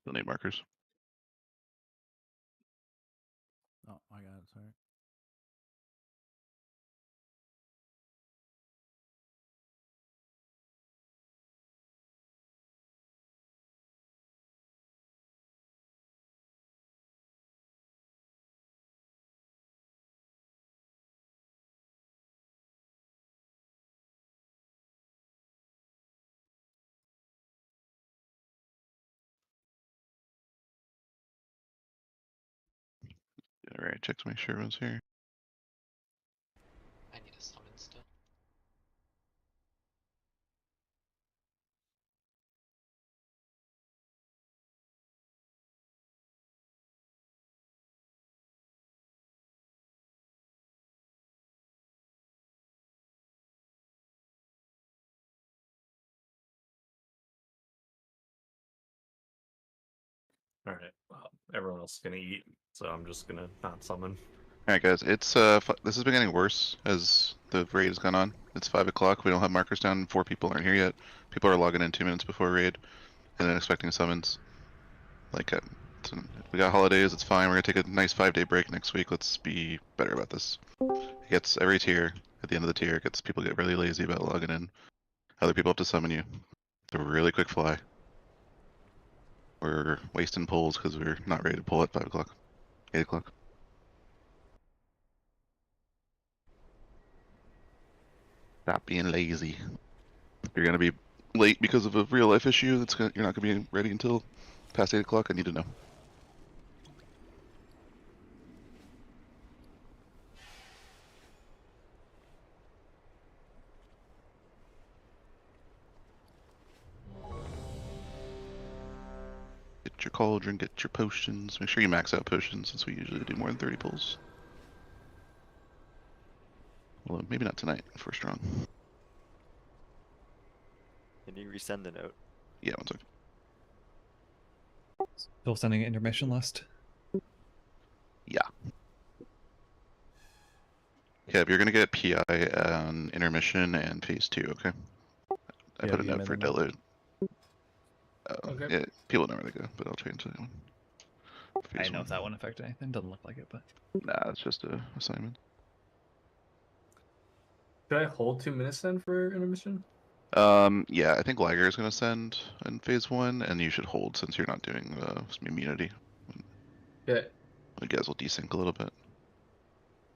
Still need markers. Oh, I got it. Sorry. Alright, check to make sure everyone's here. I need a summon still. All right, well, everyone else is gonna eat, so I'm just gonna not summon. Alright guys, it's this has been getting worse as the raid has gone on. It's 5 o'clock, we don't have markers down, 4 people aren't here yet. People are logging in 2 minutes before raid, and then expecting summons. Like, we got holidays, it's fine, we're gonna take a nice 5-day break next week, let's be better about this. It gets every tier, at the end of the tier, people get really lazy about logging in. Other people have to summon you. It's a really quick fly. We're wasting pulls because we're not ready to pull at 5 o'clock, 8 o'clock. Stop being lazy. If you're gonna be late because of a real life issue, you're not gonna be ready until past 8 o'clock. I need to know. Get your cauldron, get your potions. Make sure you max out potions since we usually do more than 30 pulls. Well, maybe not tonight if we're strong. Can you resend the note? Yeah, one second. Still sending an intermission list? Yeah. Yeah, if you're gonna get PI on intermission and phase 2, okay? I put a note for Delu. Okay. Yeah, people know where they go, but I'll change that one. I don't know if that one affected anything. Doesn't look like it, but Nah, it's just a assignment. Should I hold 2 minutes then for intermission? Yeah, I think Liger is gonna send in phase 1, and you should hold since you're not doing some immunity. Yeah. You guys will desync a little bit.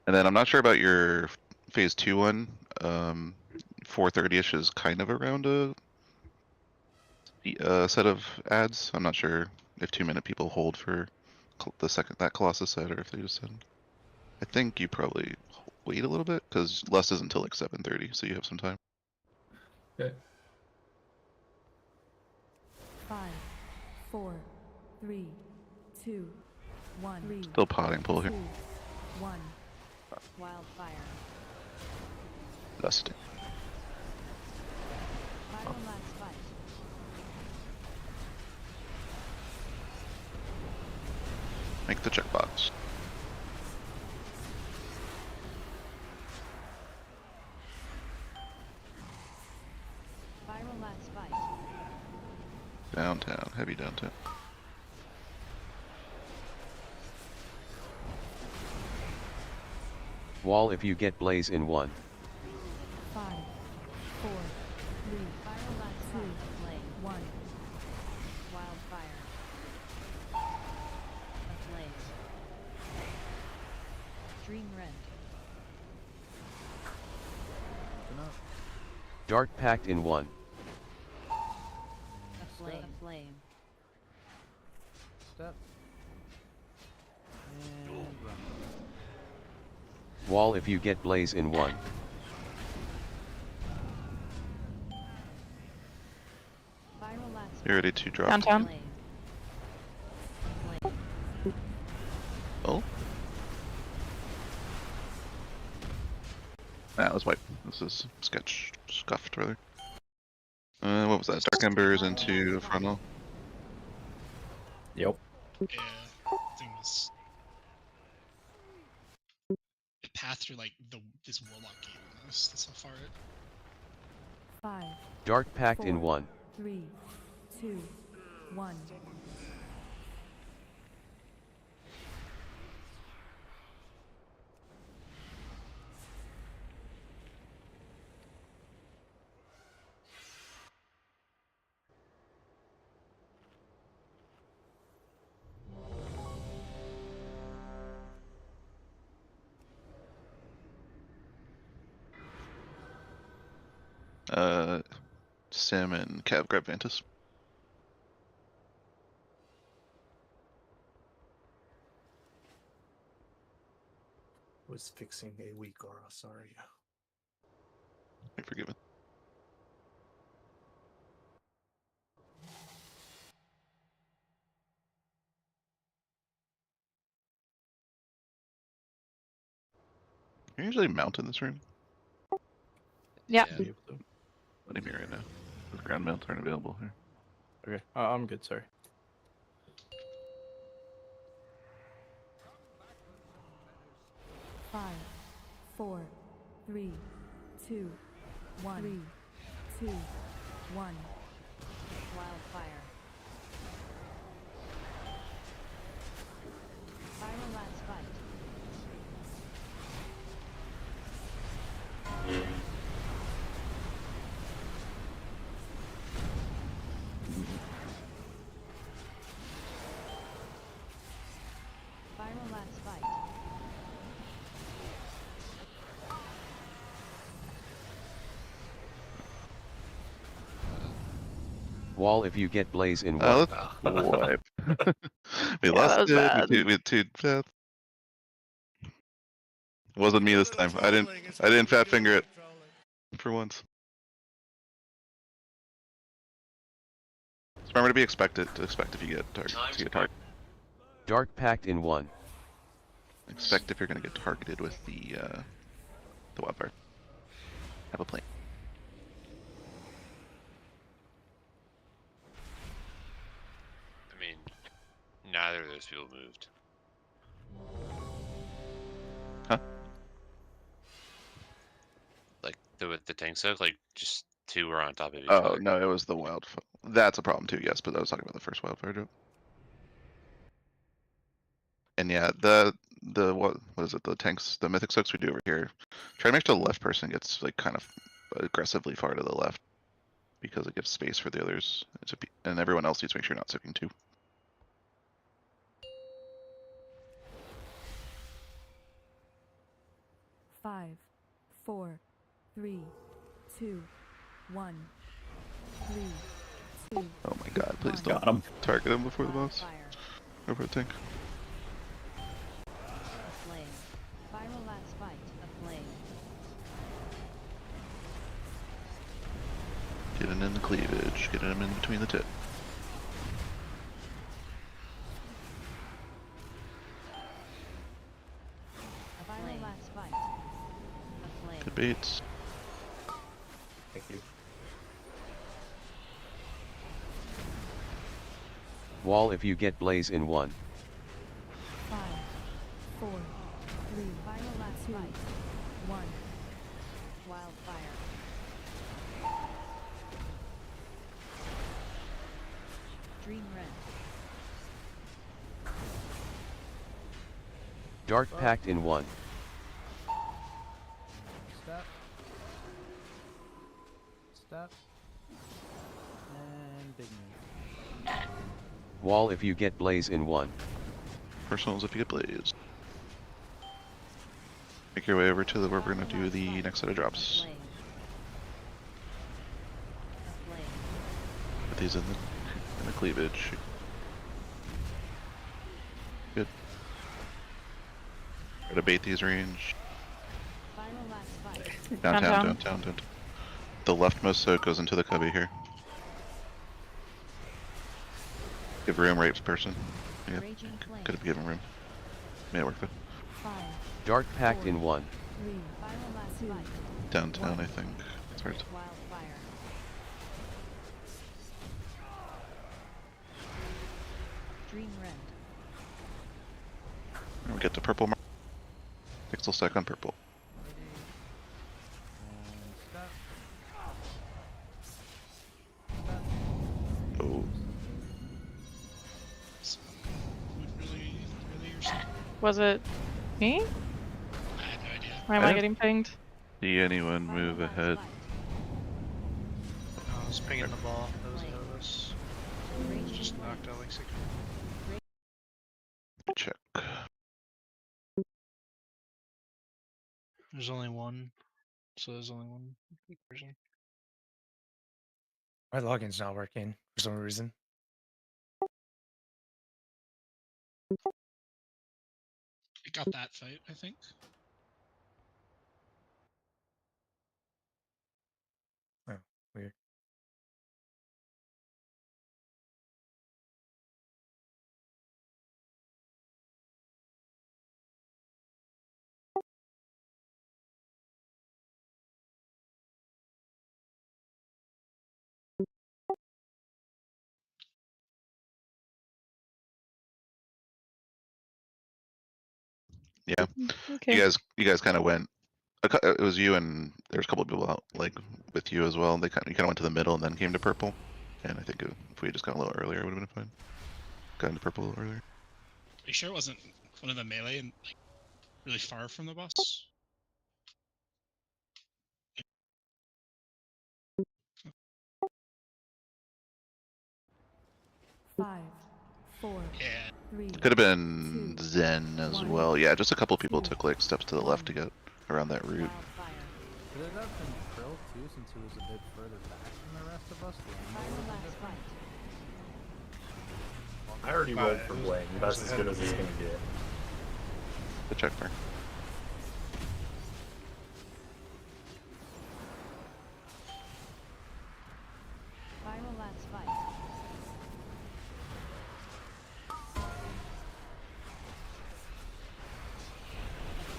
And then I'm not sure about your phase 2 one. 4:30ish is kind of around a set of ads. I'm not sure if 2-minute people hold for the second that Colossus set or if they just send. I think you probably wait a little bit because less is until like 7:30, so you have some time. Okay. 5, 4, 3, 2, 1. Still potting pull here. 2, 1. Wildfire. Dusting. Final last fight. Make the checkbox. Final last fight. Downtown, heavy downtown. Wall if you get Blaze in 1. 5, 4, 3, final last 2, 1. Wildfire. Ablaze. Dream rent. Dark Pact in 1. Aflame. Aflame. Step. And run. Wall if you get Blaze in 1. Final last You're ready to drop. Downtown. Flame. Flame. Oh. That was white. This is sketch scuffed rather. What was that? Dark Embers into the frontal. Yep. Yeah, thing was. It passed through like this warlock gate almost. That's how far it. 5, Dark Pact in 4, 1. 3, 2, 1. Sim and Cav grab Vantus. Was fixing a weak aura, sorry. You're forgiven. You're usually mount in this room. Yeah. Letting me right now. The ground mounts aren't available here. Okay, I'm good. Sorry. Five, four, three, two, one. 3, 2, 1. Wildfire. Viral last fight. Viral last fight. Wall if you get blaze in 1. Let's wipe. We Yeah, lost that was it. bad. We had two deaths. It wasn't me this time. I didn't fat finger it for once. Just remember to be expected to expect if you get targeted. Dark Pact in 1. Expect if you're gonna get targeted with the wildfire. Have a plan. I mean, neither of those people moved. Huh? Like with the tank soak, like just two were on top of each Oh other. no, it was the wildfire. That's a problem too. Yes, but I was talking about the first wildfire drop. And yeah, the what is it? The tanks, the mythic soaks we do over here. Try to make sure the left person gets like kind of aggressively far to the left, because it gives space for the others to be, and everyone else needs to make sure you're not soaking too. Five, 4, 3, 2, 1. 3, 2. Oh my god, please One. don't Got him. target him before the boss. Wildfire. Over the tank. Aflame. Viral last fight. Aflame. Getting in the cleavage, getting him in between the tip. Viral last fight. Aflame. Good baits. Thank you. Wall if you get blaze in 1. 5, 4, 3. Viral last fight. 1. Wildfire. Dream rent. Dark Pact in 1. Step. Step. And big move. Wall if you get blaze in 1. Personals if you get blaze. Make your way over to where we're gonna do the next set of drops. Aflame. Aflame. Put these in the cleavage. Good. Try to bait these range. Viral last fight. Downtown. The leftmost soak goes into the cubby here. Give room, rapes person. Yeah, Raging flame. could have given room. Made it work though. 5, Dark Pact in 1. 3. Viral last fight. Downtown, I think. It's hard to... Wildfire. Dream rent. And we get to purple. Pixel stack on purple. And step. Oh, So, really or something? Was it me? I had no idea. Or am I getting pinged? see anyone Viral move last ahead? fight. No, I was pinging the ball. That was Flame. nervous. Raging Just flame. knocked out like 6. Check. There's only one. So there's only one version. My login's not working for some reason. It got that fight, I think. Oh, weird. Yeah, Okay. you guys kind of went. It was you and there's a couple of people out like with you as well. They you kind of went to the middle and then came to purple. And I think if we just got a little earlier, it would have been fine. Got into purple a little earlier. Are you sure it wasn't one of the melee and like really far from the boss? 5, 4, Yeah. 3. Could have been Zen as well. Yeah, just a couple people took like steps to the left to get around that route. Wildfire. Could it have been Krill too, since he was a bit further back than the rest of us? The angle Final would be last different. fight. I already rolled for it was- Blaine. it That's was as ahead good of as it's me. gonna get. The check mark. Final last fight.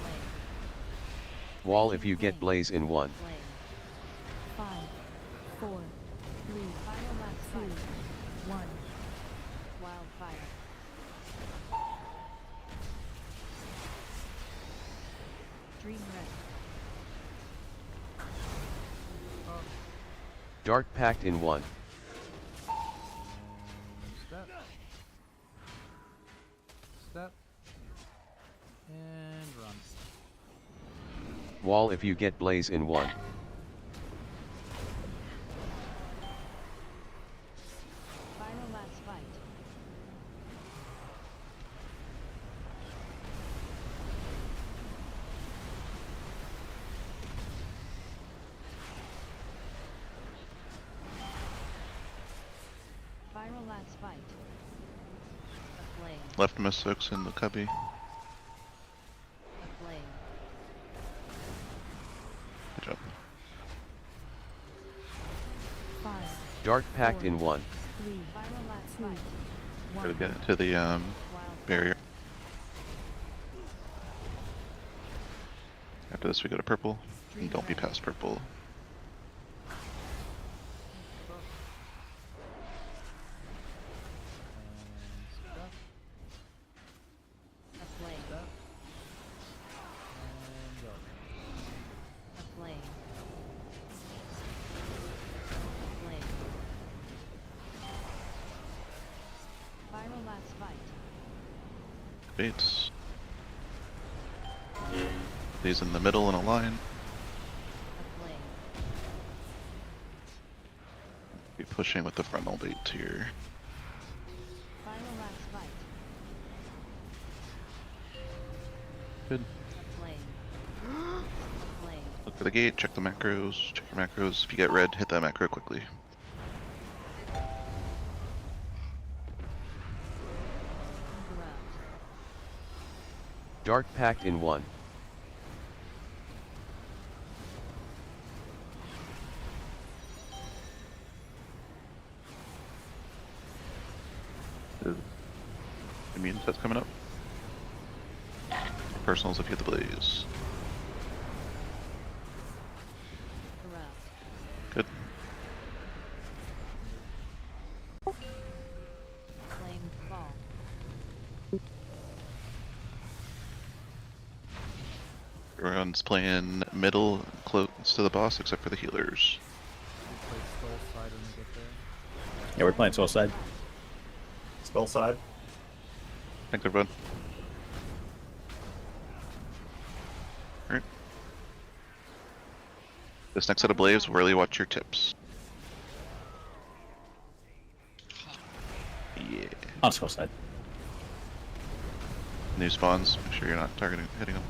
Flame. Wall if you get blaze in 1. Flame. 5, 4, 3. Final last fight. 1. Wildfire. Dream red. Dark pact in 1. Step. Step. And run. Wall if you get blaze in 1. Final last fight. Final last fight. A flame. Left miss 6 in the cubby. A flame. Good job. 5, Dark pact in 1. 3. Final last fight. Gotta 1. get into the Wildfire. barrier. After this we go to purple. And don't be past purple. And step. A flame. Step. And go. A flame. A flame. Final last fight. Baits. These in the middle in a line. A flame. Be pushing with the frontal bait here. Final last fight. Good. A flame. A flame. Look for the gate, check the macros, check your macros. If you get red, hit that macro quickly. Corrupt. Dark pact in 1. Immune set's coming up. Personals if you hit the blaze. Corrupt. Good. Flame fall. Everyone's playing middle, close to the boss, except for the healers. We play Skull Side when we get there. Yeah, we're playing Soul Side. Spell side. Thanks, everyone. Alright. This next set of blaze, really watch your tips. Yeah. On Soul Side. New spawns, make sure you're not hitting them.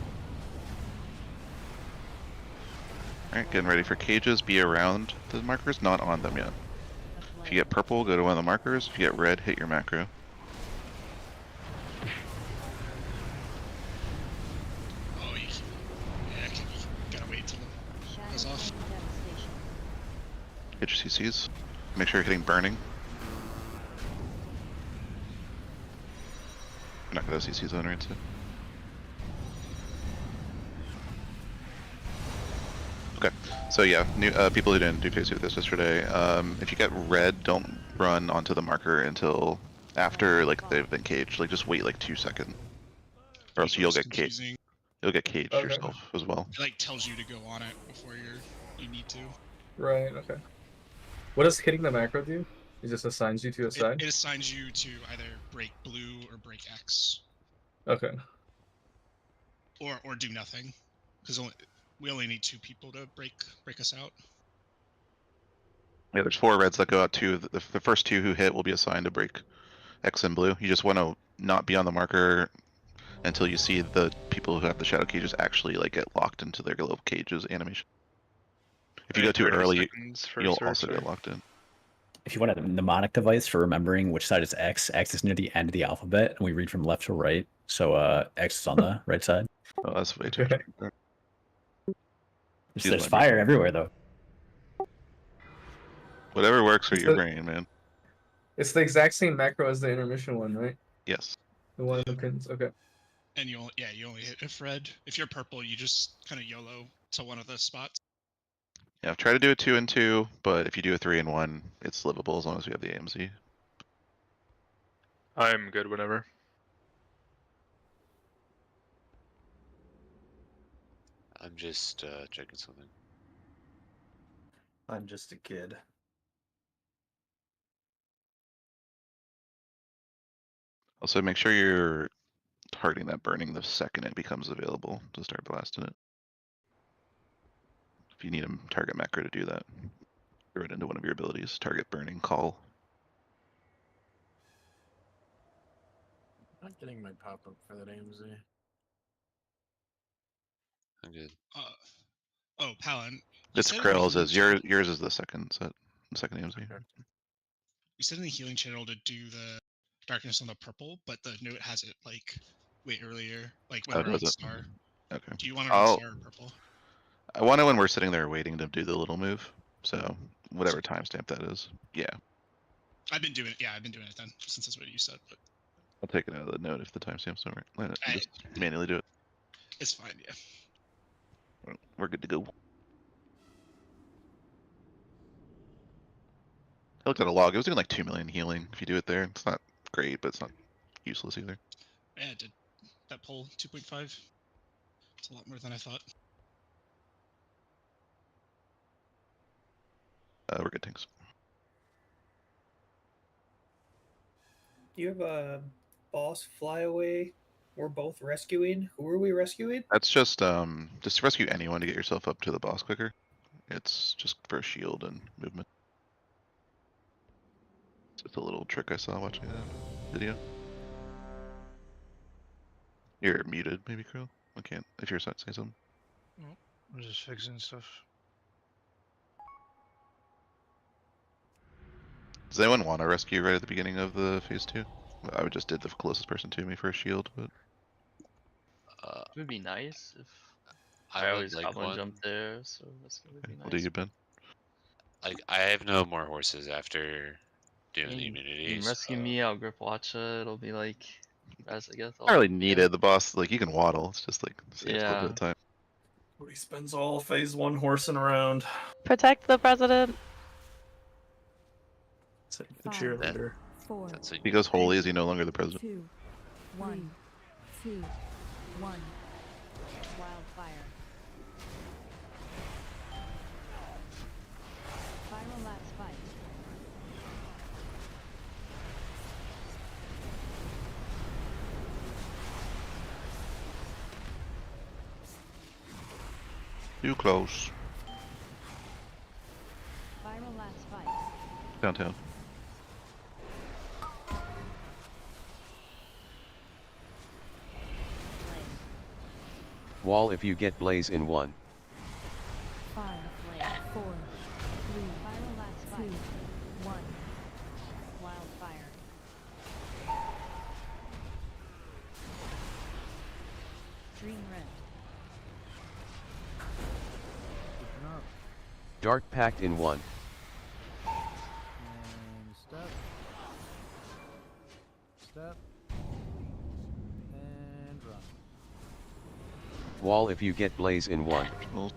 Alright, getting ready for cages. Be around the markers, not on them yet. If you get purple, go to one of the markers. If you get red, hit your macro. Oh, yeah, you gotta wait till it goes off. Hit your CCs. Make sure you're hitting burning. You're not gonna have CCs on right, so. Okay, so yeah, new people who didn't do phase 2 with this yesterday, if you get red, don't run onto the marker until after like they've been caged. Like just wait like 2 seconds, or else you'll It's get caged. confusing. You'll get caged Okay. yourself as well. It like tells you to go on it before you need to. Right. Okay. What does hitting the macro do? It just assigns you to a side. It assigns you to either break blue or break X, Okay. or do nothing, because we only need 2 people to break us out. Yeah, there's 4 reds that go out. The first 2 who hit will be assigned to break X and blue. You just want to not be on the marker until you see the people who have the shadow cages actually like get locked into their little cages animation. If you go too early, you'll also get locked in. If you want a mnemonic device for remembering which side is X, X is near the end of the alphabet, and we read from left to right. So X is on the right side. Oh, that's way too. There's fire everywhere, though. Whatever works for It's your the- brain, man. It's the exact same macro as the intermission one, right? Yes. The one of the pins. Okay. And you only hit if red. If you're purple, you just kind of YOLO to one of the spots. Yeah, try to do a 2 and 2, but if you do a 3 and 1, it's livable as long as you have the AMZ. I'm good whenever. I'm just checking something. I'm just a kid. Also, make sure you're targeting that burning the second it becomes available to start blasting it. If you need a target macro to do that, throw it into one of your abilities. Target burning, call. Not getting my pop up for that AMZ. I'm good. Oh, Palin. It's Krell's as yours is the second set, the second AMZ. You said in the healing channel to do the darkness on the purple, but the note has it like way earlier, like when we're on star. Okay. Do you want it on star or purple? I want it when we're sitting there waiting to do the little move. So whatever timestamp that is. Yeah. I've been doing it. Yeah, I've been doing it then since that's what you said. But I'll take it out of the note if the timestamp's don't right. Just manually do it. It's fine. Yeah. We're good to go. I looked at a log. It was doing like 2 million healing. If you do it there, it's not great, but it's not useless either. Yeah, it did that pull 2.5. It's a lot more than I thought. We're good, thanks. You have a boss fly away. We're both rescuing. Who are we rescuing? That's just rescue anyone to get yourself up to the boss quicker. It's just for shield and movement. It's just a little trick I saw watching that video. You're muted, maybe, Krill? I can't. If you're saying something. No, I'm just fixing stuff. Does anyone want to rescue right at the beginning of the phase 2? I would just did the closest person to me for a shield, but it would be nice if I always would like one one. jump there, so this would be nice. What do you, Ben? Like I have no more horses after doing the You immunity. can rescue me, I'll grip watcha, it'll be like as I guess. Not really needed. The boss, like, you can waddle. It's just like saves a little bit of time. He spends all phase 1 horsing around. Protect the president. Save the cheerleader. He goes holy. Is he no longer the president? 2, 1, 2, 1. Wildfire. Viral last fight. Too close. Viral last fight. Downtown. Wall if you get blaze in 1. 5, 4, 3, viral last fight. 1. Dream rent. Keeping up. Dark Pact in 1. And step. Step. And run. Wall if you get Blaze in 1. Well,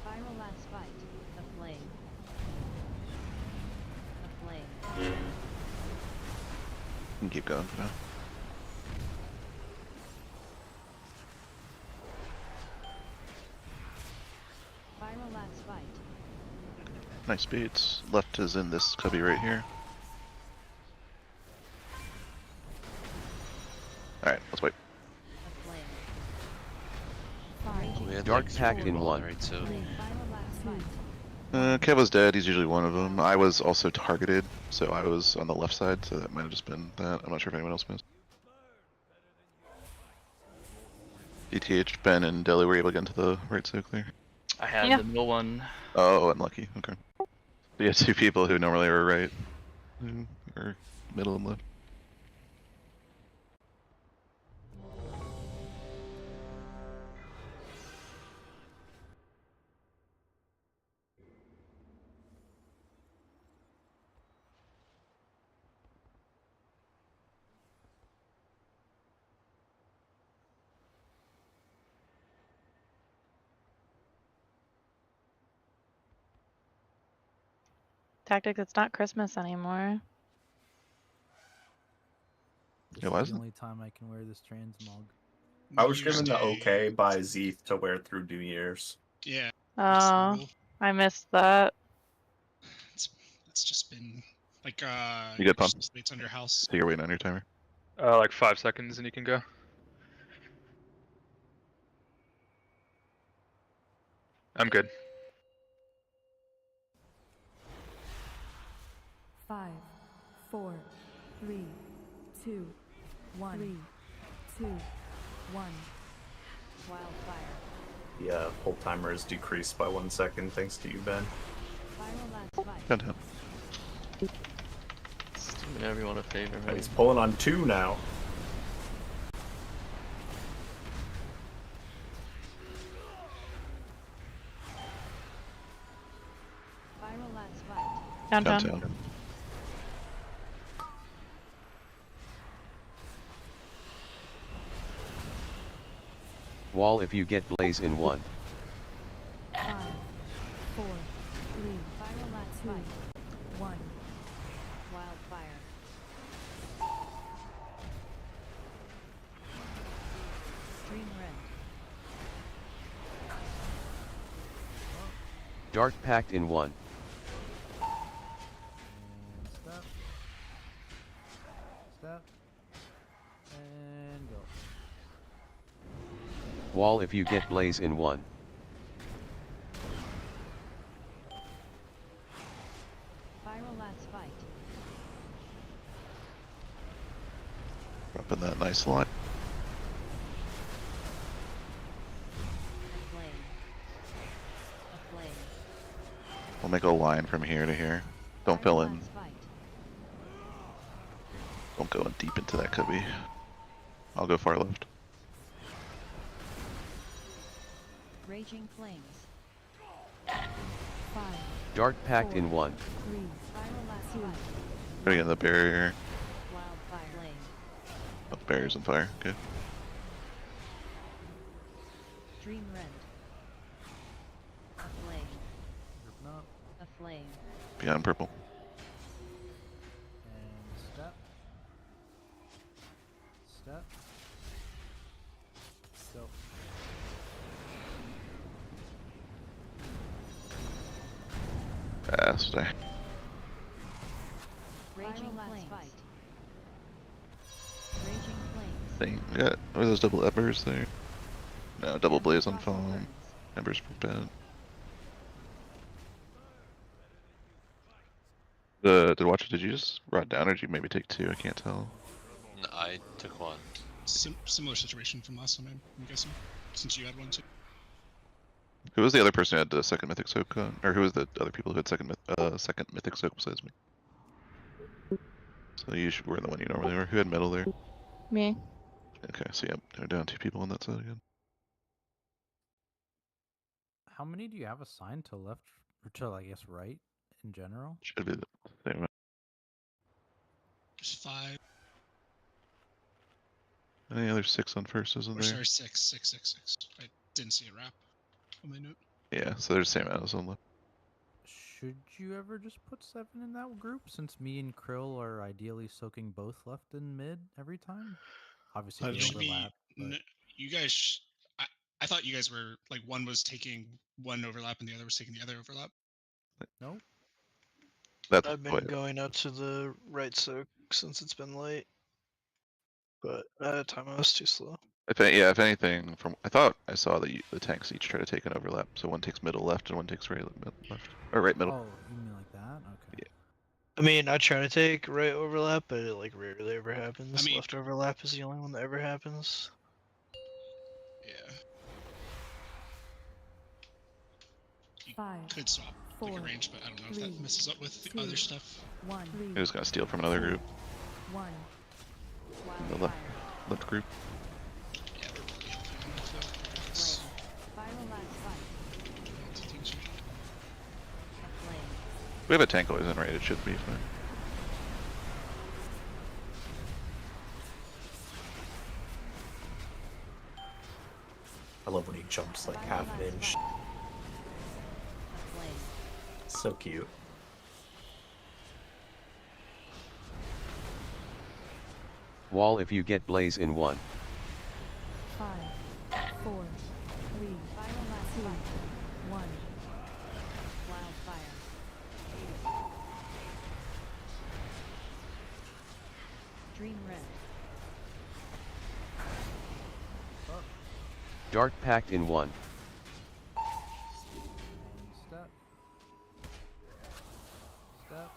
Viral last fight. A flame. A flame. we can keep going for now. Viral last fight. Nice beats. Left is in this cubby right here. Alright, let's wait. A flame. We had Dark like Pact three in people, 1. Right, so Viral last fight. Kev was dead, he's usually one of them. I was also targeted, so I was on the left side, so that might have just been that. I'm not sure if anyone else missed. DTH, Ben, and Deli were able to get into the right side clear. I had Yeah. the middle one. Oh, unlucky. Okay. So you had two people who normally were right, or middle and left. Tactics, it's not Christmas anymore. This Yeah, why is is the it? only time I can wear this transmog. I was New Year's given the Day. okay by Zeeth to wear through New Year's. Yeah. that's the Oh, rule. I missed that. It's just been like You good, Pump? Christmas lights on your house. So you're waiting on your timer. Like 5 seconds and you can go. I'm good. 5, 4, 3, 2, 1. 3, 2, 1. Wildfire. The hold timer is decreased by 1 second thanks to you, Ben. Viral last fight. Downtown. Just doing everyone a favor, And right? he's pulling on 2 now. Viral last fight. Downtown. Downtown. Wall if you get Blaze in 1. 5, 4, 3. Viral last fight. 1. Wildfire. Dream rent. Dark Pact in 1. And step. Step. And go. Wall if you get Blaze in 1. Viral last fight. Dropping that nice line. A flame. A flame. We'll make a line from here to here. Don't fill Viral in. last fight. Don't go in deep into that cubby. I'll go far left. Raging flames. 5, Dark Pact in 1. 3. Viral last fight. Gotta get in the barrier. Wildfire flame. Oh, barriers on fire. Good. Dream rent. A flame. Gripping up. A flame. Beyond purple. And step. Step. Go. Fast. Raging last fight. Raging flames. Thing. Yeah. Are those double embers there? No, double blaze on Fossil foam. burns. Embers were bad. Did Watcher, did you just rot down or did you maybe take 2? I can't tell. No, I took 1. Similar situation from last time, I'm guessing, since you had one too. Who was the other person who had the second mythic soak on? Or who was the other people who had second mythic soak besides me? So you were the one you normally were. Who had middle there? Me. Okay, so yeah, they're down 2 people on that side again. How many do you have assigned to left or to, I guess, right in general? Should be the same amount. There's 5. Any other 6 on first, isn't Or there? sorry, 6. I didn't see a wrap on my note. Yeah, so there's the same amount as on left. Should you ever just put 7 in that group, since me and Krill are ideally soaking both left and mid every time? Obviously, I they just- overlap. But... You guys, I thought you guys were like one was taking one overlap and the other was taking the other overlap. No. That's I've been going out to the right soak since it's been late, but at a time I was too slow. If anything, from I thought I saw that the tanks each try to take an overlap. So one takes middle left and one takes right left, or right middle. Oh, you mean like that? Okay. I mean, I try to take right overlap, but it like rarely ever happens. I mean- Left overlap is the only one that ever happens. Yeah. You 5, could swap like a 4, range, but I don't know if 3, that messes up with the 2, other stuff. 1. He was gonna steal from another group, 1. the left group. Yeah, we're probably helping him with that. Final last fight. Aflame. We have a tank always in right. It should be fine. I love when he jumps like half an inch. Aflame. So cute. Wall if you get blaze in 1. 5, 4, 3, final last 2, 1. Wildfire. Dream Red. Dark pact in 1. And step. Step.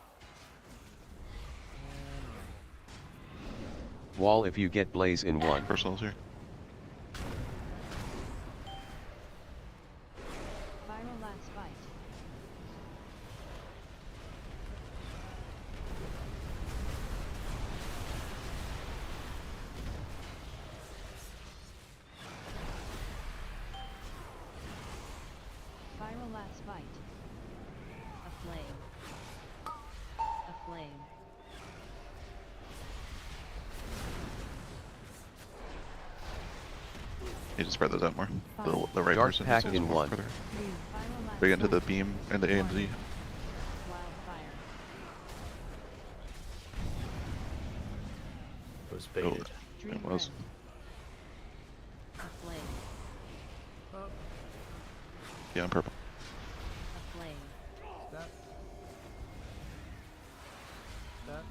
And Wall if you get blaze in 1. Personals here. Final last fight. Final last fight. Aflame. Aflame. You need to spread those out more. The right Dark person pact needs to in move 1. further. 3, final last Big into the fight. beam and the AMZ. Wildfire. It was baited. Dream It was. Red. Aflame. Yeah, I'm purple. Aflame. step. Step.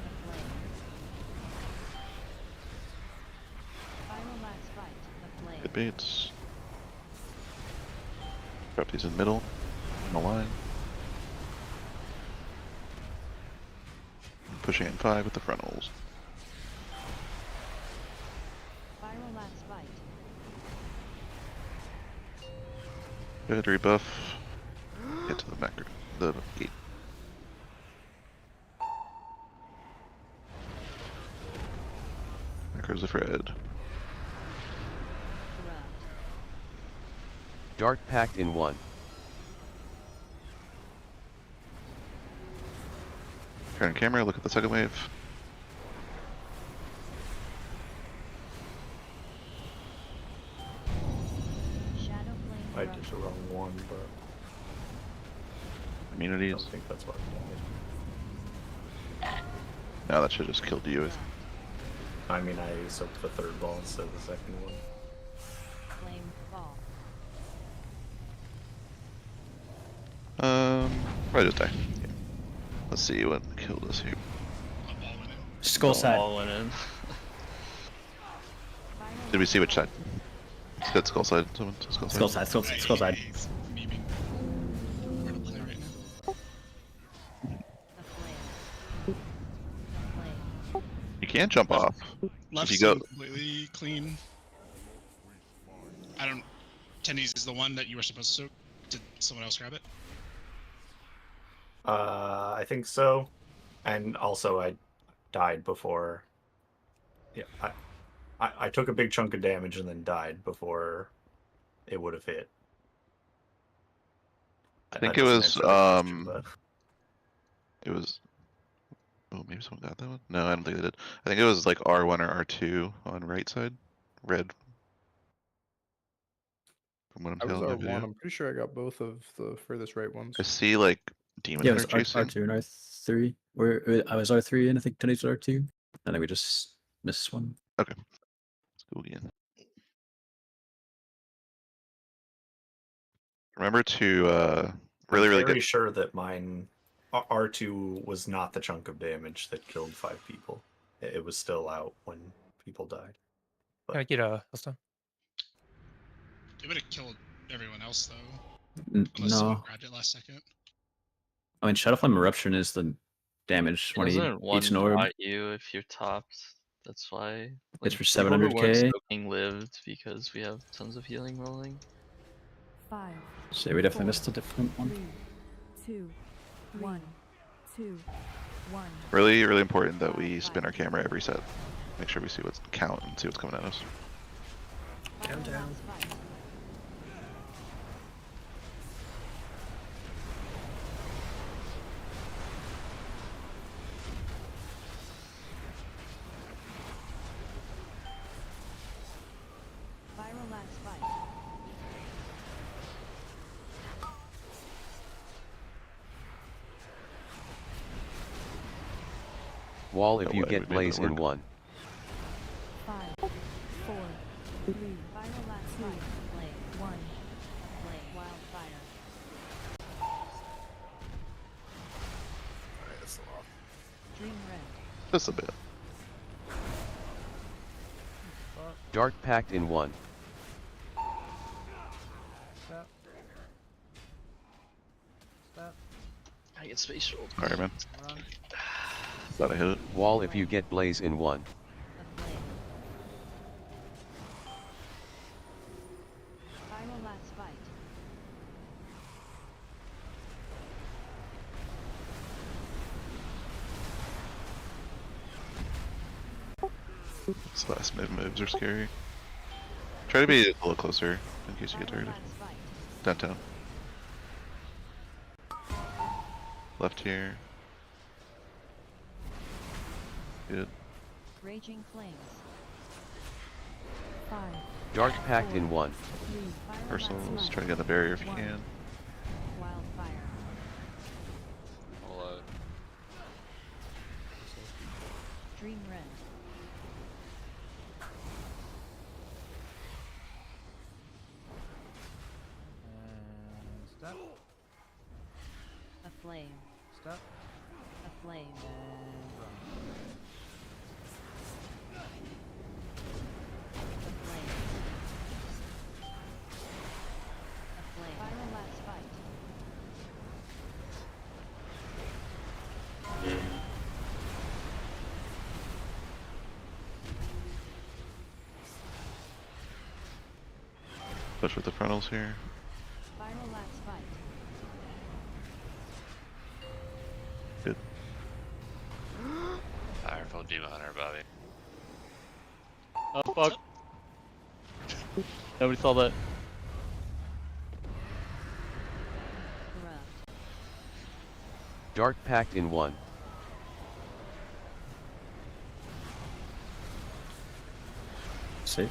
Aflame. Final last fight. Aflame. Good baits. Drop these in the middle. On the line. Pushing in 5 with the frontals. Final last fight. Good rebuff. Get to the macro. The gate. Macro's the Fred. Corrupt. Dark pact in 1. Turn camera, look at the second wave. Shadow Flame. I did Corrupt. the wrong one, but I Immunities. don't think that's what I did. No, that should just killed you. Corrupt. I mean, I soaked the third ball instead of the second one. Flame Fall. Probably just die. Yeah. Let's see what killed us here. A ball went in. Skull side. All went in. Final Did we last see which fight. side? Good skull side. Someone said skull side. Skull side. Skull side. He's memeing. We're gonna play right now. Aflame. Aflame. You can't jump off. Left you go- completely clean. I don't. Tendies is the one that you were supposed to soak. Did someone else grab it? I think so. And also, I died before. Yeah, I took a big chunk of damage and then died before it would have hit. I think That it doesn't was answer the question, but it was. Oh, maybe someone got that one. No, I don't think they did. I think it was like R1 or R2 on right side, red. From what I'm I was telling the R1. video, I'm pretty sure I got both of the furthest right ones. I see like demon Yeah, it hunter was chasing. R2 and R3. Where I was R3 and I think Tony's was R2. I think we just missed one. Okay, let's go again. Remember to really I'm very get. sure that mine R2 was not the chunk of damage that killed 5 people. It was still out when people died. Can I get a Hellstone? It would have killed everyone else though, unless No, someone grabbed it last second. I mean Shadow Flame Eruption is the damage It when he doesn't eats an orb. one-shot you if you're topped. That's why. It's for people who weren't 700k. soaking lived because we have tons of healing rolling. 5, So we definitely missed a different one. 3, 2, 1, 2, 1. Really, really important that we spin our camera every set. Make sure we see what's count and see what's coming at us. Countdown. Viral last fight. Wall if No you way, get we made blaze that in work. 1. 5, 4, 3, viral last fight. Flame 1. Flame wildfire. Alright, that's a lot. Dream red. Just a bit. Dark Pact in 1. Step. Step. I get spatial. Alright, man. Run. Thought I hit it. Wall if you get blaze in 1. A flame. Viral last fight. These last moves are scary. Try to be a little closer in case you get Viral targeted. last fight. Downtown. Left here. Good. Raging flames. 5, Dark Pact in 1. 3, viral Personals. last Try to fight. get the barrier if you 1. can. Wildfire. I'll, Dream red. And step. A flame. Step. A flame. And run. A flame. A flame. Viral last fight. Push with the frontals here. Viral last fight. Good. powerful demon hunter, Bobby. Oh fuck. Nobody saw that. Corrupt. Dark Pact in 1. Safe.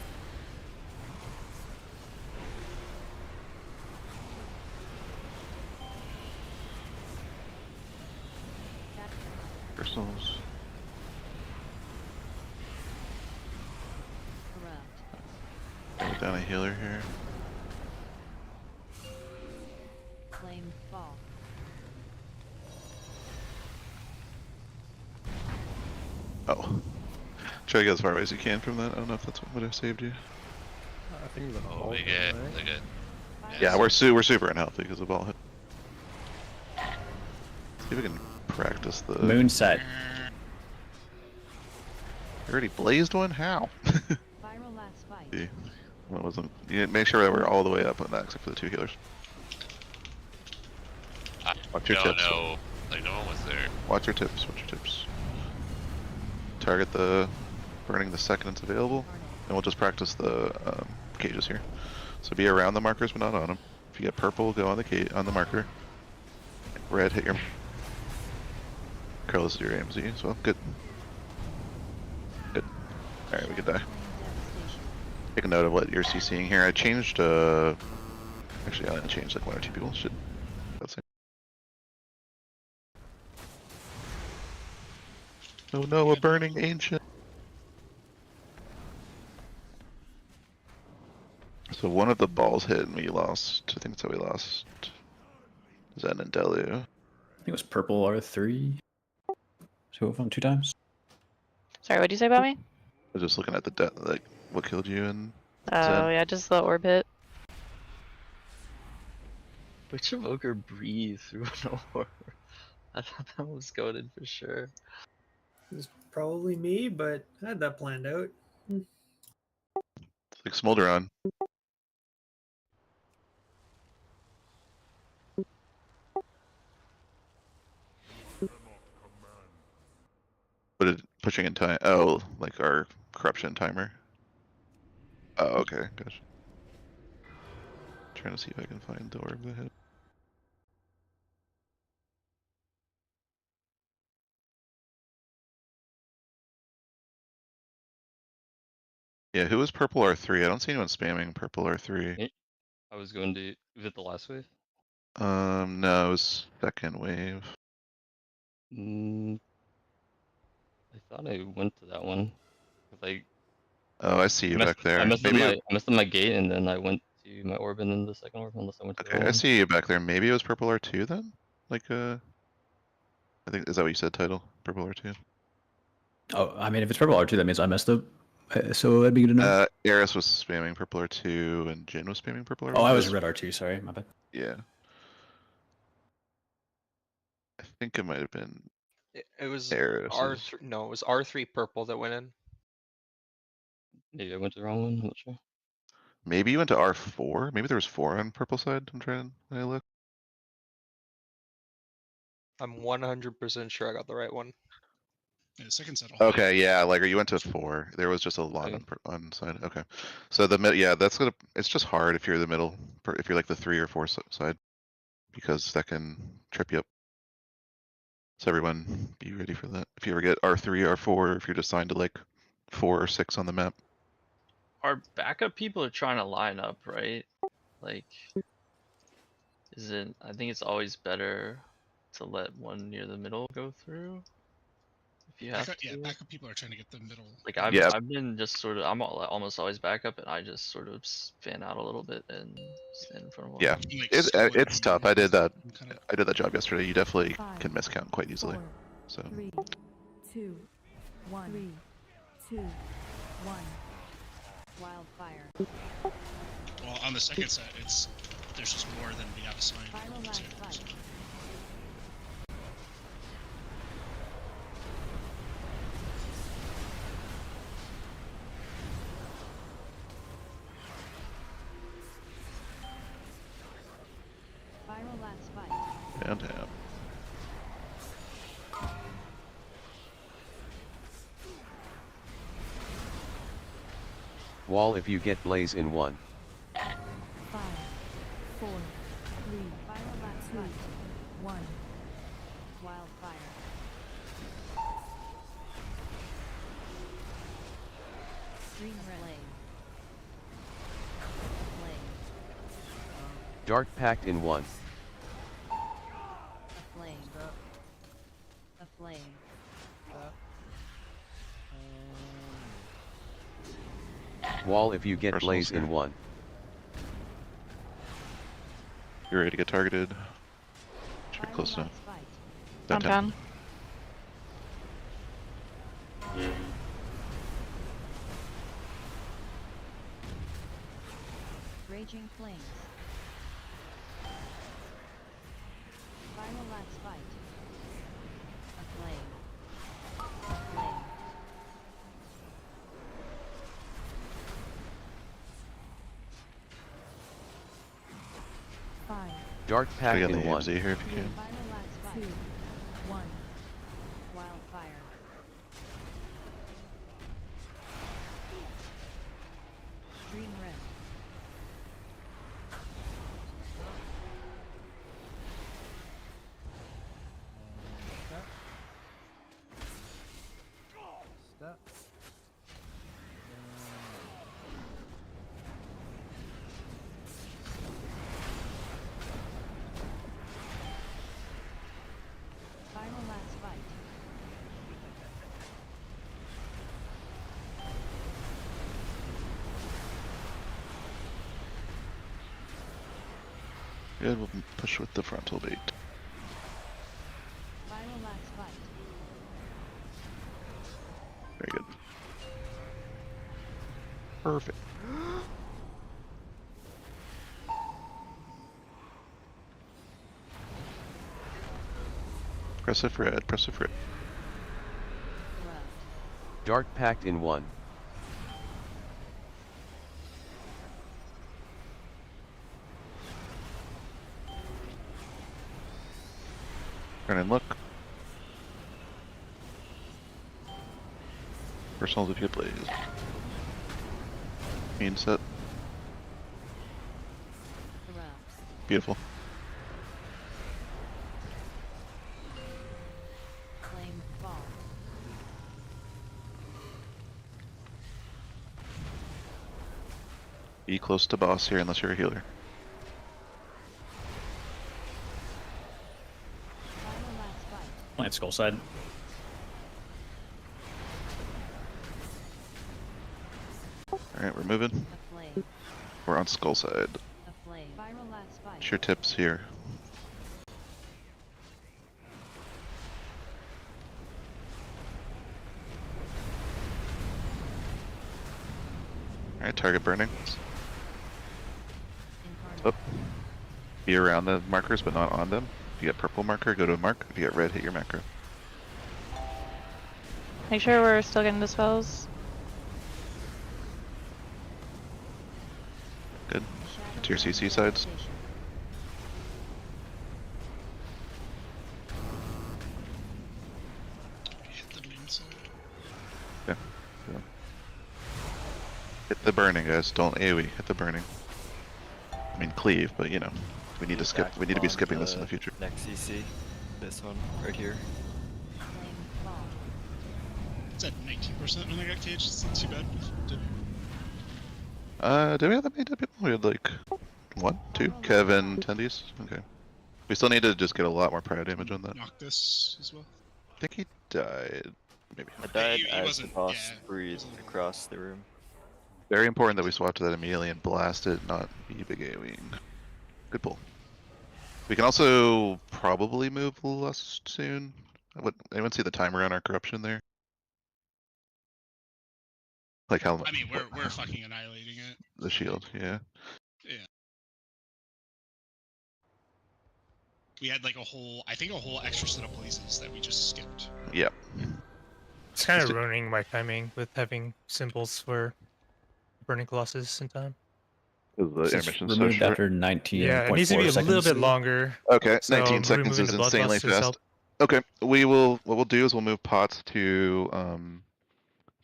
Personals. Corrupt. Go down a healer here. Flame fall. Oh. Try to get as far away as you can from that. I don't know if that's what would have saved you. I think the Oh, ball we hit, get, right? look at. Yeah, we're super unhealthy because of all hit. See if we can practice the Moonset. You already blazed one? How? Viral last fight. See, that wasn't. You make sure that we're all the way up on that except for the two healers. Watch your No, tips. no. Like, no one was there. Watch your tips. Watch your tips. Target the burning the second it's available, and we'll just practice the cages here. So be around the markers, but not on them. If you get purple, go on the marker. Red, hit your. Curl, this is your AMZ as well. Good. Good. All right, we can die. Take a note of what you're CCing here. I changed. Actually, I only changed like 1 or 2 people. Should. That's it. Oh no, a burning ancient. So one of the balls hit and we lost. I think that's how we lost. Zen and Delu. I think it was purple R3. 2 of them, 2 times. Sorry, what'd you say about me? I was just looking at the like what killed you and Oh Zen. yeah, just the orbit. Which evoker breathe through an orb? I thought that was goaded for sure. It's probably me, but I had that planned out. It's like Smolder on. But it pushing in time. Oh, like our corruption timer. Oh, okay, gotcha. Trying to see if I can find the orb that hit. Yeah, who was purple R3? I don't see anyone spamming purple R3. I was going to. Was it the last wave? No, it was second wave. I thought I went to that one. Like. Oh, I see you back there. I messed Maybe. up my gate, and then I went to my orb, and then the second orb, unless I went to the Okay, wrong I one. see you back there. Maybe it was purple R2 then? Like, I think, is that what you said, title? Purple R2? Oh, I mean, if it's purple R2, that means I messed up. So that'd be good to know. Eris was spamming purple R2, and Jin was spamming purple R1. Oh, I was red R2, sorry, my bad. Yeah. I think it might have been. It was Eris's. R3. No, it was R3 purple that went in. Maybe I went to the wrong one. I'm not sure. Maybe you went to R4? Maybe there was 4 on purple side? I'm trying to look. I'm 100% sure I got the right one. Yeah, the second set. Okay, yeah, like, or you went to 4. There was just a lot on side. Okay. So yeah, that's gonna, it's just hard if you're the middle, if you're like the 3 or 4 side, because that can trip you up. So everyone be ready for that. If you ever get R3, R4, if you're assigned to like 4 or 6 on the map. Our backup people are trying to line up, right? Like, is it? I think it's always better to let one near the middle go through. If you have Backup, to. yeah, backup people are trying to get the middle. Like I've been just sort of, I'm almost always backup, and I just sort of fan out a little bit and stand in front of one. Yeah, it's tough. I did that. I did that job yesterday. You definitely can miscount quite easily. So. 3, 2, 1. 3, 2, 1. Wildfire. Well, on the second set, there's just more than we have assigned. Final last fight. Final last fight. Downtown. Wall if you get blaze in 1. 5, 4, 3, final last fight. 1. Wildfire. Green relay. Flame. Dark pact in 1. A flame. A flame. Wall if you get Personal blaze sphere. in 1. You're ready to get targeted. Should be close enough. Downtown. Raging flames. Final last fight. A flame. A flame. Five. Dark pact Get in the 1. AMZ here if you can. Final 2, 1. Wildfire. Dream Red. Step. Final last fight. Good, we'll push with the frontal bait. Final last fight. Very good. Perfect. Press it for red, press it for red. Dark Pact in 1. Turn and look. Personals if you please. Mean set. Beautiful. Flame fall. Be close to boss here unless you're a healer. Final last fight. Plant skull side. Alright, we're moving. A flame. We're on skull side. A flame. Final last fight. What's your tips here? Alright, target burning. Oh. Be around the markers but not on them. If you get purple marker, go to a mark. If you get red, hit your macro. Make sure we're still getting the spells. Good. To your CC sides. Hit the main side. Yeah. Yeah. Hit the burning, guys. Don't AoE. Hit the burning. I mean cleave, but you know, we need to skip. We need to be skipping this in the future. Next CC, this one right here. Flame fall. It's at 19% when I got caged. It's not too bad. Did we have that many dead people? We had like 1, 2, Kevin, tendies. Okay. We still need to just get a lot more prior damage on that. Knock this as well. I think he died. Maybe. I died he as the wasn't- boss yeah, breathed across the room. Very important that we swap to that immediately and blast it, not be big AoEing. Good pull. We can also probably move Lust soon. Anyone see the timer on our corruption there? Like how I mean, we're fucking annihilating it. the shield, yeah. Yeah. We had like I think a whole extra set of places that we just skipped. Yep. It's kind of ruining my timing with having symbols for burning colossus in time. The It's intermission's so removed short. after 19. Yeah, it needs to be a little bit longer. Okay, so 19 seconds removing is the insanely bloodlust fast. help. Okay, what we'll do is we'll move pots to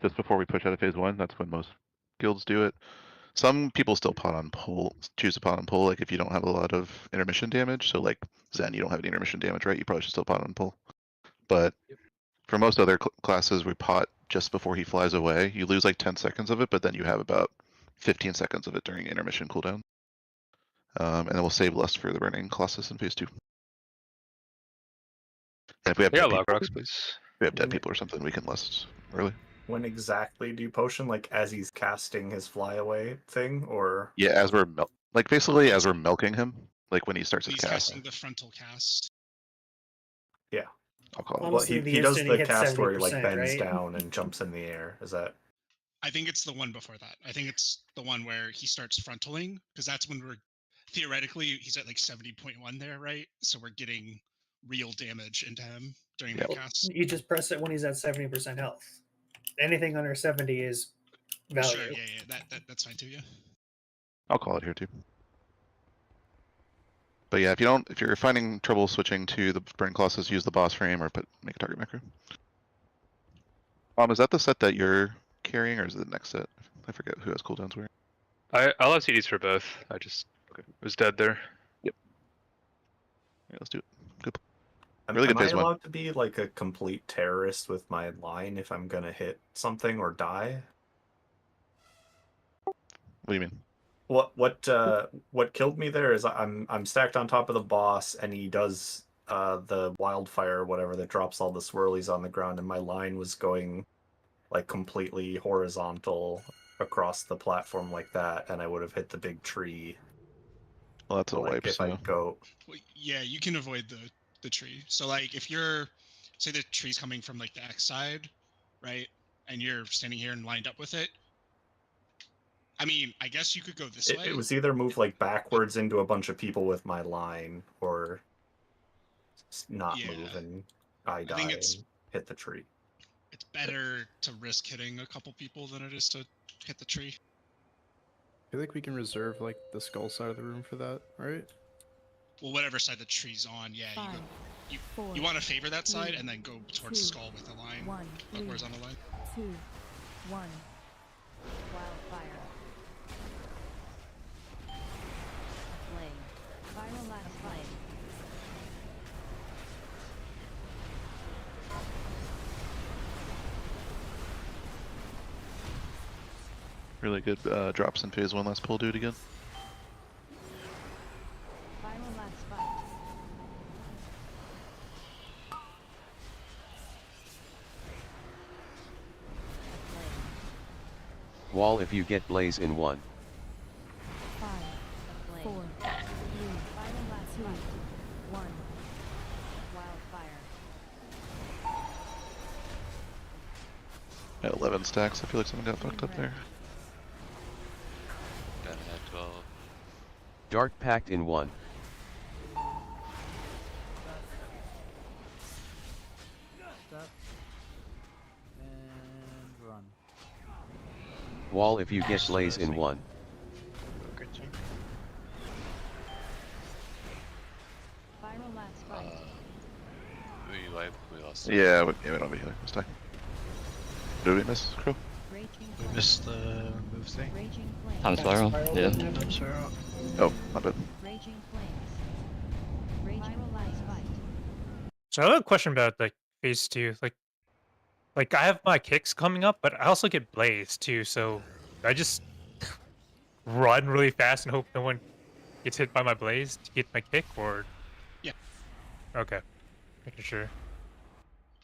just before we push out of phase 1. That's when most guilds do it. Some people still pot on pull, choose to pot on pull, like if you don't have a lot of intermission damage. So like Zen, you don't have any intermission damage, right? You probably should still pot on pull. But for most other classes, we pot just before he flies away. You lose like 10 seconds of it, but then you have about 15 seconds of it during intermission cooldown. And then we'll save lust for the burning colossus in phase 2. And if we have dead log people, rocks, please. if we have dead people or something, we can lust early. When exactly do you potion? Like as he's casting his flyaway thing, or Yeah, as we're basically as we're milking him, like when he starts his He's cast. casting the frontal cast. yeah? I'll call it. Honestly, Well, the he does instant the he hits cast where he 70%, bends right? down and jumps in the air. Is that? I think it's the one before that. I think it's the one where he starts frontaling, because that's when we're theoretically he's at like 70.1 there, right? So we're getting real damage into him during that cast. You just press it when he's at 70% health. Anything under 70 is value. Sure, yeah, that's fine too, yeah. I'll call it here too. But yeah, if you're finding trouble switching to the Burning Colossus, use the boss frame or make a target macro. Is that the set that you're carrying, or is it the next set? I forget who has cooldowns where. I'll have CDs for both. I just was dead there. Yep. Yeah, let's do it. Good. Am Really good I phase one. allowed to be like a complete terrorist with my line if I'm gonna hit something or die? What do you mean? What killed me there is I'm stacked on top of the boss and he does the wildfire or whatever that drops all the swirlies on the ground, and my line was going like completely horizontal across the platform like that, and I would have hit the big tree. Well, that's a like wipe. if So I go Well, yeah, you can avoid the tree. So like if you're, say the tree's coming from like the X side, right, and you're standing here and lined up with it. I mean, I guess you could go this way. it was either move like backwards into a bunch of people with my line, or not Yeah. move and I I die think and hit the tree. it's better to risk hitting a couple people than it is to hit the tree. I feel like we can reserve like the skull side of the room for that, right? Well, whatever side the tree's on, yeah, you want to favor that side and then go towards the skull with a line, a horizontal line. 2, 1. Wildfire. Flame. Viral last flame. really good drops in phase one. Let's pull do it again. Viral last fight. Wall if you get blaze in 1. 5, 4, 3, viral last fight. 1. Wildfire. At 11 stacks, I feel like someone got fucked up there. Got it at 12. Dark pact in 1. Step. And run. Wall if you get blaze in 1. Viral last fight. We lost. Yeah, we don't be here this time. Did we miss, Crow? Raging We flame. missed the move thing. Raging flame. Time spiral? Yeah. Time spiral. Oh, my bad. Raging flames. Raging viral last fight. So I have a question about like phase 2. Like I have my kicks coming up, but I also get blaze too. So I just run really fast and hope no one gets hit by my blaze to get my kick, or Yeah. Okay, making sure.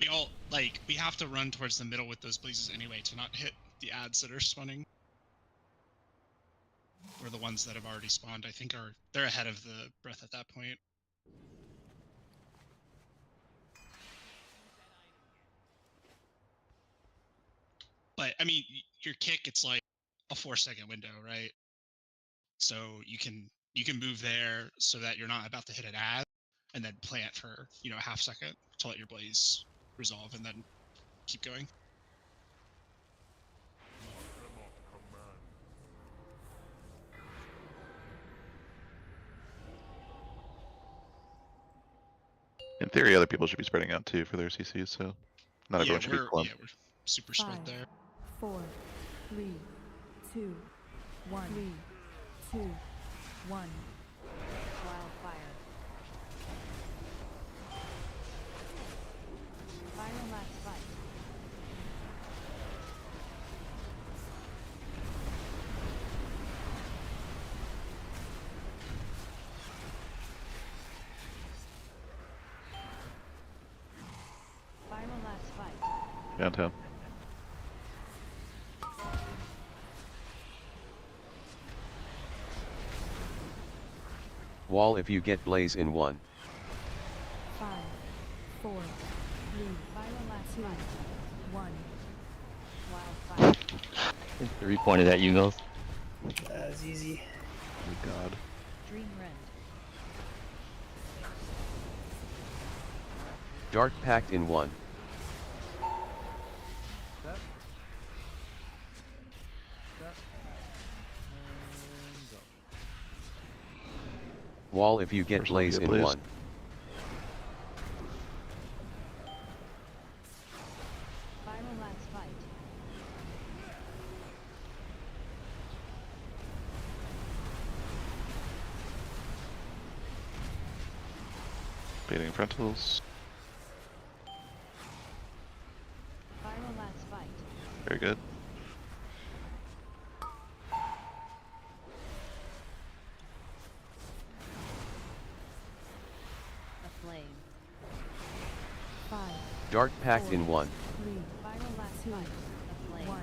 We have to run towards the middle with those blazes anyway to not hit the ads that are spawning. Or the ones that have already spawned, I think they're ahead of the breath at that point. But I mean, your kick, it's like a 4-second window, right? So you can move there so that you're not about to hit an ad, and then plant for a half second to let your blaze resolve, and then keep going. In theory, other people should be spreading out too for their CCs, so not everyone should be clumped. Yeah, we're super spread 5, there. 4, 3, 2, 1. 3, 2, 1. Wildfire. Viral last fight. Viral last fight. Downtown. Wall if you get blaze in 1. 5, 4, 3, viral last fight. 1. Wildfire. 3 pointed at you, Mills. That was easy. Oh god. Dream rend. Dark pact in 1. Step. Step. And go. Wall if you get Personal blaze via in blaze. 1. Viral last fight. Baiting frontals. Viral last fight. Very good. A flame. 5, Dark pact in 1. 3. Viral last fight. A flame. 1.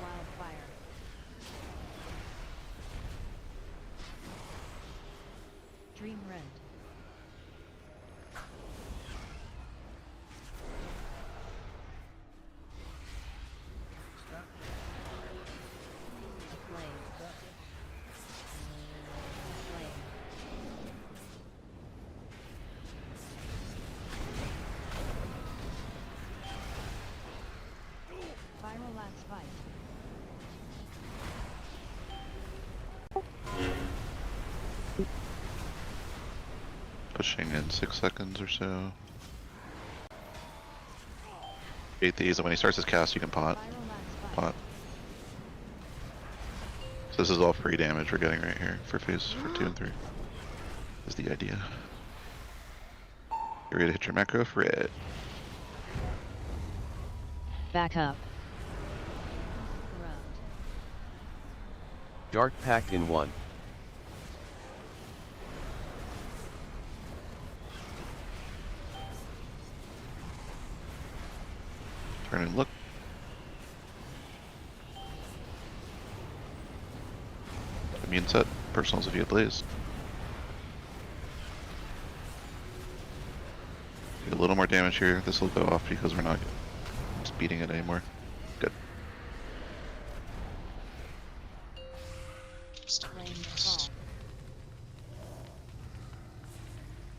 Wildfire. Dream rend. A flame. A flame. Viral last fight. Pushing in 6 seconds or so. Bait these, and when he starts his cast, you can pot. Viral last fight. Pot. So this is all free damage we're getting right here for phase for 2 and 3. Is the idea. You're ready to hit your macro for red. Back up. Corrupt. Dark pact in 1. Turn and look. Immune set. Personals if you get blaze. Get a little more damage here. This will go off because we're not just beating it anymore. Good. Flame fall.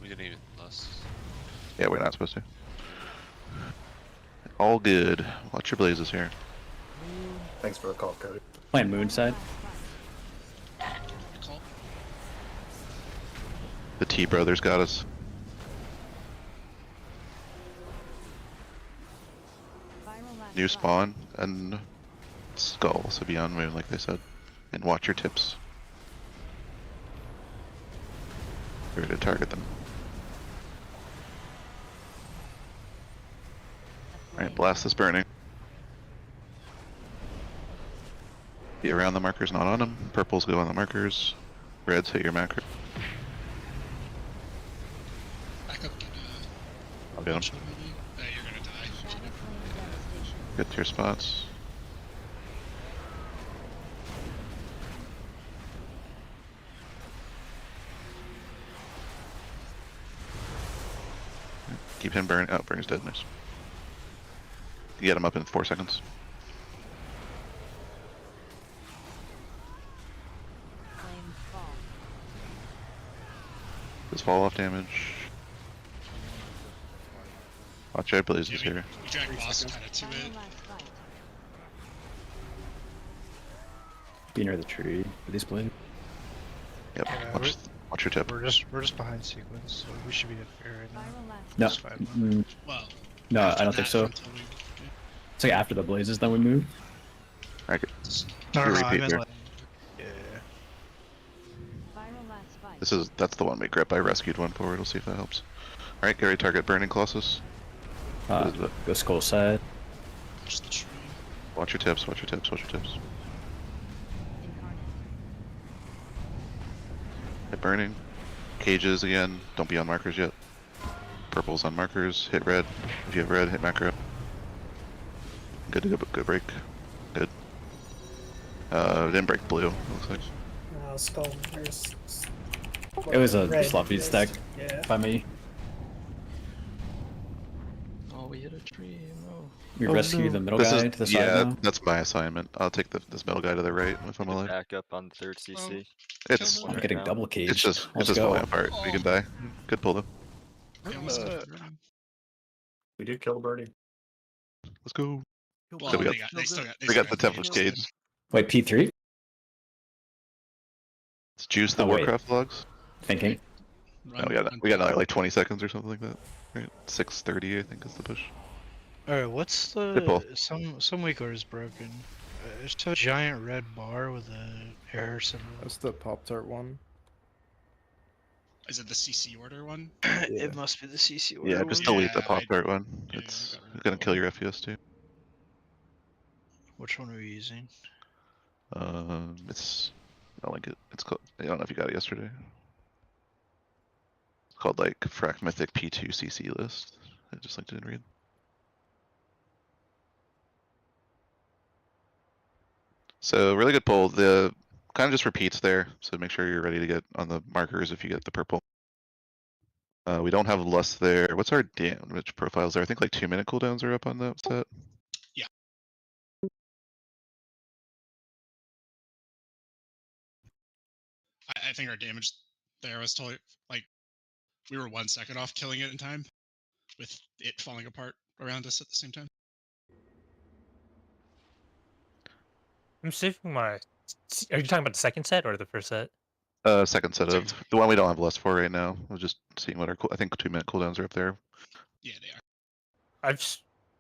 We didn't even lose. Yeah, we're not supposed to. All good. Watch your blazes here. Thanks for the call, Cody. Playing Moonside. Call. The T brothers got us. Viral last New fight. spawn and skull, so be on moon like they said. And watch your tips. We're to target them. A Alright, flame. blast this burning. Be around the markers, not on them. Purples go on the markers. Reds hit your macro. Back up. I'll get them. Maybe. You're gonna die. Shadow flame devastation. Get to your spots. Keep him burning. Oh, burning's dead. Nice. You get him up in 4 seconds. Flame fall. Does fall off damage. Watch out, blazes here. We drag boss kind of to it. Viral last fight. Be near the tree with these blades. Yep. Yeah, Watch your tip. We're just behind sequence, so we should be good fair right now. Viral last No, It's fine. mm, Well, no, I don't think so. It's like after the blazes, then we move. Alright, No, you no, I repeat meant here. like, yeah. Viral last fight. That's the one we grip. I rescued one forward. We'll see if that helps. Alright, Gary, target burning Colossus. Go skull side. Watch the tree. Watch your tips, watch your tips, watch your tips. Incarnate. Hit burning. Cages again. Don't be on markers yet. Purple's on markers. Hit red. If you have red, hit macro. Good to go, good break. Good. Didn't break blue, looks like. Skull. There's It was a red, sloppy yes. stack Yeah. by me. Oh, we hit a tree. No. We rescue the middle This guy is, to the side yeah, now. that's my assignment. I'll take this middle guy to the right if I'm alive. Back up on third CC. It's I'm getting double caged. it's just Let's go. falling apart. We can die. Good pull though. We almost got burning. We did kill Birdie. Let's go. Well, So we they got- still got. We got the Tempest Cage. Wait, P3? Let's juice the Oh, wait. Warcraft logs. Thinking. No, we got like 20 seconds or something like that. Right, 6:30 I think is the push. Alright, what's Good pull. some weak order is broken. It's a giant red bar with a error symbol. That's the Pop-Tart one. Is it the CC order one? It must be the CC order. Yeah, just one. delete the Pop-Tart one. It's gonna kill your FPS too. Which one are we using? It's I don't like it. It's called. I don't know if you got it yesterday. It's called like Frac Mythic P2 CC list. I just like didn't read. So really good pull. The kind of just repeats there. So make sure you're ready to get on the markers if you get the purple. We don't have lust there. What's our damage profiles there? I think like 2-minute cooldowns are up on that set. Yeah. I think our damage there was totally like we were 1 second off killing it in time, with it falling apart around us at the same time. I'm saving my. Are you talking about the second set or the first set? Second set of the one we don't have lust for right now. We're just seeing what our I think 2-minute cooldowns are up there. Yeah, they are.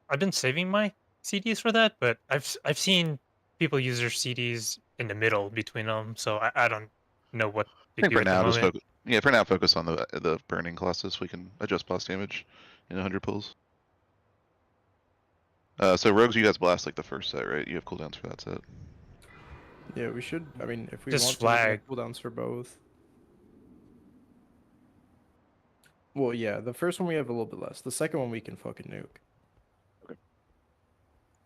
I've been saving my CDs for that, but I've seen people use their CDs in the middle between them, so I don't know what I to think do for at the now just moment. focus. Yeah, for now focus on the burning classes. We can adjust boss damage in 100 pulls. So rogues, you guys blast like the first set, right? You have cooldowns for that set. Yeah, we should. I mean, if we Just want to, we can flag. have cooldowns for both. Well, yeah, the first one we have a little bit less. The second one we can fucking nuke.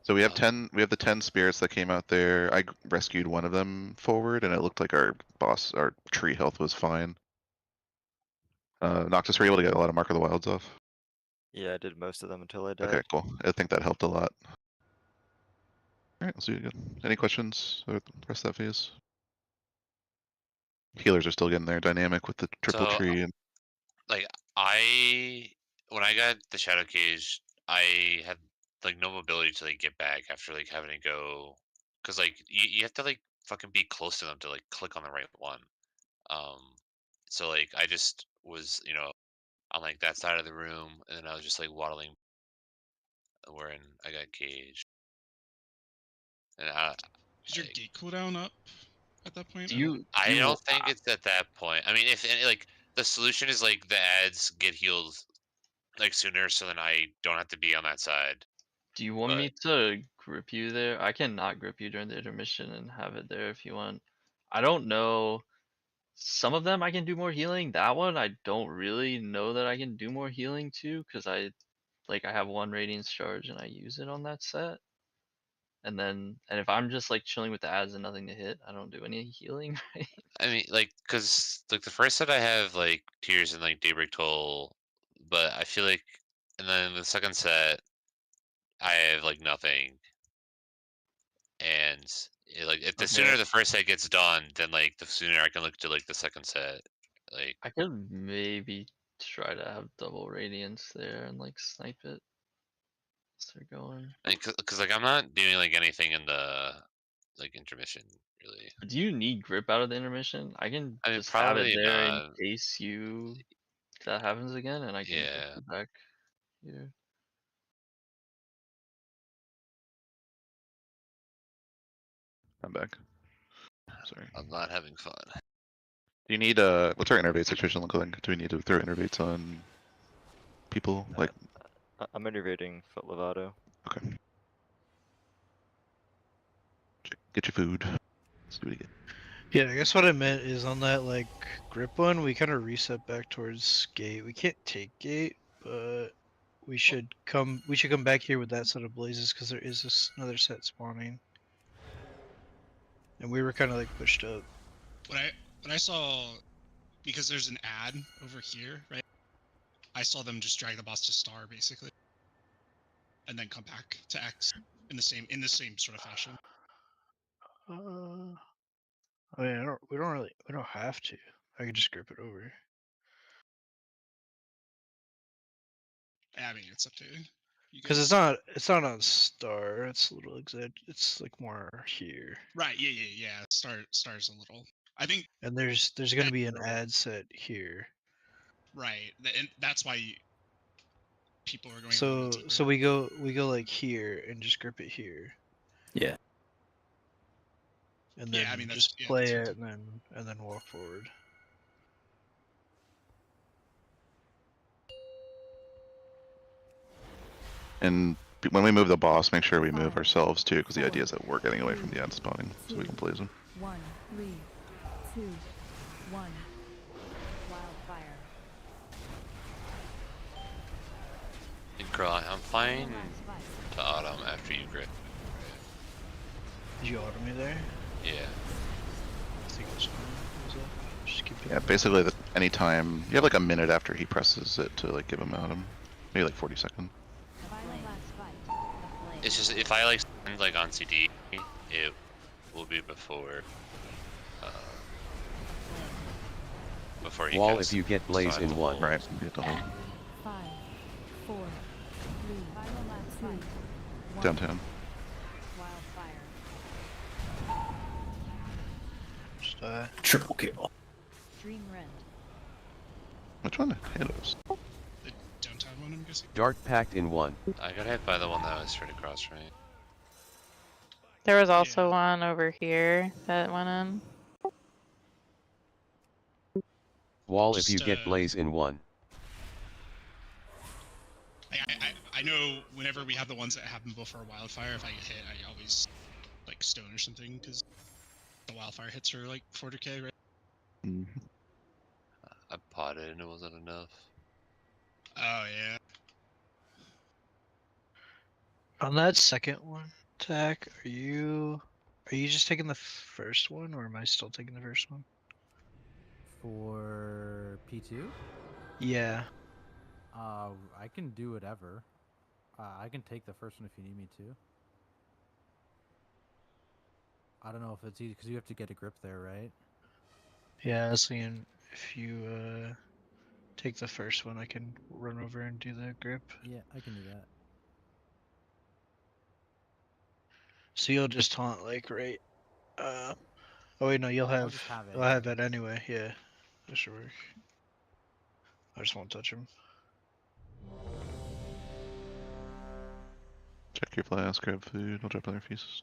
So we have 10. We have the 10 spirits that came out there. I rescued one of them forward, and it looked like our tree health was fine. Noctis were able to get a lot of Mark of the Wilds off. Yeah, I did most of them until I died. Okay, cool. I think that helped a lot. All right, let's do it again. Any questions or the rest of that phase? Healers are still getting there. Dynamic with the triple So, tree and Like when I got the Shadow Cage, I had like no mobility to like get back after like having to go, because like you have to like fucking be close to them to like click on the right one. Um, so like I just was on like that side of the room, and then I was just like waddling wherein I got caged. And Is your gate cooldown up at that point? I don't think it's at that point. I mean, if like the solution is like the ads get healed like sooner, so then I don't have to be on that side. Do you want me to grip you there? I can not grip you during the intermission and have it there if you want. I don't know. Some of them I can do more healing. That one I don't really know that I can do more healing to, because I have 1 Radiance charge and I use it on that set. And if I'm just like chilling with the ads and nothing to hit, I don't do any healing, right? I mean, like, cause like the first set I have like Tears and like Daybreak Toll, but I feel like, and then the second set I have like nothing. And like if the sooner the first set gets done, then like the sooner I can look to like the second set. Like I could maybe try to have double radiance there and like snipe it as they're going. cause like I'm not doing like anything in the like intermission really. Do you need grip out of the intermission? I can I mean, just have it probably there in not. case that happens again, and I can Yeah. get you back here. I'm back. Sorry. I'm not having fun. Do you need what's our innervate situation look like? Do we need to throw innervates on people? Like I'm innervating Foot Lovato. Okay. Get your food. Let's do it again. Yeah, I guess what I meant is on that like grip one, we kind of reset back towards gate. We can't take gate, but we should come back here with that set of blazes because there is another set spawning. And we were kind of like pushed up. What I saw, because there's an ad over here, right? I saw them just drag the boss to star basically, and then come back to X in the same sort of fashion. I mean, we don't have to. I can just grip it over. I mean, it's up to you. Because it's not on star. It's a little it's like more here. Right. Yeah. Star's a little I think And there's gonna be an ad set here. right, and that's why people are going a So little deeper. so we go like here and just grip it here. Yeah. And Yeah, then I mean, just that's- play that's it and then walk forward. And when we move the boss, make sure we move ourselves too, because the idea is that we're getting away from the ad spawning, so we can blaze them. 1, 3, 2, 1. Wildfire. And girl, I'm fine to autumn after you grip. Did you auto me there? Yeah. I think it's fine. What was that? Just keep it. Yeah, basically, anytime you have like a minute after he presses it to like give him autumn, maybe like 40 seconds. It's just if I like send like on CD, it will be before. Before he Wall casts if you get it, so I blaze have in to one. hold. Right, you have to hold. 5, 4, 3, 2, 1. Downtown. Wildfire. Just Triple kill. Dream Rend. Which one? Halos. The downtown one, I'm guessing. Dark pact in one. I got hit by the one that was straight across from me. There was also one over here that went in. Wall if you Just, get blaze in one. I know whenever we have the ones that happen before wildfire, if I get hit, I always like stone or something because the wildfire hits are like 40k, right? Mm-hmm. I potted and it wasn't enough. Oh yeah. On that second one, Tack, are you just taking the first one, or am I still taking the first one? For P2? Yeah. I can do whatever. I can take the first one if you need me to. I don't know if it's easy because you have to get a grip there, right? Yeah, I was thinking if you take the first one, I can run over and do the grip. Yeah, I can do that. So you'll just taunt like right. Oh wait, no, you'll have. just have it, I'll have it anyway. Yeah, that should work. I just won't touch him. Check your flask, grab food, I'll drop other pieces.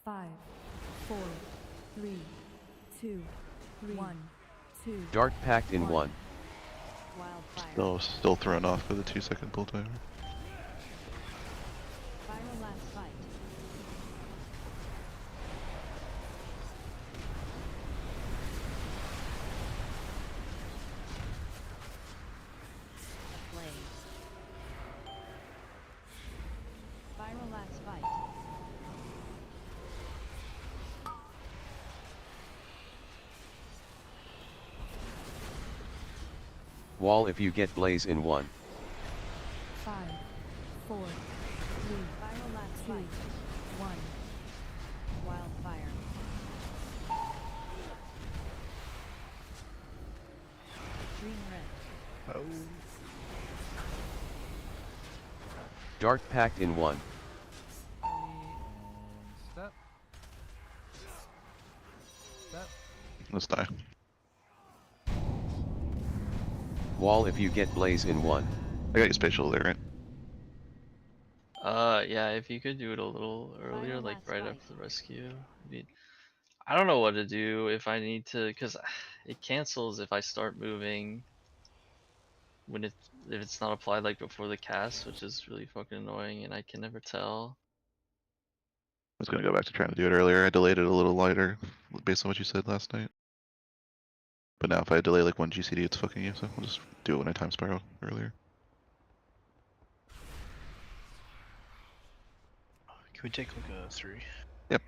Five, 4, 3, 2, 1, 2. Dark pact in one. Wildfire. Still thrown off by the 2-second pull timer. Final last fight. Ablaze. Final last fight. Wall if you get blaze in one. 5, 4, 3, final last fight. 1. Wildfire. Dream Red. Oh. Dark pact in one. Step. Step. Let's die. Wall if you get blaze in one. I got you spatial there, right? Yeah, if you could do it a little earlier, like right after the rescue. I don't know what to do if I need to, because it cancels if I start moving when if it's not applied like before the cast, which is really fucking annoying, and I can never tell. I was gonna go back to trying to do it earlier. I delayed it a little lighter based on what you said last night. But now if I delay like one GCD, it's fucking you, so we'll just do it when I time spiral earlier. Can we take like a 3? Yep.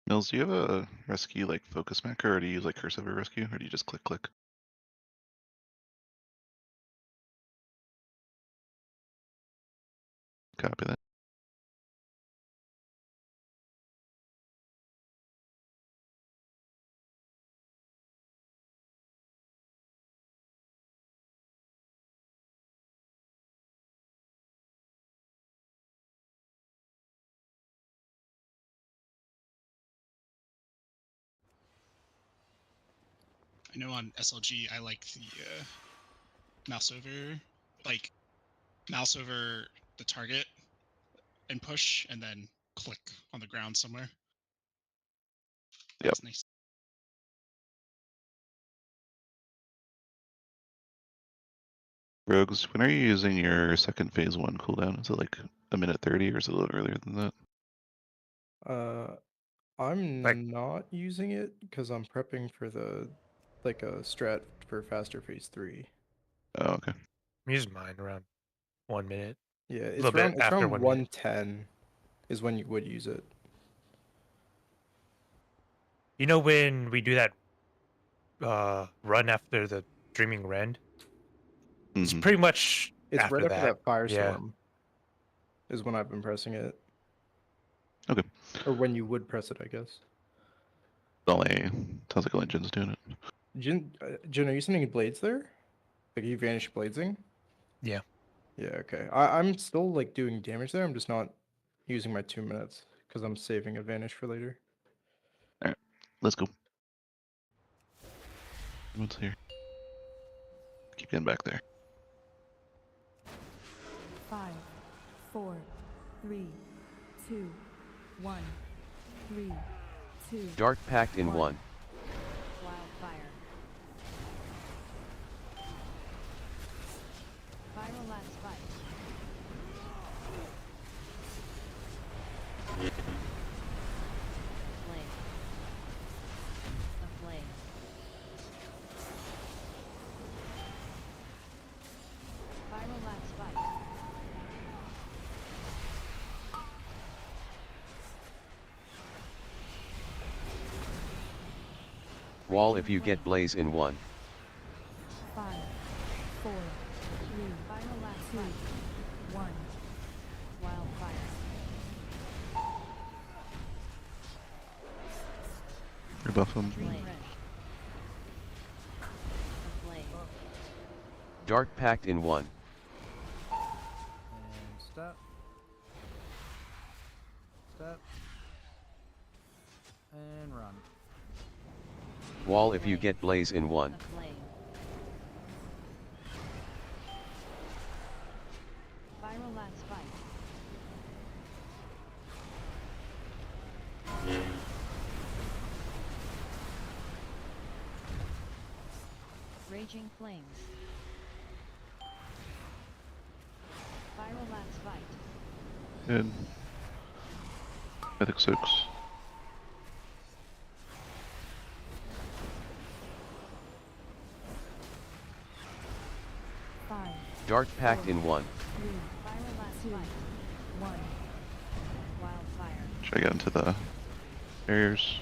Mills, do you have a rescue like focus macro, or do you use like cursive or rescue, or do you just click click? Copy that. I know on SLG I like the mouse over, like mouse over the target and push, and then click on the ground somewhere. Yep. That's nice. Rogues, when are you using your second phase 1 cooldown? Is it like a minute 30 or is it a little earlier than that? I'm Like- not using it because I'm prepping for the like a strat for faster phase 3. Oh, okay. I'm using mine around 1 minute. Yeah, it's little bit around after 1 minute. 110 is when you would use it. You know when we do that run after the Dreaming Rend? It's Mhm. pretty much It's after right after that Yeah. firestorm. Is when I've been pressing it. Okay. Or when you would press it, I guess. Sounds like only Jin's doing it. Jin, are you sending blades there? Like, are you vanish bladesing? Yeah. Yeah, okay. I'm still like doing damage there. I'm just not using my 2 minutes because I'm saving a vanish for later. Alright, let's go. What's here? Keep getting back there. 5, 4, 3, 2, 1, 3, 2. Dark Pact in 1. Wildfire. Viral last fight. Flame. A flame. Viral last fight. Wall if you get Blaze in 1. 5, 4, 3, viral last fight. 1. Wildfire. Rebuff him. Flame. A flame. Dark Pact in 1. And step. Step. And run. Wall if you get Blaze in 1. A flame. Viral last fight. Raging flames. Viral last fight. Good. Mythic 6. Five, Dark Pact in 1. 3, viral last fight. 1. Wildfire. Should I get into the barriers?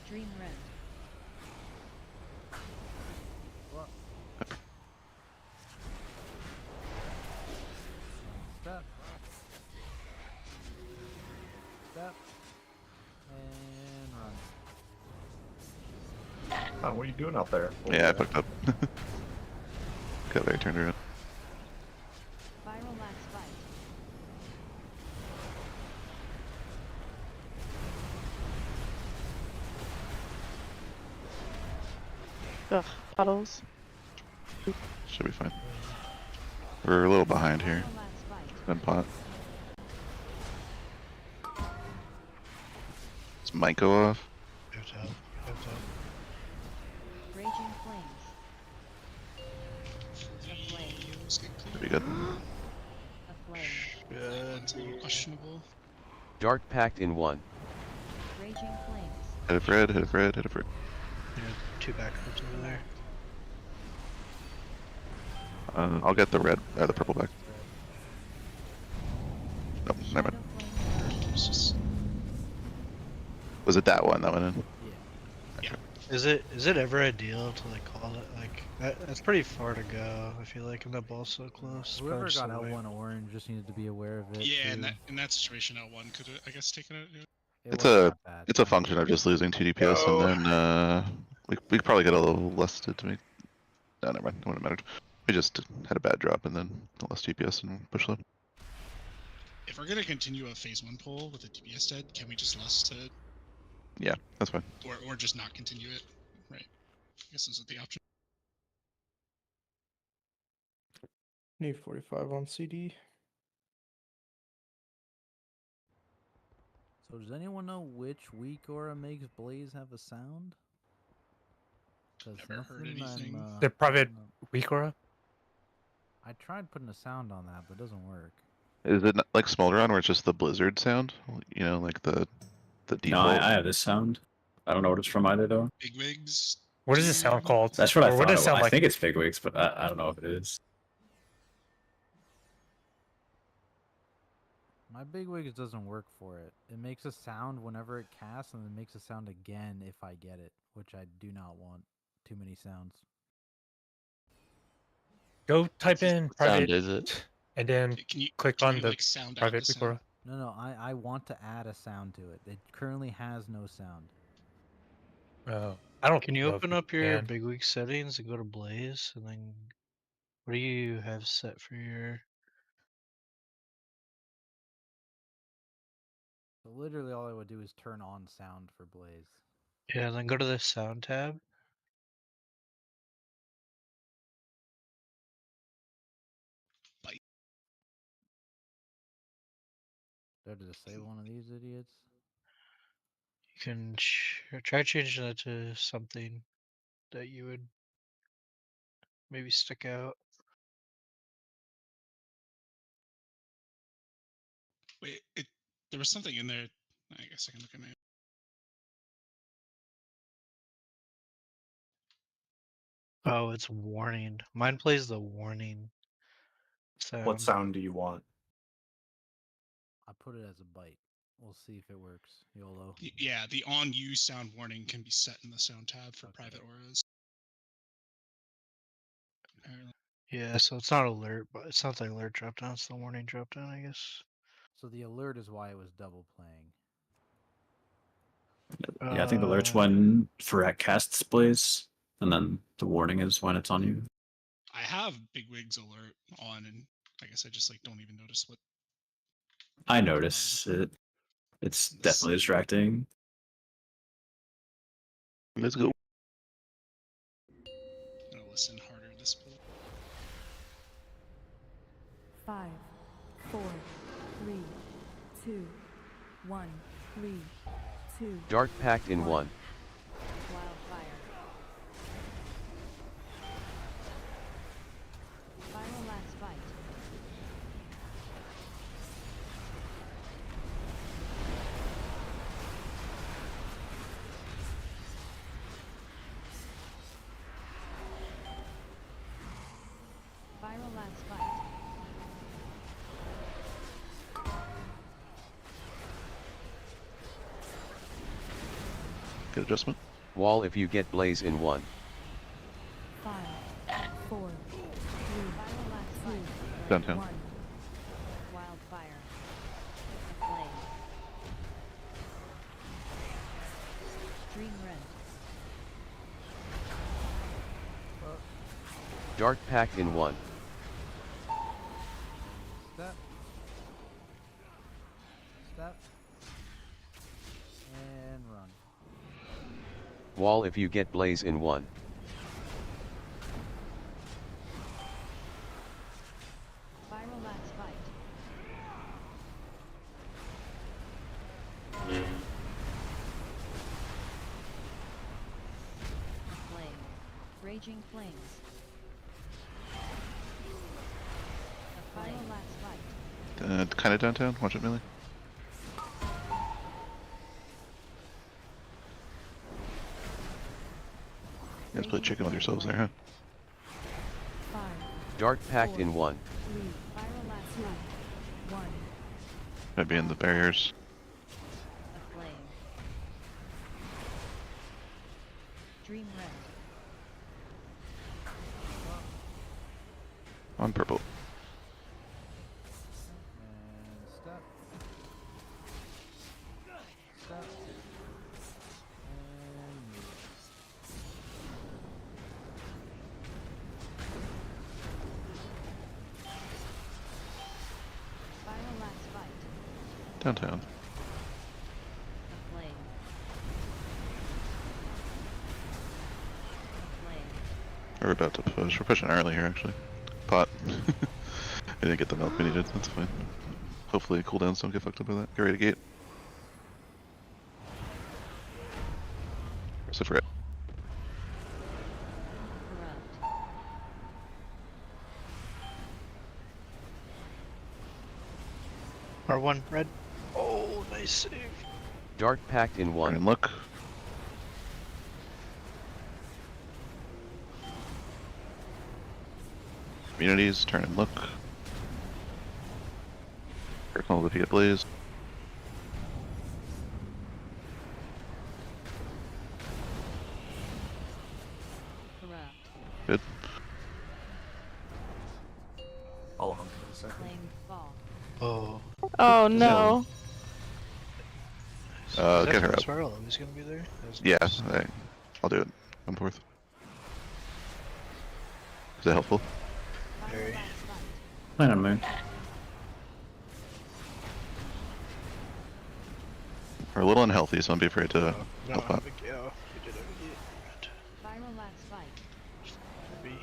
Dream Rend. Step. Step. And run. Oh, what are you doing out there? Yeah, I fucked up. Got very turned around. Viral last fight. Ugh, puddles. Should be fine. We're a little behind here. Viral last fight. Then pot. Is Mike go off? Raging flames. A flame. Pretty good. A flame. One's a little questionable. Dark Pact in 1. Raging flames. Hit of red, hit of red, hit of red. Yeah, 2 backups over there. I'll get the red, the purple back. Nope, never mind. Shadow flame. Was it that one that went in? Is it ever ideal to like call it like that's pretty far to go? I feel like, and that ball's so close. Whoever Probably got just a wait. L1 orange just needed to be aware of it. Yeah, too. in that situation, L1 could have, I guess, taken it. It It's wasn't a that bad. it's a function of just losing 2 DPS, and then we could probably get a little less to make. No, never mind. It wouldn't matter. We just had a bad drop and then less DPS and push low. If we're gonna continue a phase 1 pull with a DPS dead, can we just lust to, Yeah, that's fine. or just not continue it? Right. I guess those are the options. Need 45 on CD. So does anyone know which weak aura makes Blaze have a sound? Because Never heard anything. The private weak aura? I tried putting a sound on that, but it doesn't work. Is it not like Smolderon where it's just the blizzard sound? You know, like the No, default. I have this sound. I don't know what it's from either though. Bigwigs. What is this sound called? That's what I Or thought. what does it sound I like? think it's Bigwigs, but I don't know if it is. My Bigwigs doesn't work for it. It makes a sound whenever it casts, and it makes a sound again if I get it, which I do not want. Too many sounds. Go type in What sound private, is it? and then click on the like sound out private the weak aura. No, I want to add a sound to it. It currently has no sound. Oh, I don't. Can you know if open up your can. bigwig settings and go to Blaze, and then what do you have set for your? So literally all I would do is turn on sound for Blaze. Yeah, then go to the sound tab. Do I have to disable one of these idiots? You can try changing that to something that you would maybe stick out. Wait, there was something in there. I guess I can look at my. Oh, it's warning. Mine plays the warning sound. What sound do you want? I put it as a bite. We'll see if it works. YOLO. Yeah, the on you sound warning can be set in the sound tab for private auras. Yeah, so it's not alert, but it's not the alert drop down, it's the warning drop down, I guess. So the alert is why it was double playing. Yeah, I think the alert's when Ferret casts Blaze, and then the warning is when it's on you. I have Bigwigs alert on, and I guess I just like don't even notice what. I notice it. It's definitely distracting. Let's go. I'm gonna listen harder this pull. 5, 4, 3, 2, 1, 3, 2. Dart packed in 1. Wildfire. Final last bite. Final last bite. Good adjustment. Wall if you get Blaze in 1. 5, 4, 3, 2, Downtown. 1. Wildfire. Flame. Dream rent. Dart packed in 1. Step. Step. And run. Wall if you get Blaze in 1. Final last bite. Flame. Raging flames. The final last bite. Kind of downtown. Watch it, melee. You guys play chicken with yourselves there, huh? 5, Dart packed in 1. 3, final last bite. 1. Might be in the barriers. A flame. Dream red. On purple. And step. Step. And move. Final last fight. Downtown. A flame. A flame. We're about to push. We're pushing early here, actually. Pot. I didn't get the milk we needed. That's fine. Hopefully cooldowns don't get fucked up by that. Get ready to gate. So for it. R1 red. Oh, nice save. Dark packed in one. And look. Communities, turn and look. Careful if you get blazed. Good. I'll hump in a second. Flame fall. Oh. Oh no. Is Get her that up. Spiral always gonna be there? Yeah, I'll do it. Come forth. Is that helpful? Very. Plan on moon. We're a little unhealthy, so don't be afraid to No, help no out. big deal. We did it. Final last fight. Maybe.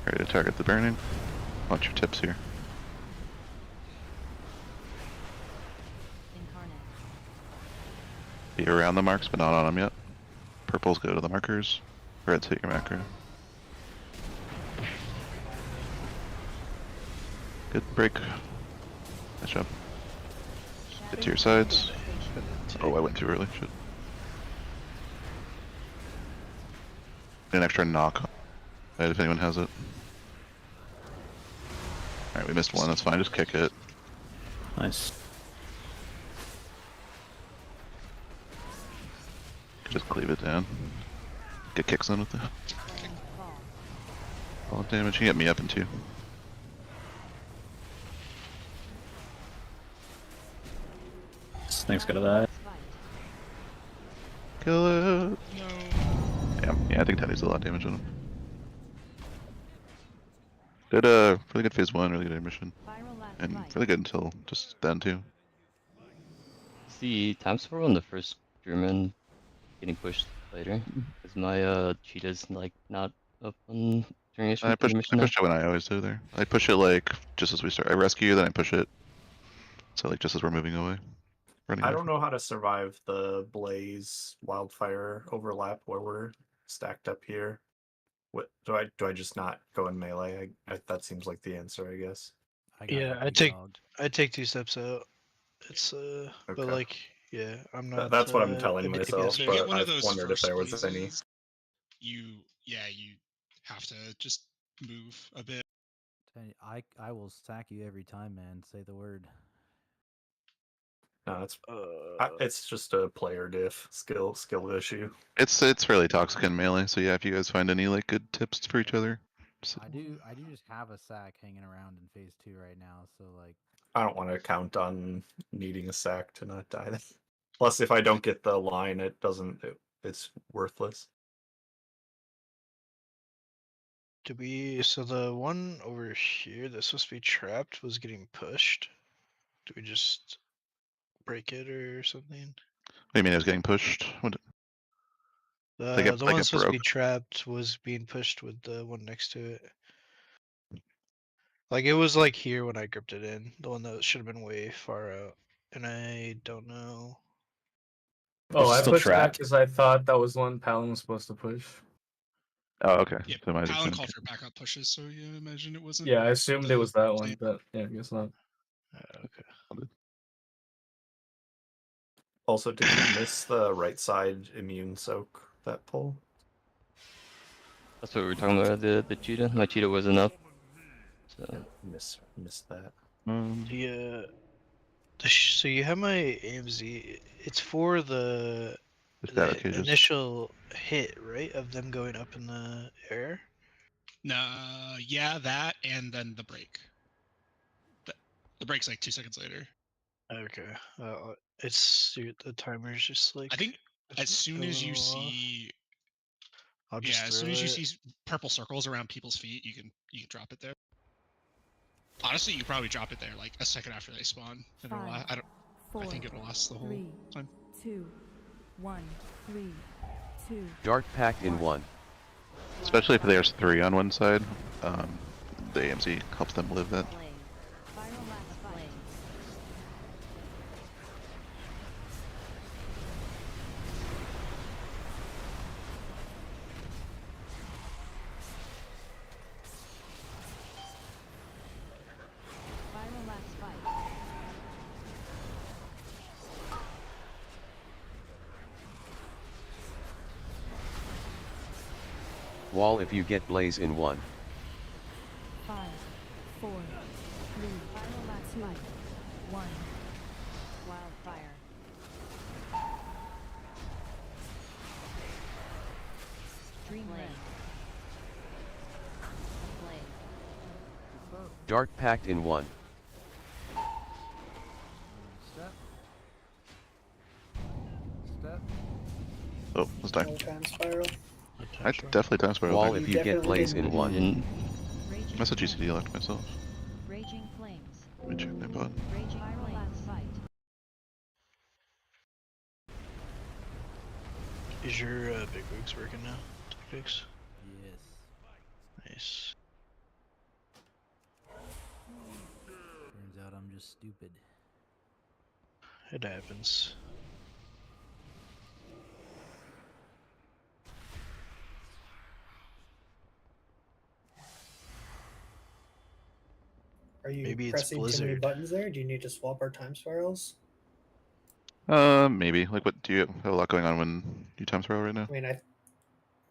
Ready to target the burning. Watch your tips here. Incarnate. Be around the marks, but not on them yet. Purples go to the markers. Reds hit your macro. Good break. Nice job. Get to your sides. Oh, I went too early. Shit. An extra knock. If anyone has it. Alright, we missed one. That's fine. Just kick it. Nice. Just cleave it down. Get kicks in with that. All damage. You can get me up in two. Snake's got to die. Kill it. Damn. Yeah, I think Teddy's a lot of damage on him. Good, really good phase 1, really good mission. And really good until just then too. Is the time score on the first German getting pushed later? Is my cheetah's like not up on during I pushed mission now? it when I always do there. I push it like just as we start. I rescue you, then I push it. So like just as we're moving away. Running I away don't know how to survive the blaze wildfire overlap where we're stacked up here. What do I just not go in melee? That seems like the answer, I guess. Yeah, I take 2 steps out. It's but Okay. like yeah, I'm not. That's what I'm telling immediate myself, answer. but Get one of I've those wondered if first there was any. blazes, you have to just move a bit. I will sack you every time, man. Say the word. No, it's just a player diff skill issue. It's really toxic in melee, so yeah, if you guys find any like good tips for each other. I do just have a sack hanging around in phase 2 right now, so like I don't want to count on needing a sack to not die. Plus, if I don't get the line, it's worthless. So the one over here that's supposed to be trapped was getting pushed. Do we just break it or something? What do you mean it was getting pushed? What? The one supposed to be trapped was being pushed with the one next to it. Like it was like here when I gripped it in, the one that should have been way far out, and I don't know. Oh, I still pushed back trapped. because I thought that was one Palin was supposed to push. Oh, okay. Yeah, So my Palin called for backup pushes, so you imagine it wasn't. Yeah, I assumed it was that one, same. but yeah, I guess not. Okay. Also, did you miss the right side immune soak that pull? That's what we were talking about. The cheetah. My cheetah wasn't up. So Missed that. So you have my AMZ. It's for The shadow the cages. initial hit, right? Of them going up in the air. No, yeah, that and then the break. The break's like 2 seconds later. Okay. The timer's just like. I think as soon a as you little off. see, I'll just as throw soon as you it. see purple circles around people's feet, you can drop it there. Honestly, you probably drop it there like a second after they spawn. And it'll Five, I think it'll last the whole 3, time. 2, 1, 3, 2. Dark packed in 1. Especially if there's 3 on one side, the AMC helps them live that. Wall if you get blaze in 1. 5, 4, 3, 2, 1. Wildfire. Dreamland. Flame. Dark packed in 1. Step. Step. Oh, let's die. No time spiral. I definitely time spiral. Wall there. if you get blaze in 1. That's a GCD left myself. Raging flames. Let me check my bot. Raging flames. Fight. Is your big wigs working now? Tactics? Yes. Nice. Turns out I'm just stupid. It happens. Are you Maybe it's pressing too many Blizzard. buttons there? Do you need to swap our time spirals? Maybe. Like, what do you have a lot going on when you time spiral right now? I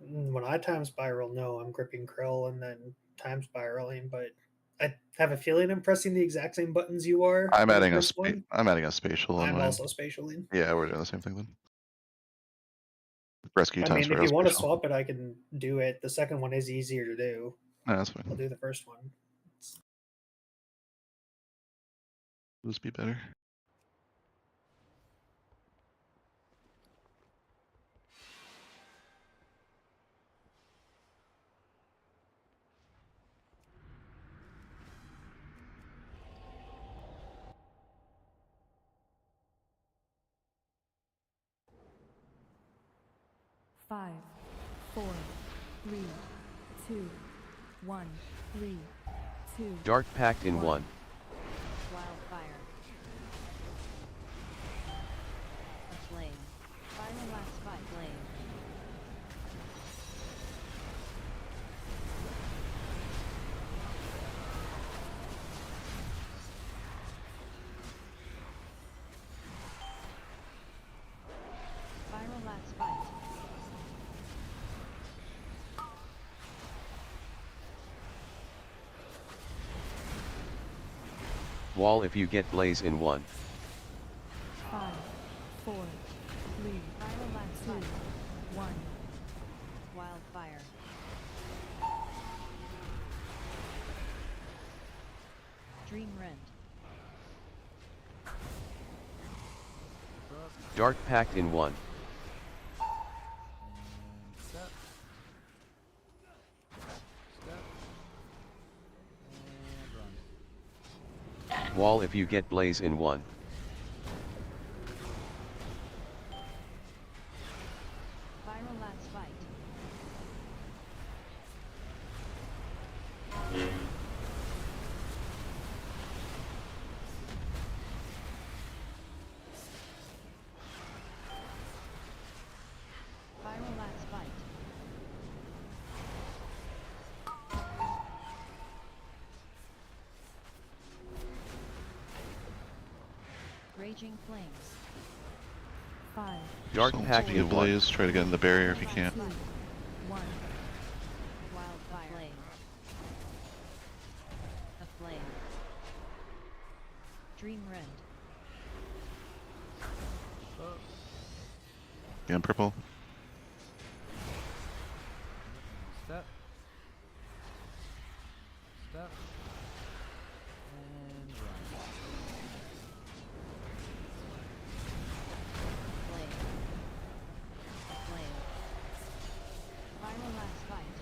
mean, when I time spiral, no, I'm gripping Krill and then time spiraling, but I have a feeling I'm pressing the exact same buttons you are. I'm for the adding a first one. I'm adding a spatial on I'm mine. also spatialing. Yeah, we're doing the same thing then. Rescue I time mean, if spiral. you want to spatial. swap it, I can do it. The second one is easier to do. No, that's fine. I'll do the first one. Will this be better? Five, 4, 3, 2, 1, 3, 2. Dark packed in 1. Wildfire. A flame. Final last fight. Flame. Final last fight. Wall if you get blaze in 1. 5, 4, 3, 2, 1. Wildfire. Dream Rend. Dark packed in 1. And step. Step. And run. Wall if you get blaze in 1. Final last fight. Final last fight. Raging flames. 5, Dark Someone's packed gonna get in 1. blaze. Try to get in the barrier if you can. 2, 1. Wildfire. Flame. A flame. Dream Rend. in purple. Step. Step. And run. Flame. Flame. Final last fight.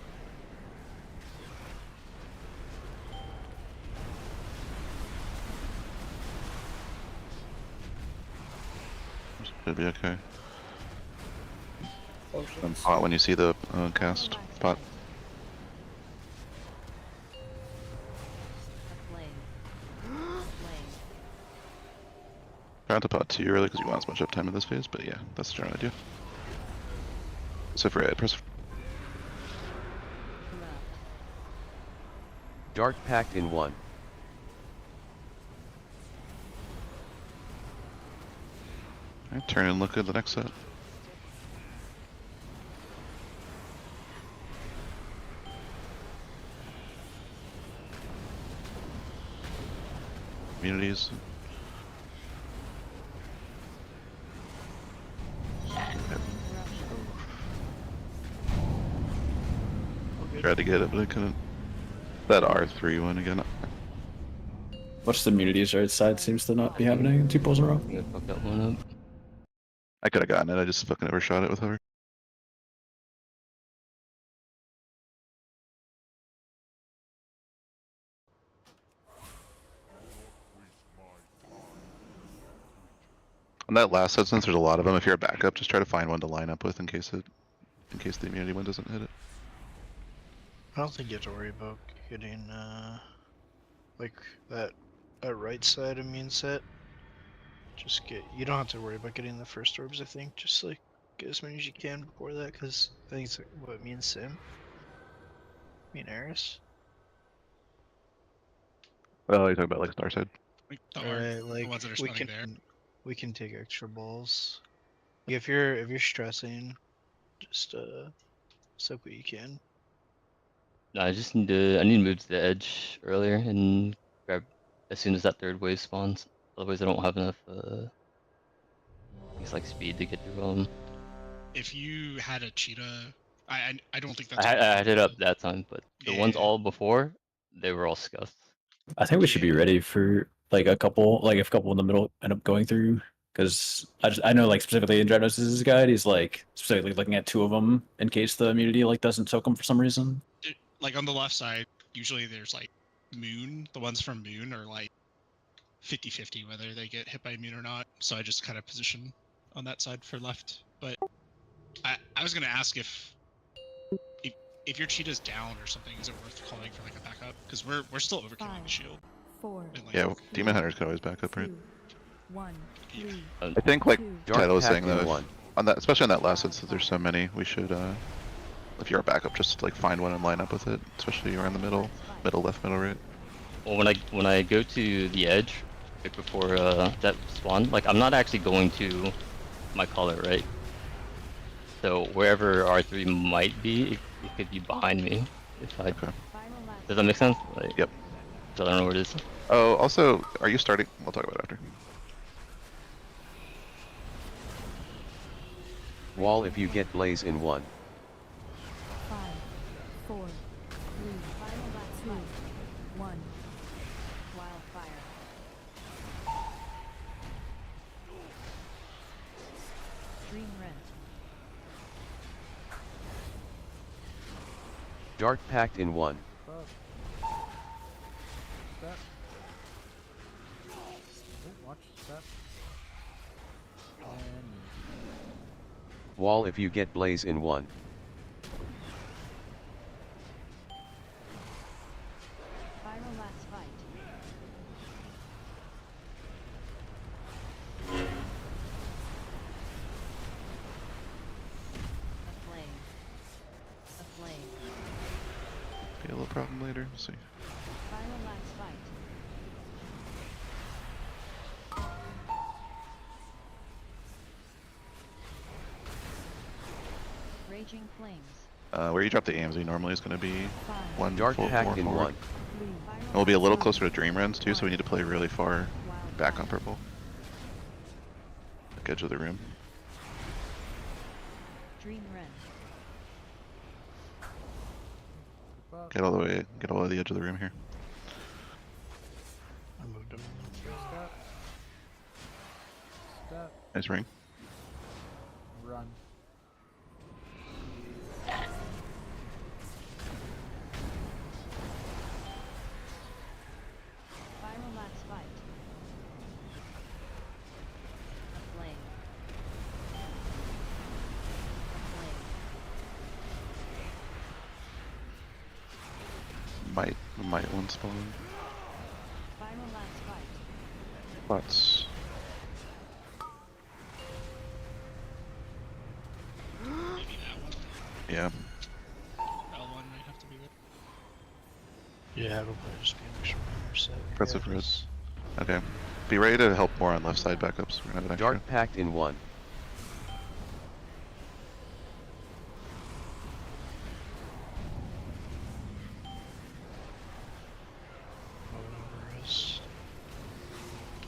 Should be okay. Potions. Pot when you see the cast pot. Try not to pot too early because you want as much uptime in this phase, but yeah, that's the general idea. So for press. Dark Pact in 1. Alright, turn and look at the next set. Communities. Tried to get it, but I couldn't. That R3 one again. What's the immunities right side seems to not be happening 2 pulls in a row. Yeah, fuck that one up. I could have gotten it, I just fucking overshot it with hover. On that last set, since there's a lot of them, if you're a backup, just try to find one to line up with in case the immunity one doesn't hit it. I don't think you have to worry about getting like that right side immune set. Just you don't have to worry about getting the first orbs, I think. Just like get as many as you can before that, because I think it's what me and Sim. Me and Eris. Well, you're talking about like Star Side. Like Right, like the ones that are we spawning can there. we can take extra balls. If you're stressing, just soak what you can. No, I just need to move to the edge earlier and grab as soon as that third wave spawns. Otherwise I don't have enough like speed to get through them. If you had a cheetah, I don't think that's. I had it up that time, but the ones Yeah. all before, they were all scuffed. I think we should be ready for like a couple, like if a couple in the middle end up going through, because I know like specifically in Dreadnoughts' guide, he's like specifically looking at 2 of them in case the immunity like doesn't soak them for some reason. Like on the left side, usually there's like Moon. The ones from Moon are like 50-50 whether they get hit by Moon or not. So I just kind of position on that side for left. But I was gonna ask if your cheetah's down or something, is it worth calling for like a backup? Because we're still overkilling the shield. 4. Yeah, Demon Hunters can always back up, right? 1. 3. I think like Dark Tyler was Pact saying in though, one. on that, especially on that last set, since there's so many, we should, if you're a backup, just like find one and line up with it, especially around the middle, left, middle, right. Well, when I go to the edge, right before that spawn, like I'm not actually going to my color, right? So wherever R3 might be, it could be behind me. If I does that make sense? Like, yep. So I don't know where it is. Oh, also, are you starting? We'll talk about it after. Wall if you get Blaze in 1. 5. 4. 3. 2. 1. Wildfire. Dream Rent. Dark Pact in 1. Step. Oh, watch step. And Wall if you get Blaze in 1. Final last fight. A flame. A flame. Be a little problem later. We'll see. Final last fight. Raging flames. Where you drop the AMZ normally is going to be 1, Dark 4, Pact 4 in forward. 1. And we'll be a little closer to Dream Runs too, so we need to play really far back on purple. Like edge of the room. Dream Rend. Get all the way to the edge of the room here. I moved him. Step. Step. Nice ring. Run. Viral Lats Fight. Aflame. Aflame. Might one spawn. Viral Lats Fight. Lots. Maybe that one. Yeah. L1 might have to be there. Yeah, it'll probably just be an extra minor set. Impressive reds. Okay. Be ready to help more on left side backups. We're gonna have an extra. Dark Pact in 1.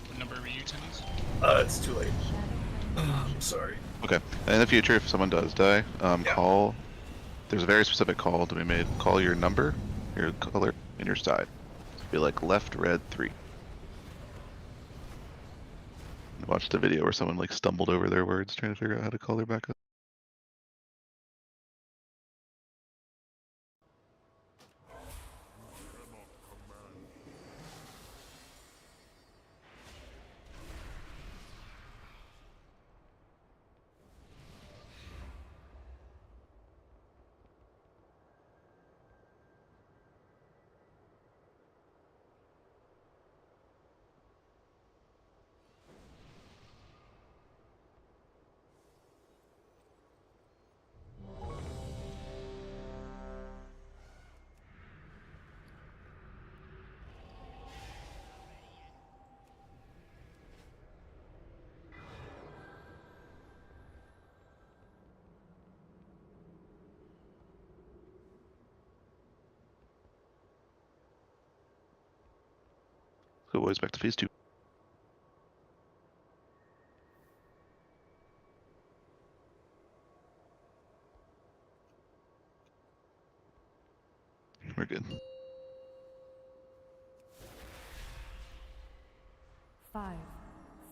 What number were you, Tennis? It's too late. I'm sorry. Okay. And in the future, if someone does die, call. There's a very specific call to be made. Call your number, your color, and your side. Be like left, red, 3. Watch the video where someone like stumbled over their words trying to figure out how to call their backup. So boys, back to phase 2. We're good. 5,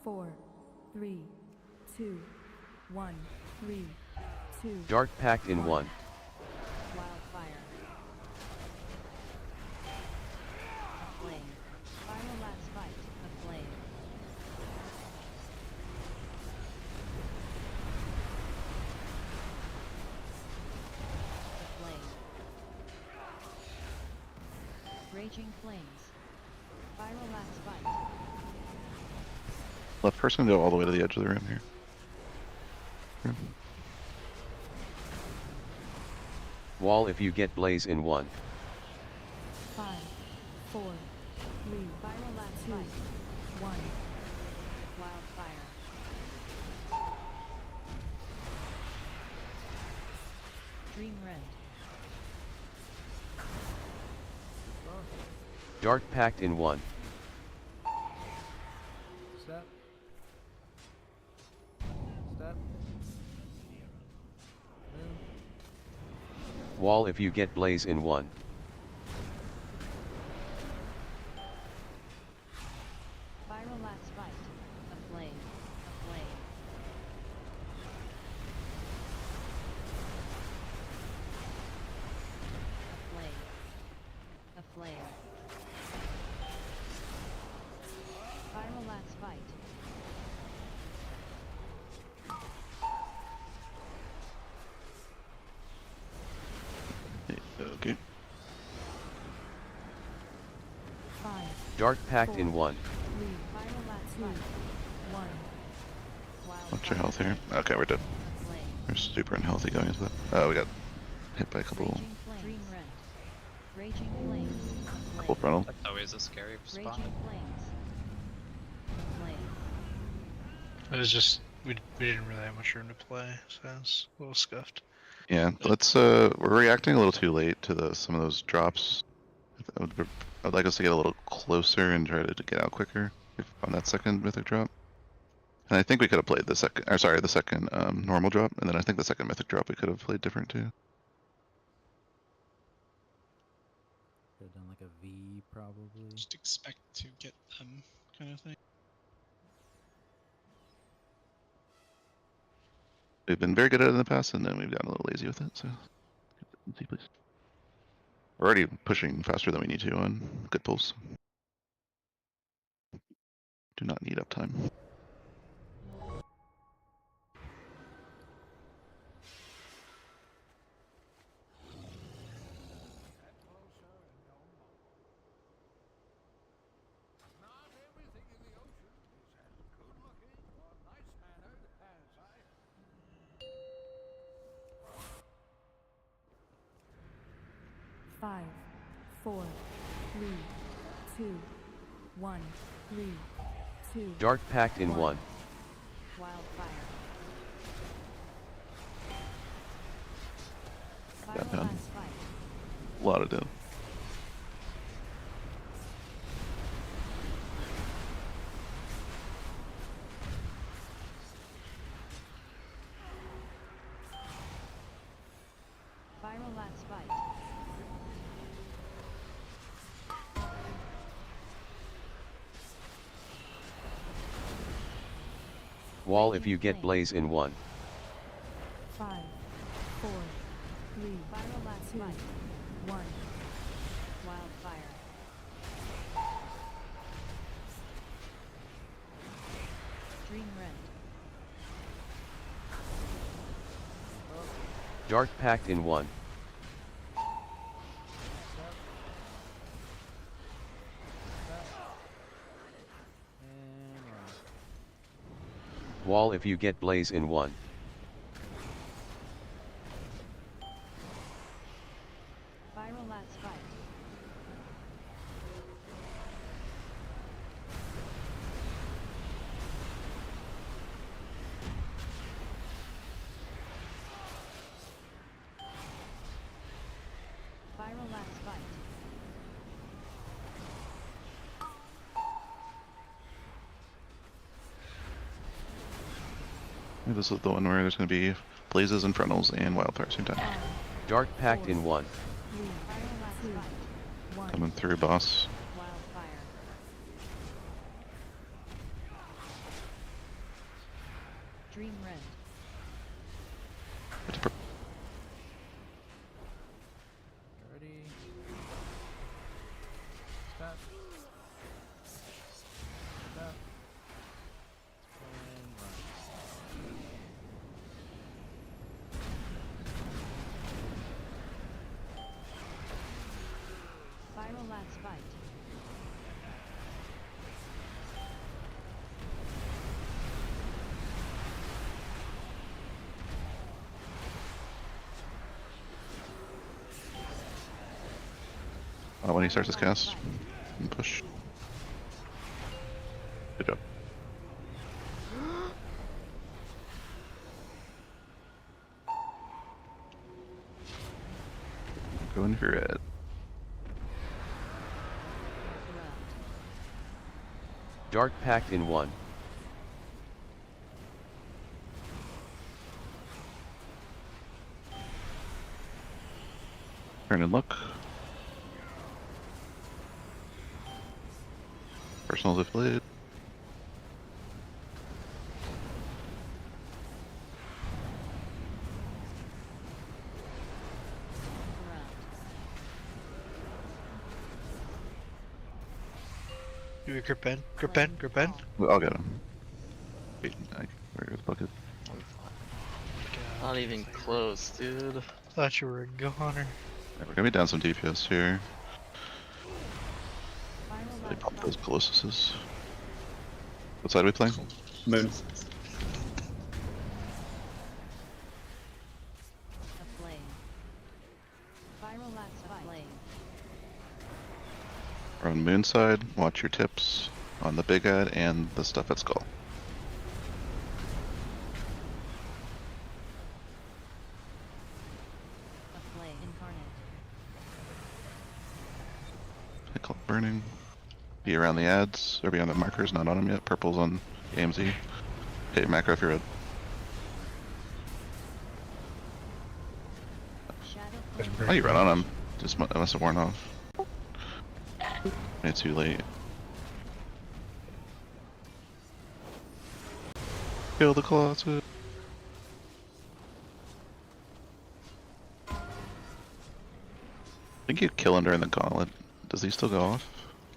4, 3, 2, 1, 3, 2. Dark Pact in 1. Wildfire. Aflame. Viral Lats Fight. Aflame. Aflame. Raging Flames. Viral Lats Fight. Left person go all the way to the edge of the room here. Wall if you get Blaze in 1. 5, 4, 3, Viral Lats Fight. 1. Wildfire. Dream Rend. Dark Pact in 1. Step. Step. Move. Wall if you get Blaze in 1. Viral Lats Fight. Aflame. Aflame. Aflame. Aflame. Viral Lats Fight. Okay. 5, Dark Pact in 1. 3, Viral Lats Fight. 1. What's your health here? Okay, we're dead. Aflame. We're super unhealthy going into that. Oh, we got hit by a couple Raging Flames. Dream Rend. Raging Flames. couple frontal. That's always a scary spot. Raging Flames. Flame. It was just we didn't really have much room to play, so I was a little scuffed. Yeah, let's we're reacting a little too late to some of those drops. I'd like us to get a little closer and try to get out quicker on that second mythic drop. And I think we could have played the second, or sorry, the second normal drop, and then I think the second mythic drop we could have played different too. Could have done like a V probably. Just expect to get them, kind of thing. We've been very good at it in the past, and then we've gotten a little lazy with it. So, see, please. We're already pushing faster than we need to on good pulls. Do not need uptime. Five, 4, 3, 2, 1, 3, 2. Dark Pact in 1. Wildfire. Got done. Last fight. A lot of done. Viral last fight. Wall if you get Blaze in 1. 5, 4, 3. Viral last fight. 1. Wildfire. Dream Rend. Dark Pact in 1. Wall if you get Blaze in 1. Viral last fight. Viral last fight. This is the one where there's going to be blazes and frontals and wildfire same time. Dark Pact in 1. Coming through, boss. Wildfire. Dream Rend. Ready. Stop. Stop. And run. Viral last fight. When he starts his cast, and push. Good job. Going for red. Dark Pact in 1. Turn and look. Personals if played. Do we grip in? Grip in? Grip in? Well, I'll get him. Wait, where is the bucket? Not even close, dude. Thought you were a goner. Yeah, we're gonna be down some DPS here. They pop those Colossuses. What side are we playing? Moon. A flame. Viral last fight. We're on moon side. Watch your tips on the big ad and the stuff at skull. A flame incarnate. I call it burning. Be around the ads, or be on the markers, not on them yet. Purple's on AMZ. Okay, macro if you're red. Why you run on him? Just I must have worn off. It's too late. Kill the closet. I think you kill him during the gauntlet. Does he still go off?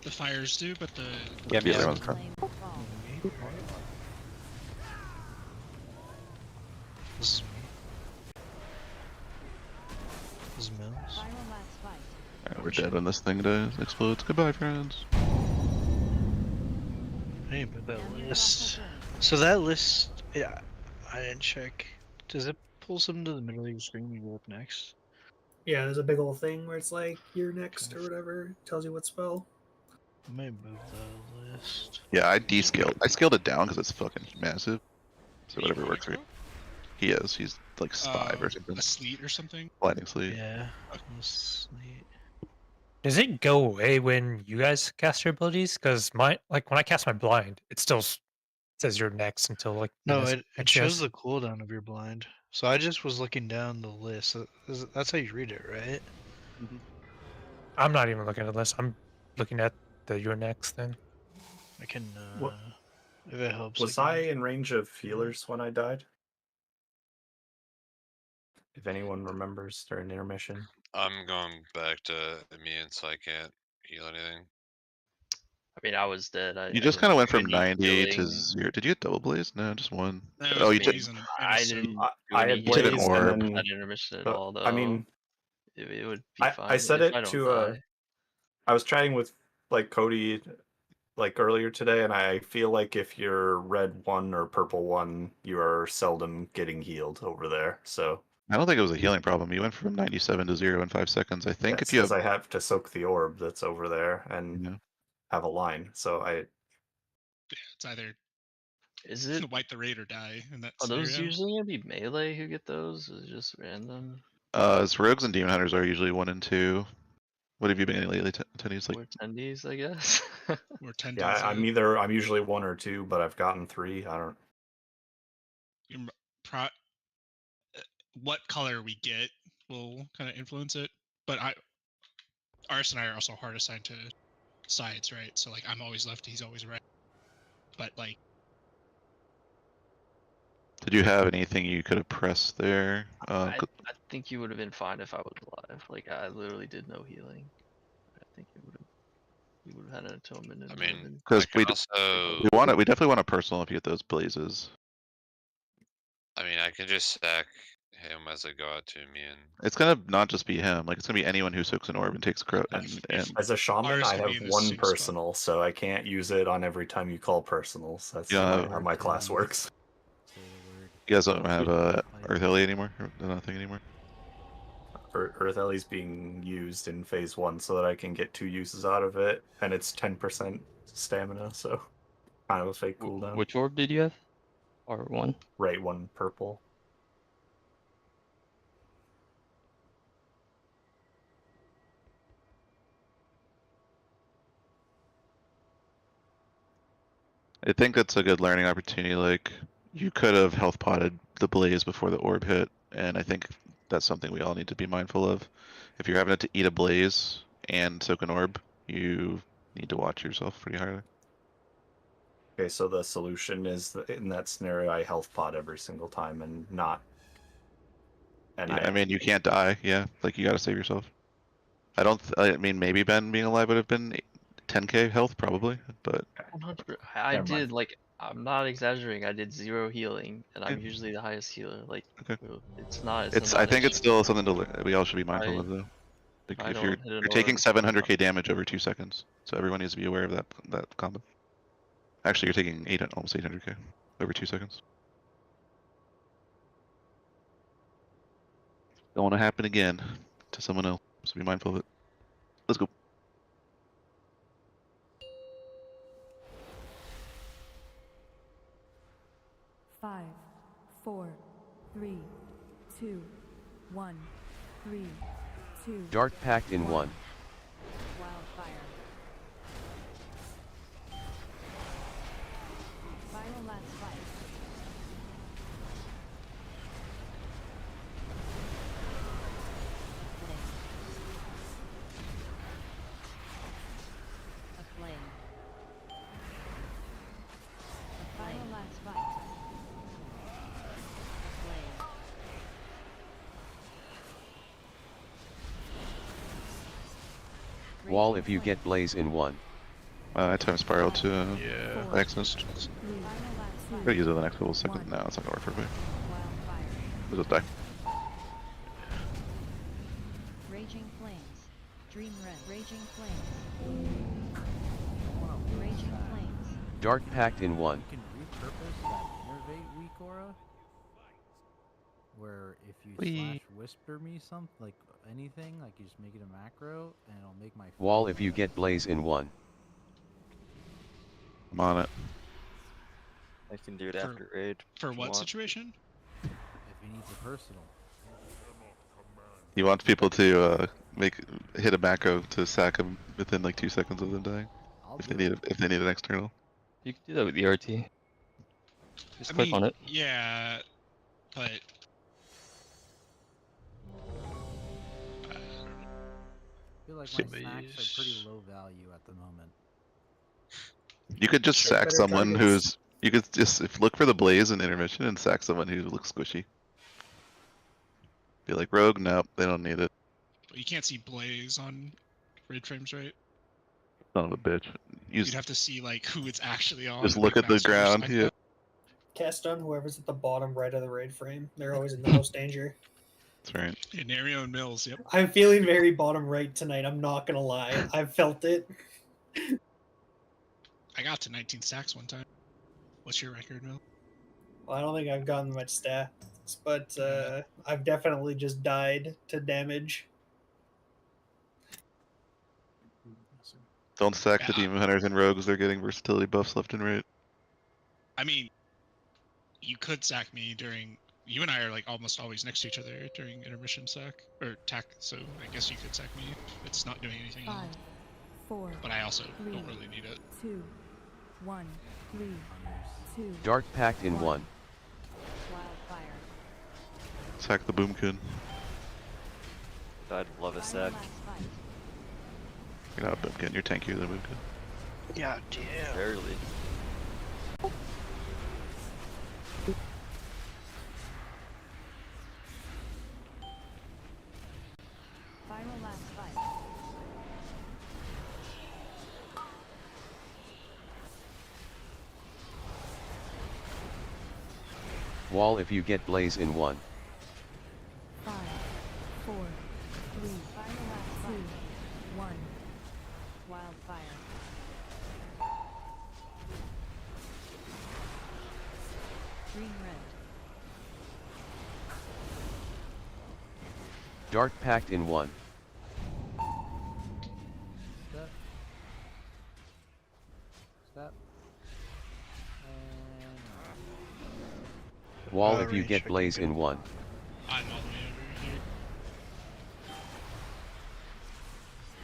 The fires do, but the Yeah, yeah. Around the front. This is me. This is Mills. Alright, we're dead when this thing explodes. Goodbye, friends. Hey, but that list. So that list, yeah, I didn't check. Does it pull something to the middle of your screen when you go up next? Yeah, there's a big old thing where it's like you're next or whatever. Tells you what spell. I might move the list. Yeah, I descaled. I scaled it down because it's fucking massive. So whatever works for you. He is. He's like 5 or something. A sleet or something. Lightning sleet. Yeah. Sleet. Does it go away when you guys cast your abilities? Because when I cast my blind, it still says you're next until like. No, it shows the cooldown of your blind. So I just was looking down the list. That's how you read it, right? I'm not even looking at the list. I'm looking at the you're next thing. I can. If it helps. Was I in range of healers when I died? If anyone remembers during intermission. I'm going back to immune, so I can't heal anything. I mean, I was dead. You just kind of went from any 90 to healing. 0. Did you get double blaze? No, just one. No, it Oh, was you did. blaze and I didn't. Do I any had You did an blaze healing orb. and then. at intermission at but, all, though. I mean, it would be fine. I said if it I don't to die. I was chatting with like Cody like earlier today, and I feel like if you're red 1 or purple 1, you are seldom getting healed over there. So I don't think it was a healing problem. You went from 97 to 0 in 5 seconds. I think if you have. I have to soak the orb that's over there and have a line. So Yeah, it's either Is it? wipe the raid or die in that Are those scenario. usually gonna be melee who get those? Is it just random? It's rogues and demon hunters are usually 1 and 2. What have you been getting lately, Tennies? Like Or tendies, I guess. Or 10 yeah, days. I'm usually 1 or 2, but I've gotten 3. I don't. What color we get will kind of influence it, but Aris and I are also hard assigned to sides, right? So like I'm always left, he's always right. But like, did you have anything you could have pressed there? I think you would have been fine if I was alive. Like I literally did no healing. I think it would have. You would have had an atonement. I mean, because we also. we definitely want a personal if you get those blazes. I mean, I can just stack him as I go out to immune. It's gonna not just be him. Like it's gonna be anyone who soaks an orb and takes a and As a shaman, Ours I could be have in the 1 same personal, so I can't use it on every time you call personals. That's how my class works. You guys don't have Earth Ellie anymore? Or nothing anymore? Earth Ellie's being used in phase 1 so that I can get 2 uses out of it, and it's 10% stamina, so kind of a fake cooldown. Which orb did you have? R1? Right 1 purple. I think that's a good learning opportunity. Like you could have health potted the blaze before the orb hit, and I think that's something we all need to be mindful of. If you're having to eat a blaze and soak an orb, you need to watch yourself pretty highly. Okay, so the solution is that in that scenario, I health pot every single time and not. And Yeah, I mean, you can't die. Yeah, like you got to save yourself. I mean, maybe Ben being alive would have been 10k health probably, but 100. I Never mind. did like I'm not exaggerating. I did 0 healing, and I'm usually the highest healer. Like it's not. It's. I think it's still something we all should be mindful I- of though. Like, I if don't you're hit an taking orb, 700k damage over 2 seconds, so everyone needs to be aware of that combo. Actually, you're taking almost 800k over 2 seconds. Don't want to happen again to someone else, so be mindful of it. Let's go. Five, 4, 3, 2, 1, 3, 2. Dark Pact in 1. Wildfire. Final last fight. Wall if you get blaze in 1. I time spiral to Yeah. access. Could use it the next couple seconds. No, it's not gonna work for me. We'll just die. Raging flames. Dream red. Raging flames. Raging flames. Dark Pact in 1. You can repurpose that innervate weak aura, where if you slash whisper me something, like anything, like you just make it a macro, and it'll make my Wall if you get blaze in 1. I'm on it. I can do it after raid. For if you what want. situation? if he needs a personal. He wants people to hit a macro to sack him within like 2 seconds of them dying. If they need an external. You can do that with ERT. Just click on it. Yeah, but I feel like my snacks are pretty low value at the moment. You could just sack Better someone targets. you could just look for the blaze in intermission and sack someone who looks squishy. Be like, Rogue, nope, they don't need it. you can't see blaze on raid frames, right? Son of a bitch. You'd have to see like who it's actually on. Just to look make at the master ground, respect yeah. that. Cast on whoever's at the bottom right of the raid frame. They're always in the most danger. That's right. Yeah, Nario and Mills, yep. I'm feeling very bottom right tonight. I'm not gonna lie. I've felt it. I got to 19 stacks one time. What's your record, Mill? Well, I don't think I've gotten much stats, but I've definitely just died to damage. Don't sack the demon hunters and rogues, they're getting versatility buffs left and right. I mean, you could sack me during. You and I are like almost always next to each other during intermission sack or tack, so I guess you could sack me if it's not doing anything else. 5, 4. But I also 3, don't really need it. 2, 1, 3, 2. Dark Pact in 1. Wildfire. Sack the boomkin. I'd love a sack. You're not a boomkin, you're tankier than a boomkin. Yeah, damn. Barely. Final last fight. Wall if you get blaze in 1. 5, 4, 3, 2, 1. Wildfire. Green red. Dark Pact in 1. Step. Wall if you get blaze in 1. I'm all the way over here.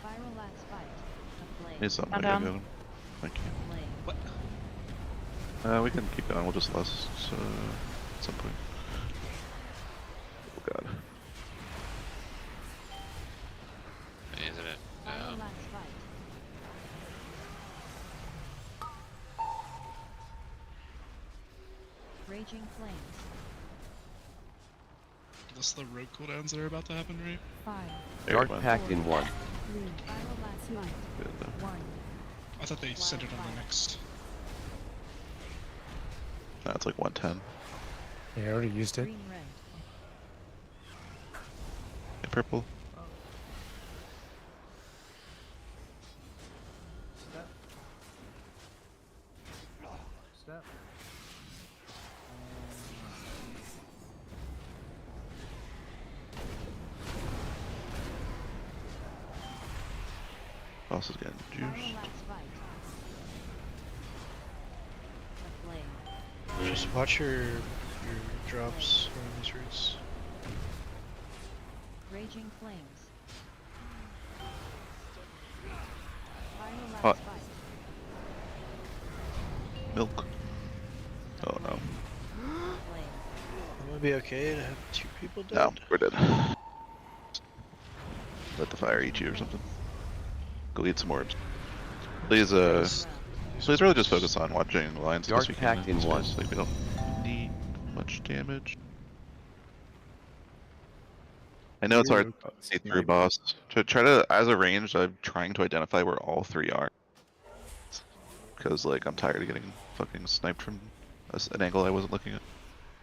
Final last fight. A flame. Here's something, I'm I gotta down. get him. Thank you. What? We can keep going, we'll just last at some point. Oh god. Isn't it? Final last fight. Raging flames. That's the rogue cooldowns that are about to happen, right? 5, Dark Pact in 1. 3. Final last fight. Good. 1. I thought they sent it on the next. Nah, it's like 110. Yeah, I already used it. Green red. Yeah, purple. Step. Step. Boss is getting Final juice. last fight. A flame. Just watch your drops on these routes. Raging flames. Final last Hot. fight. Milk. Oh no. Flame. It would be okay to have 2 people dead. No, we're dead. Let the fire eat you or something. Go eat some orbs. Please, please really just focus on watching the lines. Dark we can Pact in 1. Like, we don't need much damage. I know it's hard Ooh, to see through boss. Try to, as a ranged, I'm trying to identify where all three are. Because, like, I'm tired of getting fucking sniped from an angle I wasn't looking at.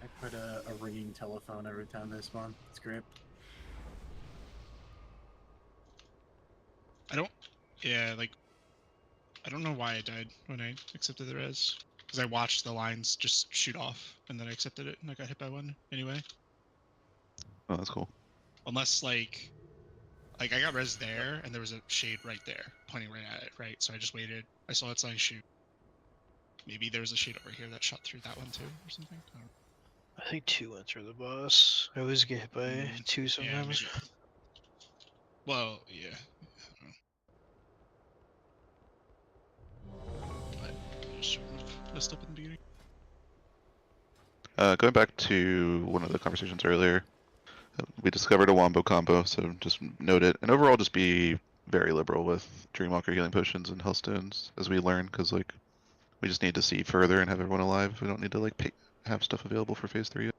I put a ringing telephone every time they spawn. It's great. I don't. Yeah, like. I don't know why I died when I accepted the res. Because I watched the lines just shoot off, and then I accepted it, and I got hit by one anyway. Oh, that's cool. Unless, like I got res there, and there was a shade right there, pointing right at it, right? So I just waited. I saw its line shoot. Maybe there was a shade over here that shot through that one too, or something. I don't know. I think 2 went through the boss. I always get hit by 2 sometimes. Yeah, maybe. Well, yeah. I don't know. But I just sort of messed up in the beginning. Going back to one of the conversations earlier, we discovered a wombo combo, so just note it. And overall, just be very liberal with Dreamwalker healing potions and Hellstones as we learn, because like we just need to see further and have everyone alive. We don't need to like have stuff available for phase 3 yet.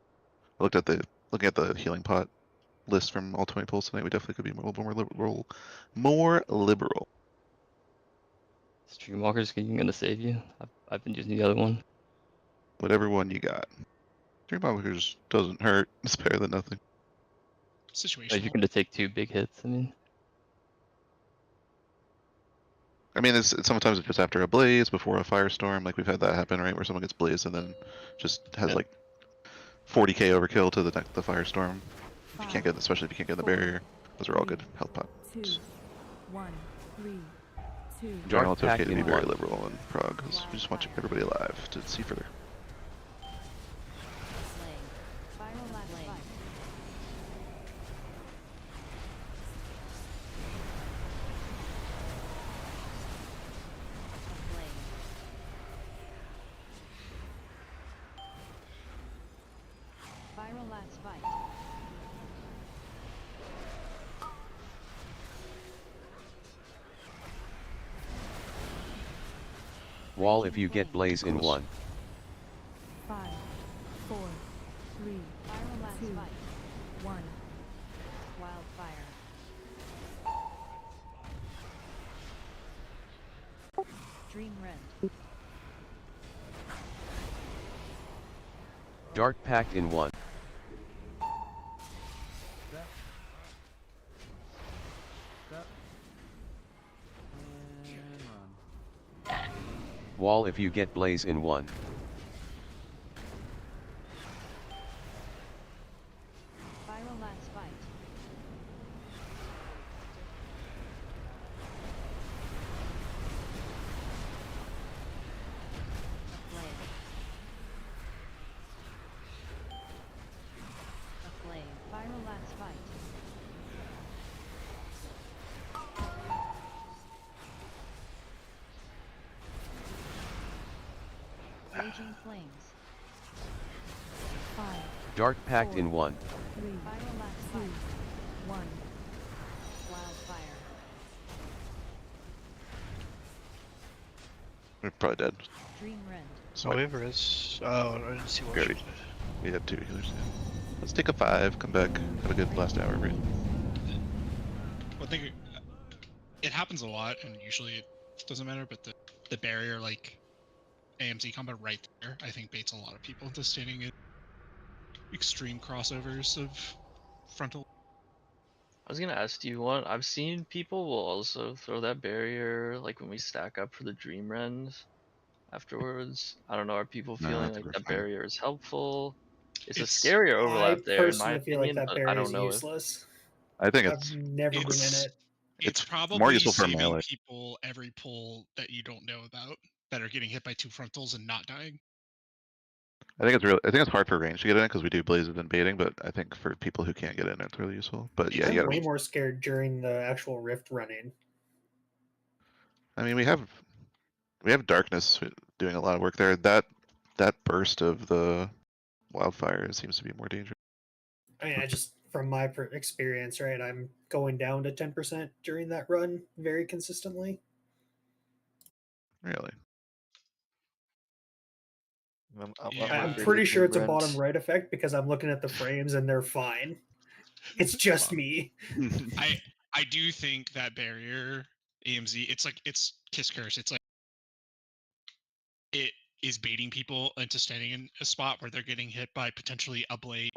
I looked at looking at the healing pot list from all 20 pulls tonight. We definitely could be more liberal. Streamwalker's gonna save you. I've been using the other one. Whatever one you got. Dreamwalkers doesn't hurt. It's better than nothing. Situational. If you're gonna take 2 big hits, I mean. It's sometimes it's just after a blaze, before a firestorm. Like we've had that happen, right, where someone gets blazed and then just has like 40k overkill to the firestorm. If you can't get, especially if you can't get the barrier, those are all good health pots. 2, 1, 3, 2. In general, it's okay to be very liberal in Prague because we just want everybody alive to see further. Viral last fight. Wall if you get blaze in 1. 5, 4, 3, viral last fight. 1. Wildfire. Dream Rend. Dark Pact in 1. Wall if you get blaze in 1. Viral last fight. Aflame. Viral last fight. Raging flames. 5, Dark Pact in 1. 3, viral last fight. 1. Wildfire. We're probably dead. Dream Rend. So whoever is. Oh, I didn't see what she did. We had 2 healers. Let's take a 5, come back, have a good last hour, right? One thing, it happens a lot, and usually it doesn't matter, but the barrier, like, AMC combat right there, I think baits a lot of people into standing in extreme crossovers of frontal. I was gonna ask, do you want? I've seen people will also throw that barrier, like when we stack up for the Dream Rends afterwards. I don't know, are people No, I feeling think like we're that fine. barrier is helpful? It's a It's- scarier overlap there, in my personally feel like opinion, that but I barrier don't is know if useless. I think I've it's never been in It's- it. It's probably more useful for saving melee. people every pull that you don't know about that are getting hit by 2 frontals and not dying. I think it's hard for range to get in because we do blazes and baiting, but I think for people who can't get in, it's really useful. But yeah, I'm you way gotta, more scared during the actual rift running. we have darkness doing a lot of work there. That burst of the wildfire seems to be more dangerous. I mean, I just from my experience, right? I'm going down to 10% during that run very consistently. Really? I'm pretty sure it's a bottom right effect because I'm looking at the frames and they're fine. It's just me. I do think that barrier AMZ, it's Kiss Curse. It's like it is baiting people into standing in a spot where they're getting hit by potentially a blade.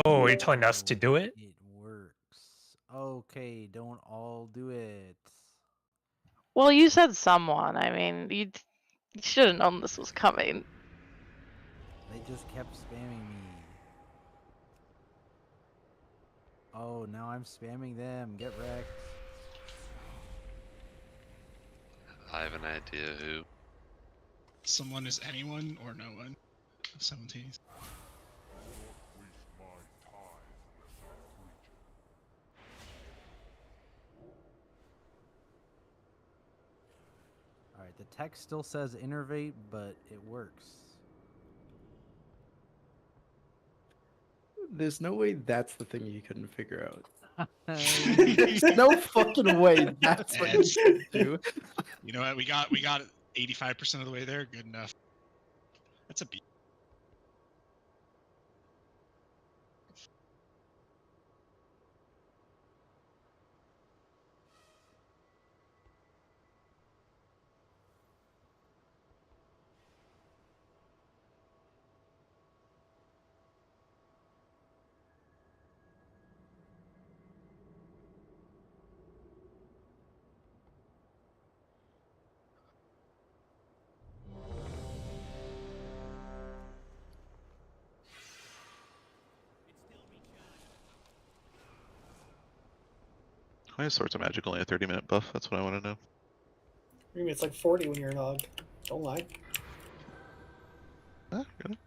Oh, you're telling us to do it? It works. Okay, don't all do it. Well, you said someone. I mean, you should have known this was coming. They just kept spamming me. Oh, now I'm spamming them. Get wrecked. I have an idea who. Someone is anyone or no one. 17th. Alright, the text still says innervate, but it works. There's no way that's the thing you couldn't figure out. There's no fucking way that's what you should do. You know what? We got 85% of the way there. Good enough. That's a beat. Why is Swords of Magic only a 30-minute buff? That's what I want to know. Maybe it's like 40 when you're an Og. Don't lie. Huh? Really?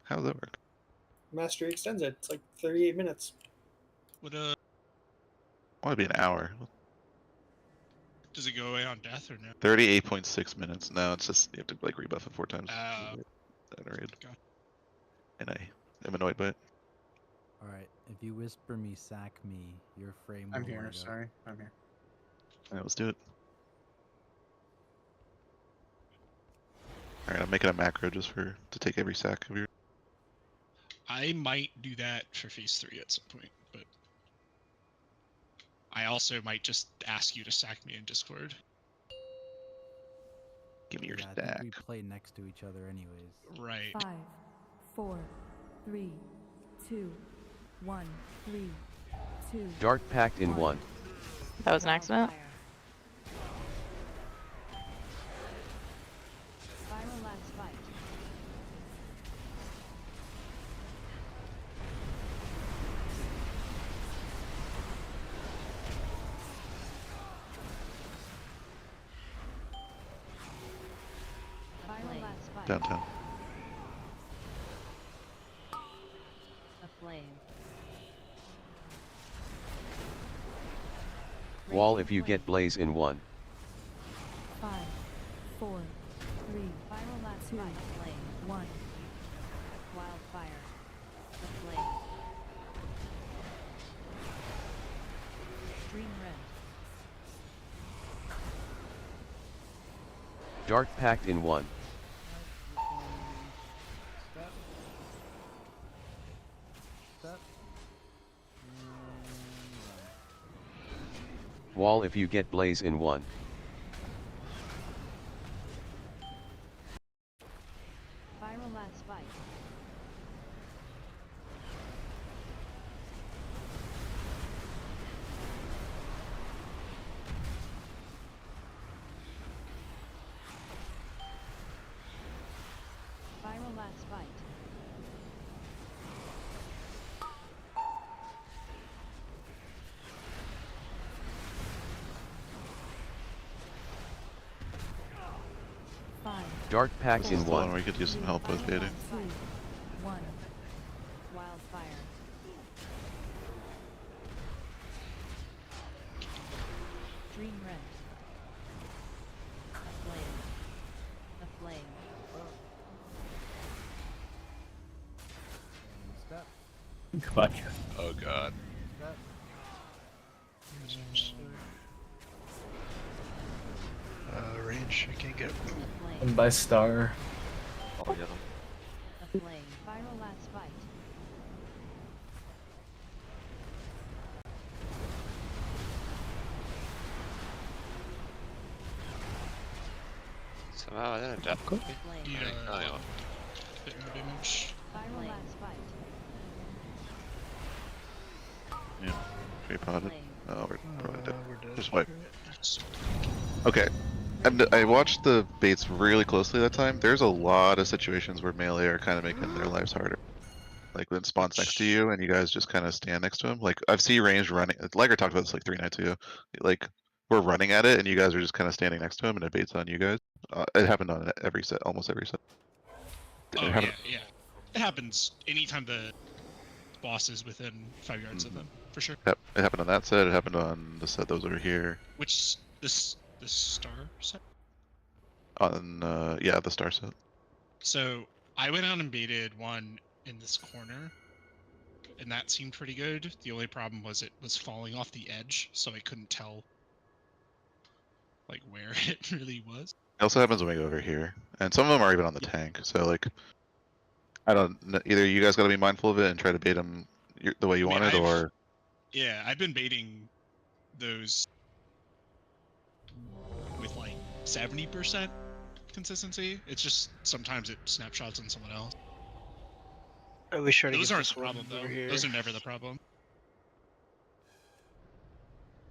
How does that work? Mastery extends it. It's like 38 minutes. Would I want to be an hour. does it go away on death or no? 38.6 minutes. No, it's just you have to like rebuff it 4 times. Raid. And I am annoyed by it. Alright, if you whisper me sack me, your frame I'm will here. light up. Sorry, I'm here. Alright, let's do it. Alright, I'm making a macro just to take every sack of your. I might do that for phase 3 at some point, but I also might just ask you to sack me in Discord. Give me your Yeah, I stack. think we play next to each other anyways. Right. 5, 4, 3, 2, 1, 3, 2. Dark Pact in 1. That was an accident. Viral last fight. Viral last fight. Downtown. A flame. Wall if you get Blaze in 1. 5, 4, 3. Viral last fight. Flame. 1. Wildfire. A flame. Dream rend. Dark Pact in 1. Wall if you get Blaze in 1. Viral last fight. Viral last fight. Dark Pact This in is the one 1. where we could use some help with baiting. 2, 1. Wildfire. Dream rend. A flame. A flame. Step. Fuck. Oh god. Step. Range, I can't get. And by star. I'll get him. A flame. Viral last fight. Somehow I didn't die. Flame. Bit more damage. Viral last fight. Yeah. Tree potted. Oh, we're probably dead. We're dead. Just wipe. Okay. I watched the baits really closely that time. There's a lot of situations where melee are kind of making their lives harder. Like when spawns next to you and you guys just kind of stand next to him. Like I've seen ranged running. Liger talked about this like 3 nights ago. Like we're running at it and you guys are just kind of standing next to him and it baits on you guys. It happened on every set, almost every set. Oh yeah. It happens anytime the boss is within 5 yards of them, for sure. It happened on that set. It happened on the set that was over here. Which this star set? On yeah, the star set. So I went out and baited one in this corner, and that seemed pretty good. The only problem was it was falling off the edge, so I couldn't tell like where it really was. It also happens when we go over here, and some of them are even on the tank. So like, I don't know, either you guys got to be mindful of it and try to bait them the way you want it, or Yeah, I've been baiting those with like 70% consistency. It's just sometimes it snapshots on someone else. I always try to Those get aren't this the one problem though. over here. Those are never the problem.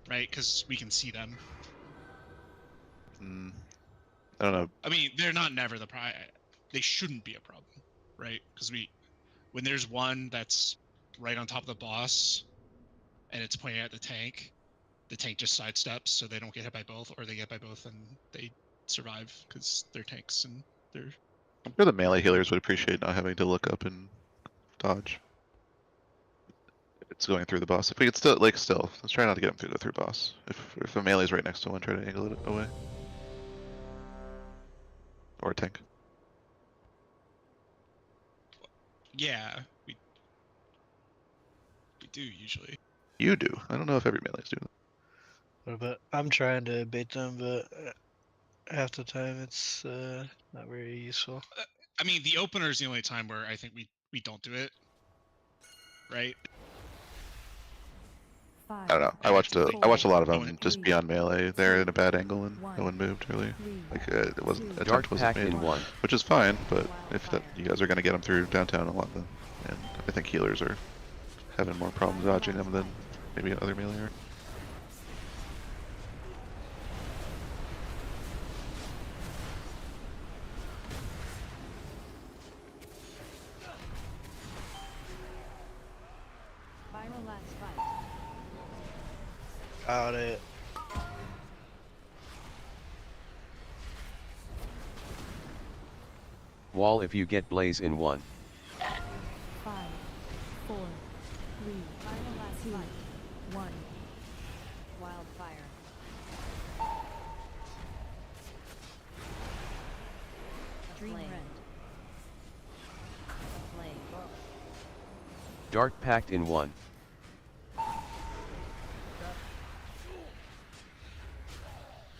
Right? Because we can see them. I don't know. I mean, they're not never the problem. They shouldn't be a problem, right? Because when there's one that's right on top of the boss, and it's pointing at the tank just sidesteps so they don't get hit by both, or they get by both and they survive because they're tanks and they're. I'm sure the melee healers would appreciate not having to look up and dodge. It's going through the boss. If we could still, let's try not to get him through the through boss. If a melee's right next to one, try to angle it away. Or a tank. Yeah, we do usually. You do. I don't know if every melee's doing that. But I'm trying to bait them, but half the time it's not very useful. I mean, the opener is the only time where I think we don't do it, right? I don't know. I watched a lot of them just be on melee there in a bad angle and no one moved really. Like it wasn't attempt wasn't made, which is fine. But if you guys are gonna get them through downtown a lot, then and I think healers are having more problems dodging them than maybe other melee are. Viral last fight. Got it. Wall if you get blaze in 1. 5, 4, 3, final last fight. 1. Wildfire. Dream rend. Flame. Dark pact in 1.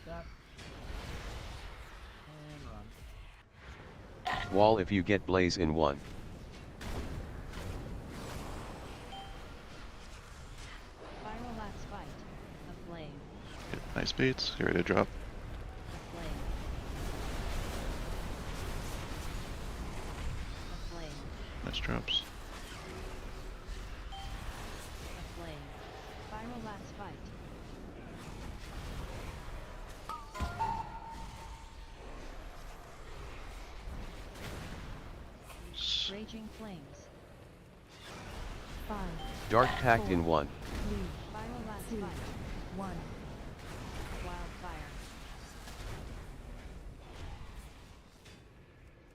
Step. And run. Wall if you get blaze in 1. Viral last fight. A flame. Nice beats. Get ready to drop. A flame. A flame. Nice drops. A flame. Viral last fight. Raging flames. 5. Dark pact in 1. 3. Viral last fight. 1. Wildfire.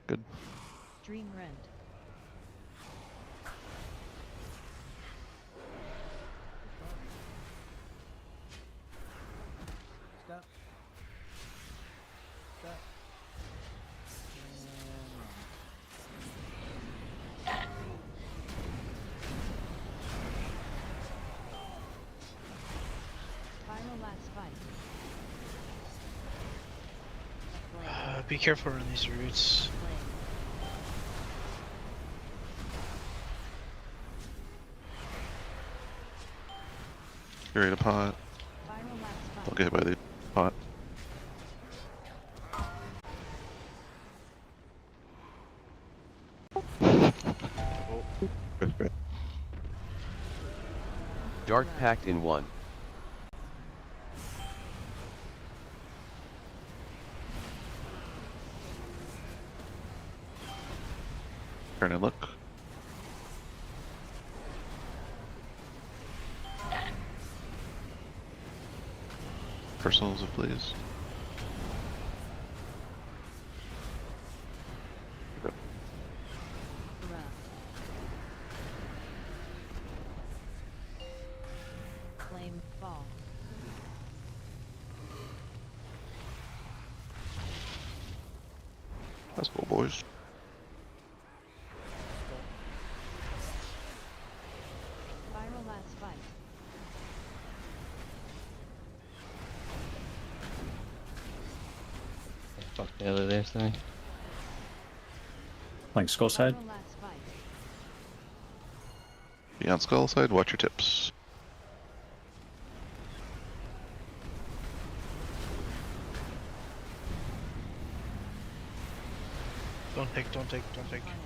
Good. Dream rend. Step. Step. And run. Viral last fight. A flame. Be careful on these roots. Flame. Get ready to pot. Viral last fight. Don't get hit by the pot. Dark pact in 1. Turn and look. Personals of please. Birb. Flame fall. Let's go, boys. Viral last fight. Fuck the other there thing. Like skull side. Viral last fight. Be on skull side, watch your tips. Don't take, don't take, don't take. Final.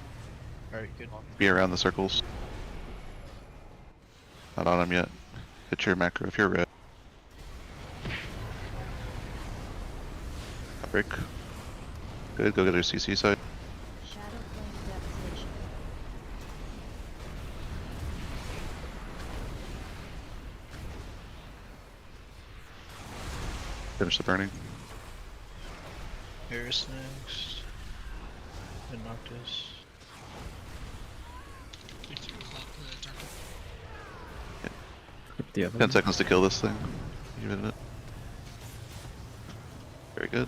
Alright, good. Be around the circles. Not on them yet. Hit your macro if you're red. Break. Good, go get your CC side. Shadow flame devastation. finish the burning. Harris next. And Noctis. If you clock the dark. The other 10 one. seconds to kill this thing. You minute. Very good.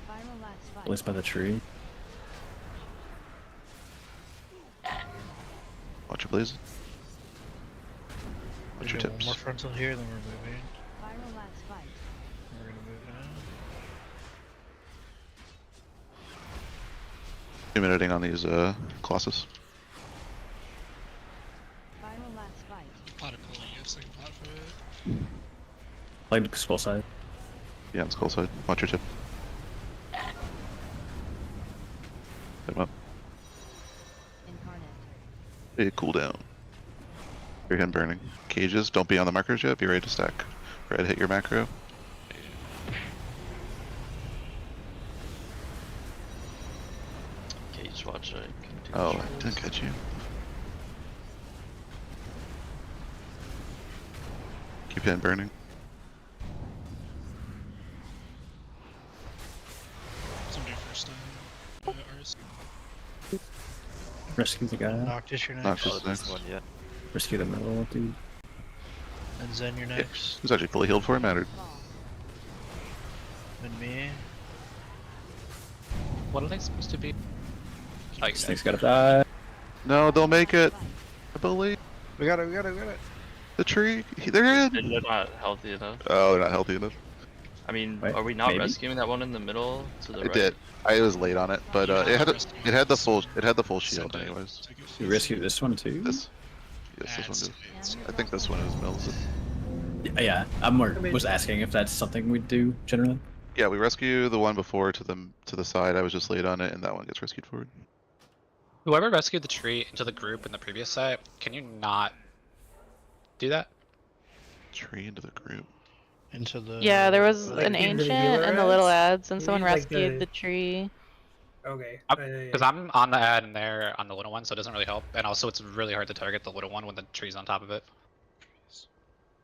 Viral last fight. Placed by the tree. Watch your blaze. Watch your One tips. more frontal here, then we're moving. Viral last fight. We're gonna move now. 2-minuting on these Colossus. Viral last fight. Pot of pulling, you have second pot for it. Played skull side. Yeah, on skull side. Watch your tip. Put him up. Incarnate. Hey, cool down. Your hand burning. Cages, don't be on the markers yet. Be ready to stack. Ready to hit your macro. Cage watch. Oh, I didn't catch you. Keep hand burning. Somebody first time. Ours. Rescue the guy. Noctis, you're next. Noctis Oh, next. this one, yeah. Rescue the middle dude. And Zen, you're Yeah, next. who's actually fully healed before it mattered. And me. What are they supposed to be? Snake's gotta die. No, they'll make it. I believe. We got it, we got it, we got it. The tree. They're in. They're not healthy enough. Oh, they're not healthy enough. I mean, Wait, are we not maybe? rescuing that one in the middle to the I right? did. I was late on it, but it had the full shield Sunday. anyways. You rescue this one too? This. Yes, this one does. I think this one is Mills. Yeah, I'm more was asking if that's something we'd do generally. Yeah, we rescue the one before to the side. I was just late on it, and that one gets rescued forward. Whoever rescued the tree into the group in the previous set, can you not do that? Tree into the group. Into the. Yeah, there was Like an into the ancient healer and the little ads? ads, and You someone mean like rescued the- the tree. Okay. Because I'm on the ad and they're on the little one, so it doesn't really help. And also, it's really hard to target the little one when the tree's on top of it.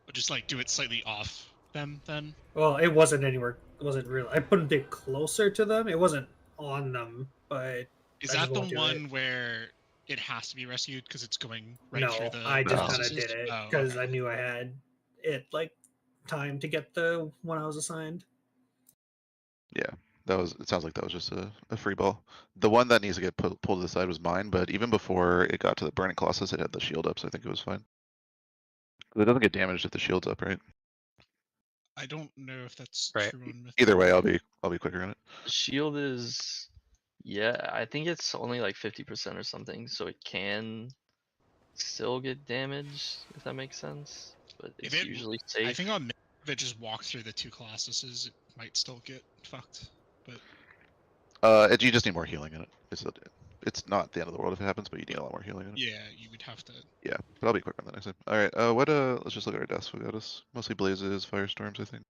But just like do it slightly off them then. Well, it wasn't anywhere. It wasn't real. I put it closer to them. It wasn't on them, but Is I just that the won't do one it. where it has to be rescued because it's going right No, through the? I just kind of processes? did it Oh, because okay. I knew I had it like time to get the one I was assigned. Yeah, that was. It sounds like that was just a free ball. The one that needs to get pulled to the side was mine, but even before it got to the burning colossus, it had the shield up, so I think it was fine. It doesn't get damaged if the shield's up, right? I don't know if that's Right. true on Myth. Either way, I'll be quicker on it. The shield is, yeah, I think it's only like 50% or something, so it can still get damaged if that makes sense. But If it's it, usually safe. I think on Myth, if it just walked through the two colossuses, it might still get fucked. But You just need more healing in it. It's not the end of the world if it happens, but you need a lot more healing in it. yeah, you would have to. Yeah, but I'll be quicker on the next time. All right. Let's just look at our deaths. We got us mostly blazes, firestorms, I think.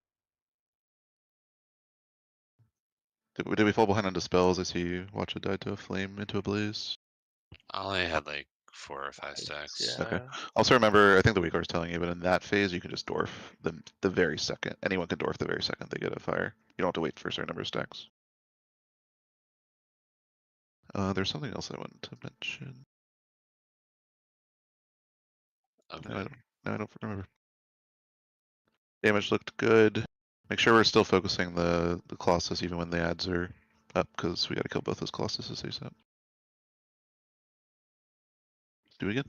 Did we fall behind on dispels? I see you watch it die to a flame into a blaze. I only had like 4 or 5 stacks. Yeah. Okay. Also remember, I think the weaker is telling you, but in that phase, you can just dwarf the very second. Anyone can dwarf the very second they get a fire. You don't have to wait for a certain number of stacks. There's something else I wanted to mention. Okay. No, I don't remember. Damage looked good. Make sure we're still focusing the Colossus even when the ads are up, because we gotta kill both those Colossuses ASAP. Do it again.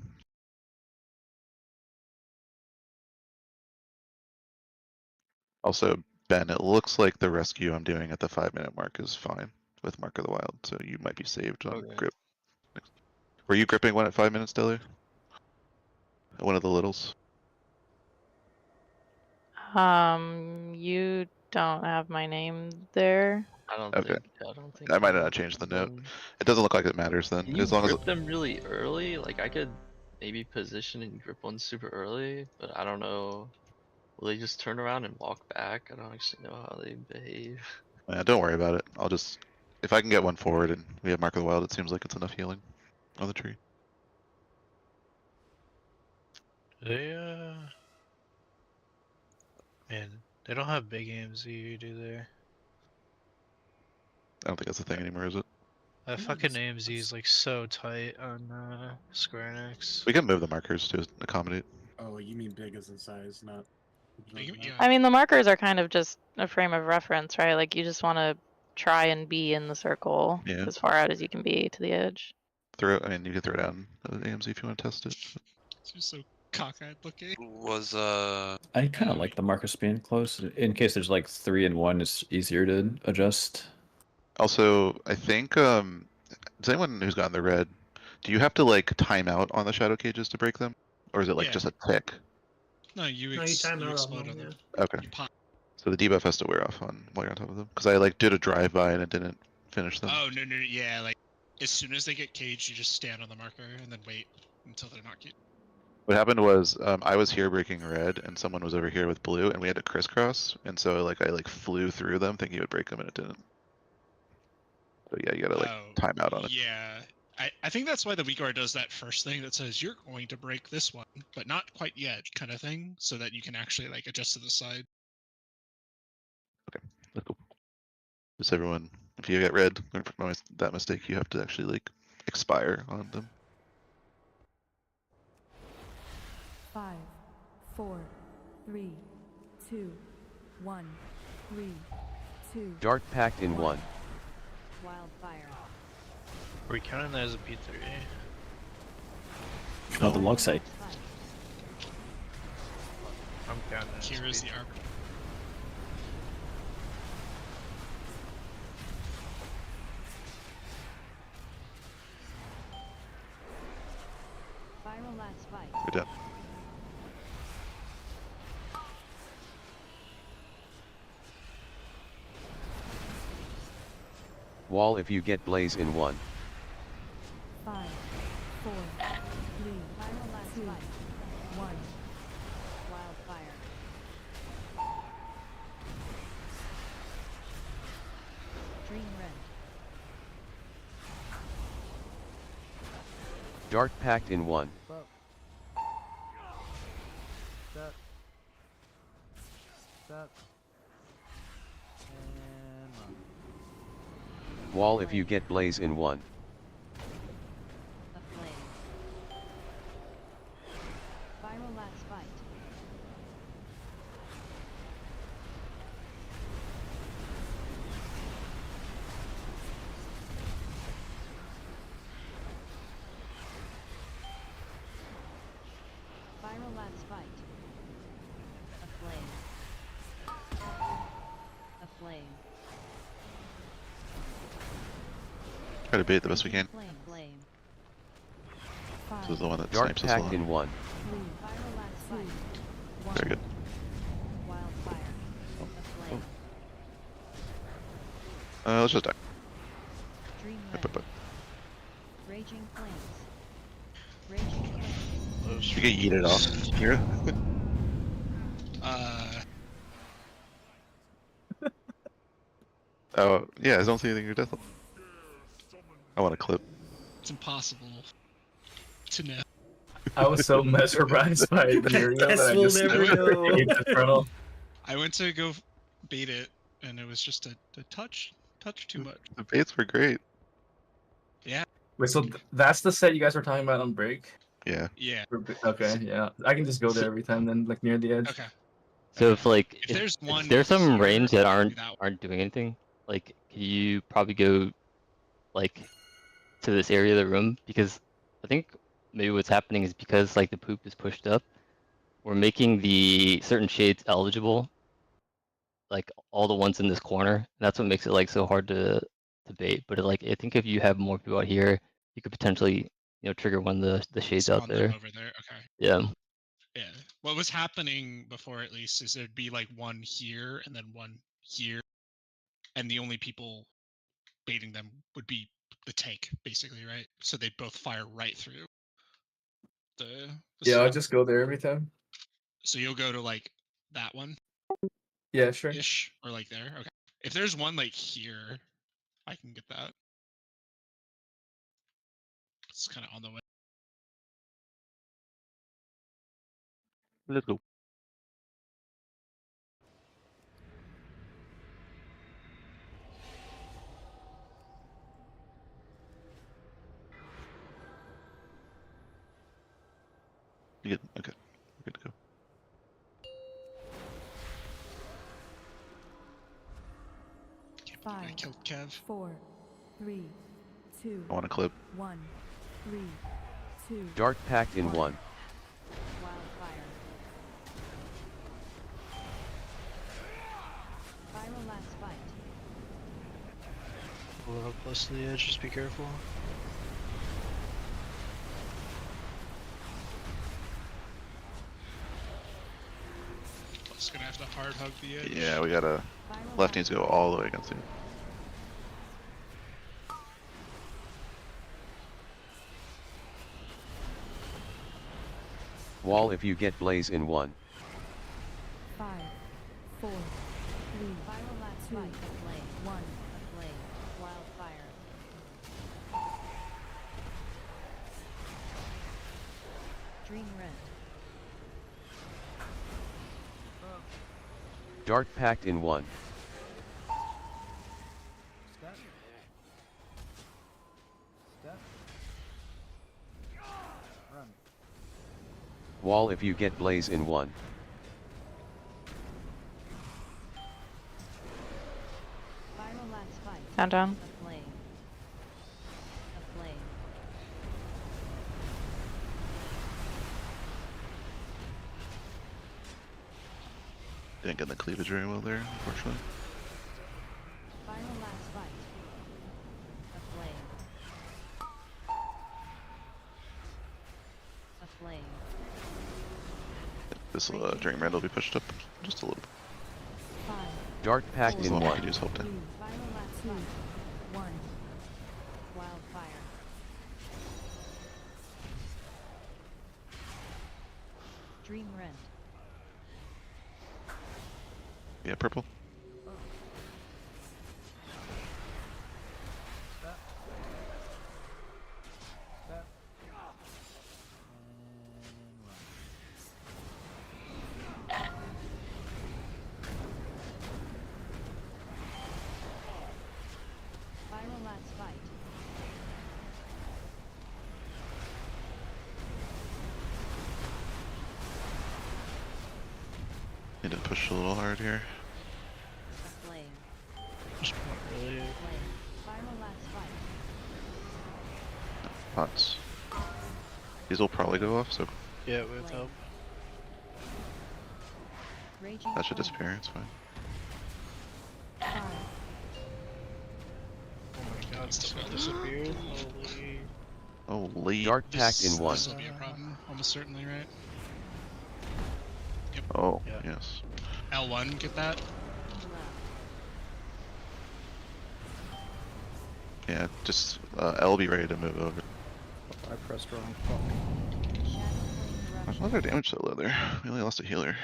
Also, Ben, it looks like the rescue I'm doing at the 5-minute mark is fine with Mark of the Wild, so you might be saved on Okay. grip. Were you gripping one at 5 minutes, Delia? One of the littles? You don't have my name there. I don't Okay. think I might so. not have changed the note. It doesn't look like it matters then. Can you As long as grip them really early? Like I could maybe position and grip one super early, but I don't know. Will they just turn around and walk back? I don't actually know how they behave. Yeah, don't worry about it. I'll just, if I can get one forward and we have Mark of the Wild, it seems like it's enough healing on the tree. They Man, they don't have big AMZ, do they? I don't think that's a thing anymore, is it? That fucking AMZ is like so tight on Square Enix. We can move the markers to accommodate. Oh, you mean big as in size, not. I mean, the markers are kind of just a frame of reference, right? Like you just want to try and be in the circle Yeah. as far out as you can be to the edge. I mean, you can throw down the AMZ if you want to test it. It's just so cockeyed looking. Was I kind of like the markers being close. In case there's like 3 and 1, it's easier to adjust. Also, I think does anyone who's gotten the red, do you have to like time out on the shadow cages to break them, or is it like Yeah. just a tick? No, you time out on explode them, on them. Okay. You pop. So the debuff has to wear off on while you're on top of them. Because I like did a drive by and it didn't finish them. Oh no, yeah, like as soon as they get caged, you just stand on the marker and then wait until they're not caged. What happened was I was here breaking red and someone was over here with blue and we had to crisscross, and so like I like flew through them thinking it would break them and it didn't. So yeah, you gotta like time out on it. Yeah, I think that's why the WeGuard does that first thing that says you're going to break this one, but not quite yet, kind of thing, so that you can actually like adjust to the side. That's cool. Just everyone, if you get red, learn from that mistake, you have to actually like expire on them. 5, 4, 3, 2, 1, 3, 2. Dark Pact in 1. Wildfire. Are we counting that as a P3? Oh, the log site. I'm counting it as Here is P3. the arbiter. Viral last fight. We're done. Wall if you get Blaze in 1. 5, 4, 3, viral last fight. 1. Wildfire. Dream Rend. Dark Pact in 1. Set. Set. And run. Wall if you get Blaze in 1. Aflame. Viral last fight. Viral last fight. Aflame. Aflame. Try to bait the best we can. Flame. Flame. This is the one that Dark snipes us a Pact lot. in 1. Viral last fight. Very good. Wildfire. Aflame. Let's just die. Dream Yep, Rend. yep, Raging flames. Raging flames. yep. You get yeeted off here. Oh, yeah, I don't see anything in your death. I want a clip. It's impossible to know. I was so mesmerized by Muriel that I we'll just never know. ate the frontal. I went to go bait it, and it was just a touch too much. The baits were great. Yeah. Wait, so that's the set you guys were talking about on break? Yeah. Yeah. Okay, yeah. I can just go there every time then, like near the edge. Okay. So if like If there's one there's some here, range that do that aren't doing anything, like can you probably go like to this area of the room, because I think maybe what's happening is because like the poop is pushed up, we're making the certain shades eligible, like all the ones in this corner, and that's what makes it like so hard to bait. But like I think if you have more people out here, you could potentially trigger one of the shades out Spawn them there. over there. Okay. Yeah. Yeah. What was happening before, at least, is there'd be like one here and then one here, and the only people baiting them would be the tank, basically, right? So they both fire right through the Yeah, I'll slot. just go there every time. So you'll go to like that one Yeah, sure. ish, or like there. Okay. If there's one like here, I can get that. It's kind of on the way. Let's go. I 5, killed Kev. 4, 3, 2, I want a clip. 1, 3, 2. Dart packed in 1. Wildfire. Viral last fight. A little close to the edge, just be careful. Just gonna have to hard hug the edge. Yeah, we gotta. Left needs to go all the way against you. Wall if you get blaze in 1. 5, 4, 3, viral last fight. Flame. 1, flame. Wildfire. Dream rent. Dart packed in 1. Step. Step. Run. Wall if you get blaze in 1. Viral last fight. Down. A flame. A flame. Didn't get the cleavage very well there, unfortunately. Viral last fight. A flame. A flame. This Dream Rand will be pushed up just a little bit. 5, Dart packed As in long as 1. you use hope to. 3, viral last fight. 1. Wildfire. Dream rent. Yeah, purple. Step. Step. And run. Viral last fight. Need to push a little hard here. A flame. Just not really. Flame. Viral last fight. Pots. These will probably go off, so Yeah, with help. Raging that should flame. disappear. It's fine. 5, Oh my god, still disappeared. Holy. Holy. Dart packed in 1. This will be a problem, almost certainly, right? Yep. Oh, Yeah. yes. L1, get that? Yeah, just L be ready to move over. I pressed wrong. Fuck. Why is our damage so low there? We only lost a healer.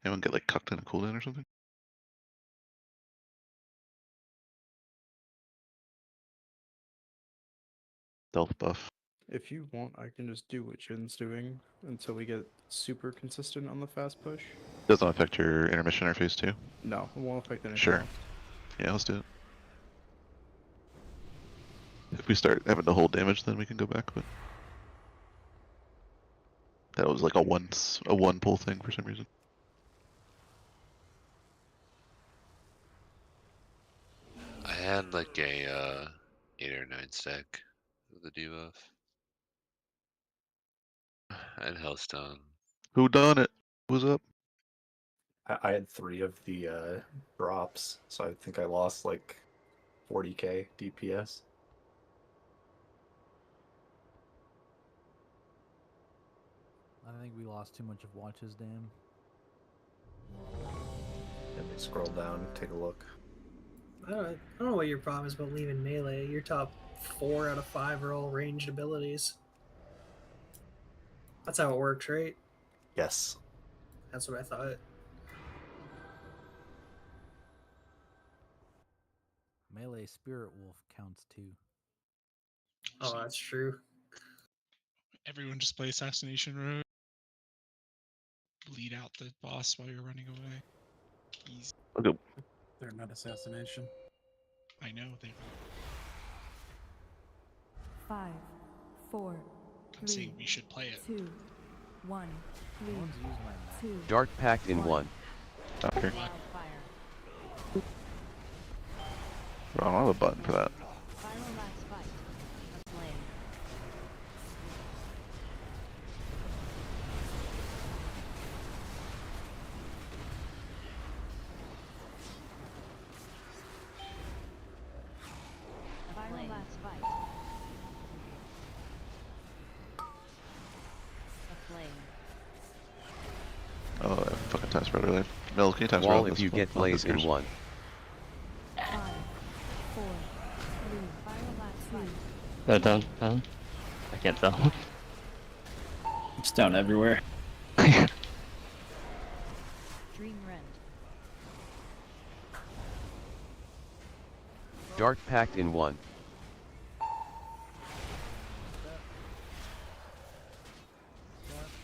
Anyone get like cucked in a cooldown or something? Stealth buff. If you want, I can just do what Jin's doing until we get super consistent on the fast push. Doesn't affect your intermission or phase 2? No, it won't affect anything Sure. else. Yeah, let's do it. If we start having to hold damage, then we can go back, but that was like a one pull thing for some reason. I had like a 8 or 9 stack of the debuff. And Hellstone. Who done it? Who's up? I had 3 of the drops, so I think I lost like 40k DPS. I think we lost too much of Watch's Dam. Let me scroll down, take a look. I don't know what your problem is about leaving melee. Your top 4 out of 5 are all ranged abilities. That's how it works, right? Yes. That's what I thought. Melee Spirit Wolf counts too. Oh, that's true. Everyone just play Assassination Road. Bleed out the boss while you're running away. Easy. Okay. They're not assassination. I know, they 5, 4, I'm 3, saying we should play it. 2, 1, 3, 2. Dart packed in 1. Stop here. Wildfire. I don't have a button for that. Viral last fight. Aflame. Viral last fight. Aflame. Oh, I fucking time spread earlier. Mills, can you time Wall spread if this you get blaze in 1. 5, 4, 3. Viral last fight. Down, down. I can't tell. It's down everywhere. Dream rend. Dark Pact in 1.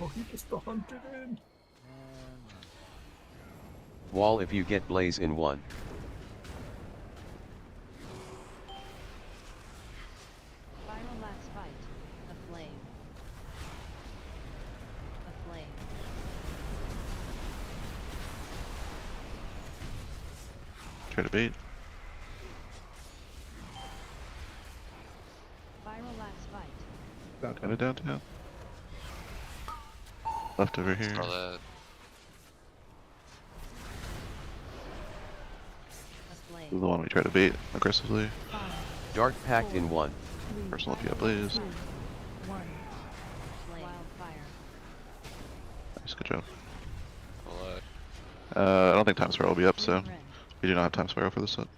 Oh, he just hunted in. Wall if you get blaze in 1. Viral last fight. Aflame. Aflame. Try to bait. Viral last fight. Kind of downtown. Left over here. Scarlet. Aflame. This is the one we try to bait aggressively. Dark Pact in 1. Personal if you have blaze. 1. Wildfire. Nice, good job. Scarlet. I don't think time spiral will be up, so we do not have time spiral for this set.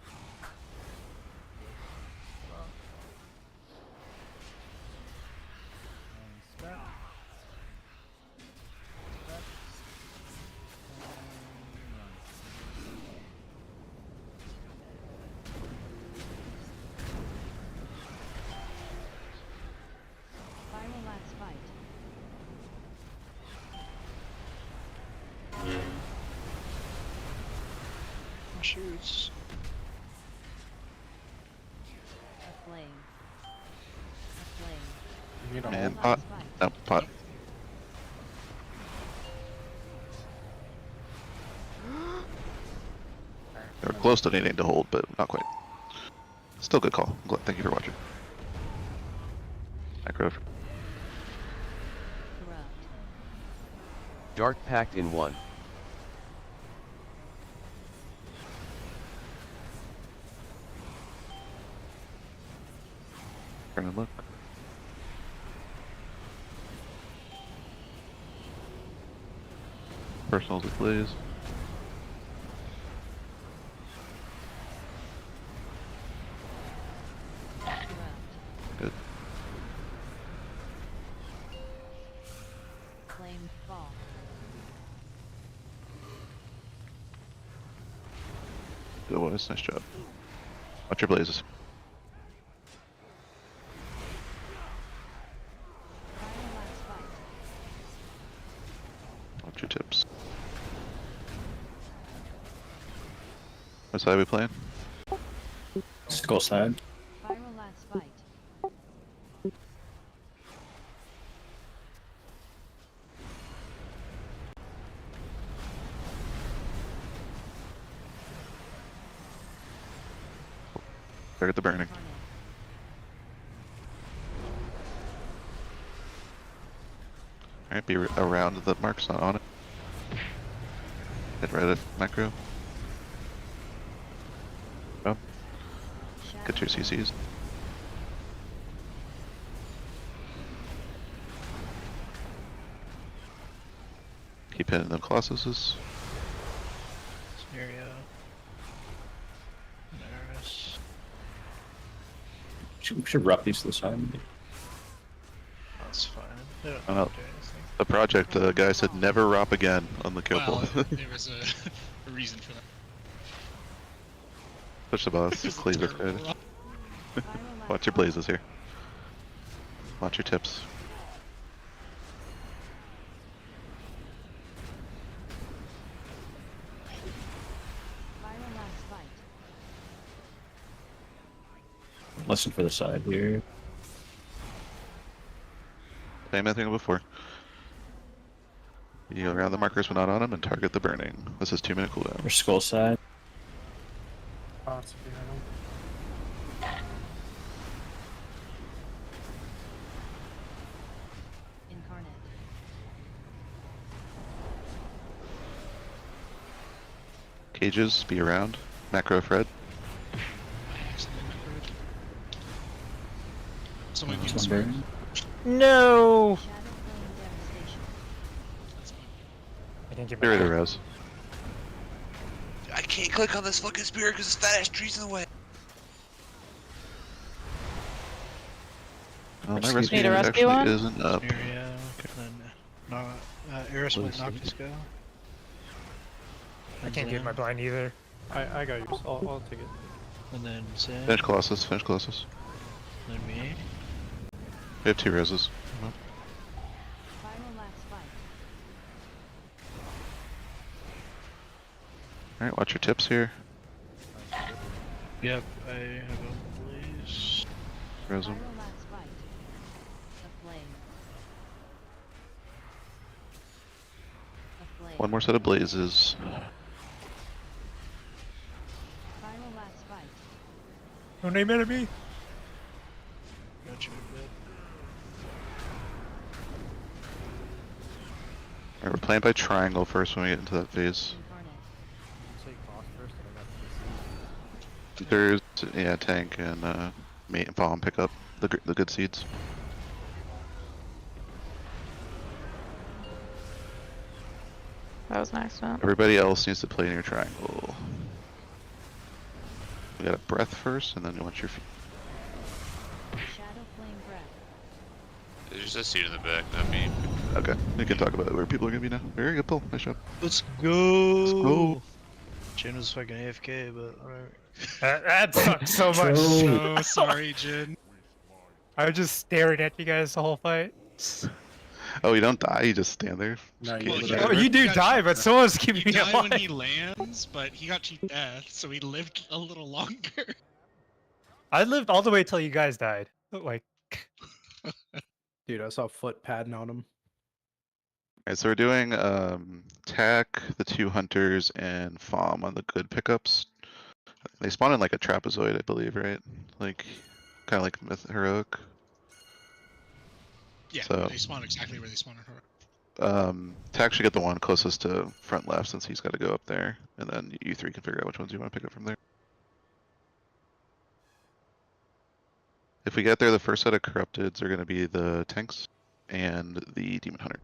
Viral last fight. Shoots. Aflame. Aflame. You know, And pot. No, pot. They were close to needing to hold, but not quite. Still good call. Thank you for watching. Micro. Corrupt. Dark Pact in 1. Turn and look. Personals with blaze. Corrupt. Good. Flame fall. Good boys, nice job. Watch your blazes. Viral last fight. Watch your tips. What side are we playing? Skull side. Viral last fight. Target the burning. Carnage. Alright, be around the marks, not on it. Get rid of macro. Oh, get your CCs. Keep hitting them Colossuses. Scenario. Nervous. We should rough these to the side. That's fine. They don't Oh, no. do anything. The project, the guy said never ROP again on the kill Well, pull. there was a reason for that. Push the boss, It was cleave this terrible. guy. Watch your blazes here. Watch your tips. Viral last fight. Listen for the side here. Same thing before. You go around the markers when not on them and target the burning. This is 2-minute cooldown. Or skull side. Possibly, I don't. Cages, be around. Macro Fred. Someone This get one smart. burn. No. Shadow Flame Devastation. I didn't get Be ready to my. res. I can't click on this fucking spear because this fat ass tree's in the way. Oh, my Rescue. rescue Need a rescue actually one? isn't up. Area, then Eris Blue might knock seed. this guy. I can't get my blind either. I got yours. I'll take it. And then Zen. Finish Colossus, finish Colossus. Then me. We have 2 roses. Final last fight. Alright, watch your tips here. Yep, I have a blaze. Res them. Final last fight. A flame. A flame. One more set of blazes. Final last fight. No name enemy. Got you, bit. Alright, we're playing by triangle first when we get into that phase. Incarnate. Say cross first, but I got There's, yeah, tank and mate and bomb pick up the good seeds. That was an accident. Everybody else needs to play near triangle. We got a breath first, and then you want your feet. Shadow Flame Breath. There's just a seat in the back, not me. Okay, we can talk about where people are gonna be now. Very good pull, nice job. Let's go. Let's go. Jin was fucking AFK, but alright. That sucked so much. So sorry, Jin. I was just staring at you guys the whole fight. Oh, you don't die, you just stand there. No, Just you keep Well, looking yeah, at Oh, it. you do got die, cheap but death. someone's keeping You me die when alive. he lands, but he got cheap death, so he lived a little longer. I lived all the way till you guys died. Like, Dude, I saw foot padding on him. Alright, so we're doing Tack, the 2 hunters, and Fom on the good pickups. They spawn in like a trapezoid, I believe, right? Like, kind of like Heroic. Yeah, So- they spawn exactly where they spawn in her. Tack should get the one closest to front left since he's got to go up there, and then you 3 can figure out which ones you want to pick up from there. If we get there, the first set of corrupteds are going to be the tanks and the demon hunter.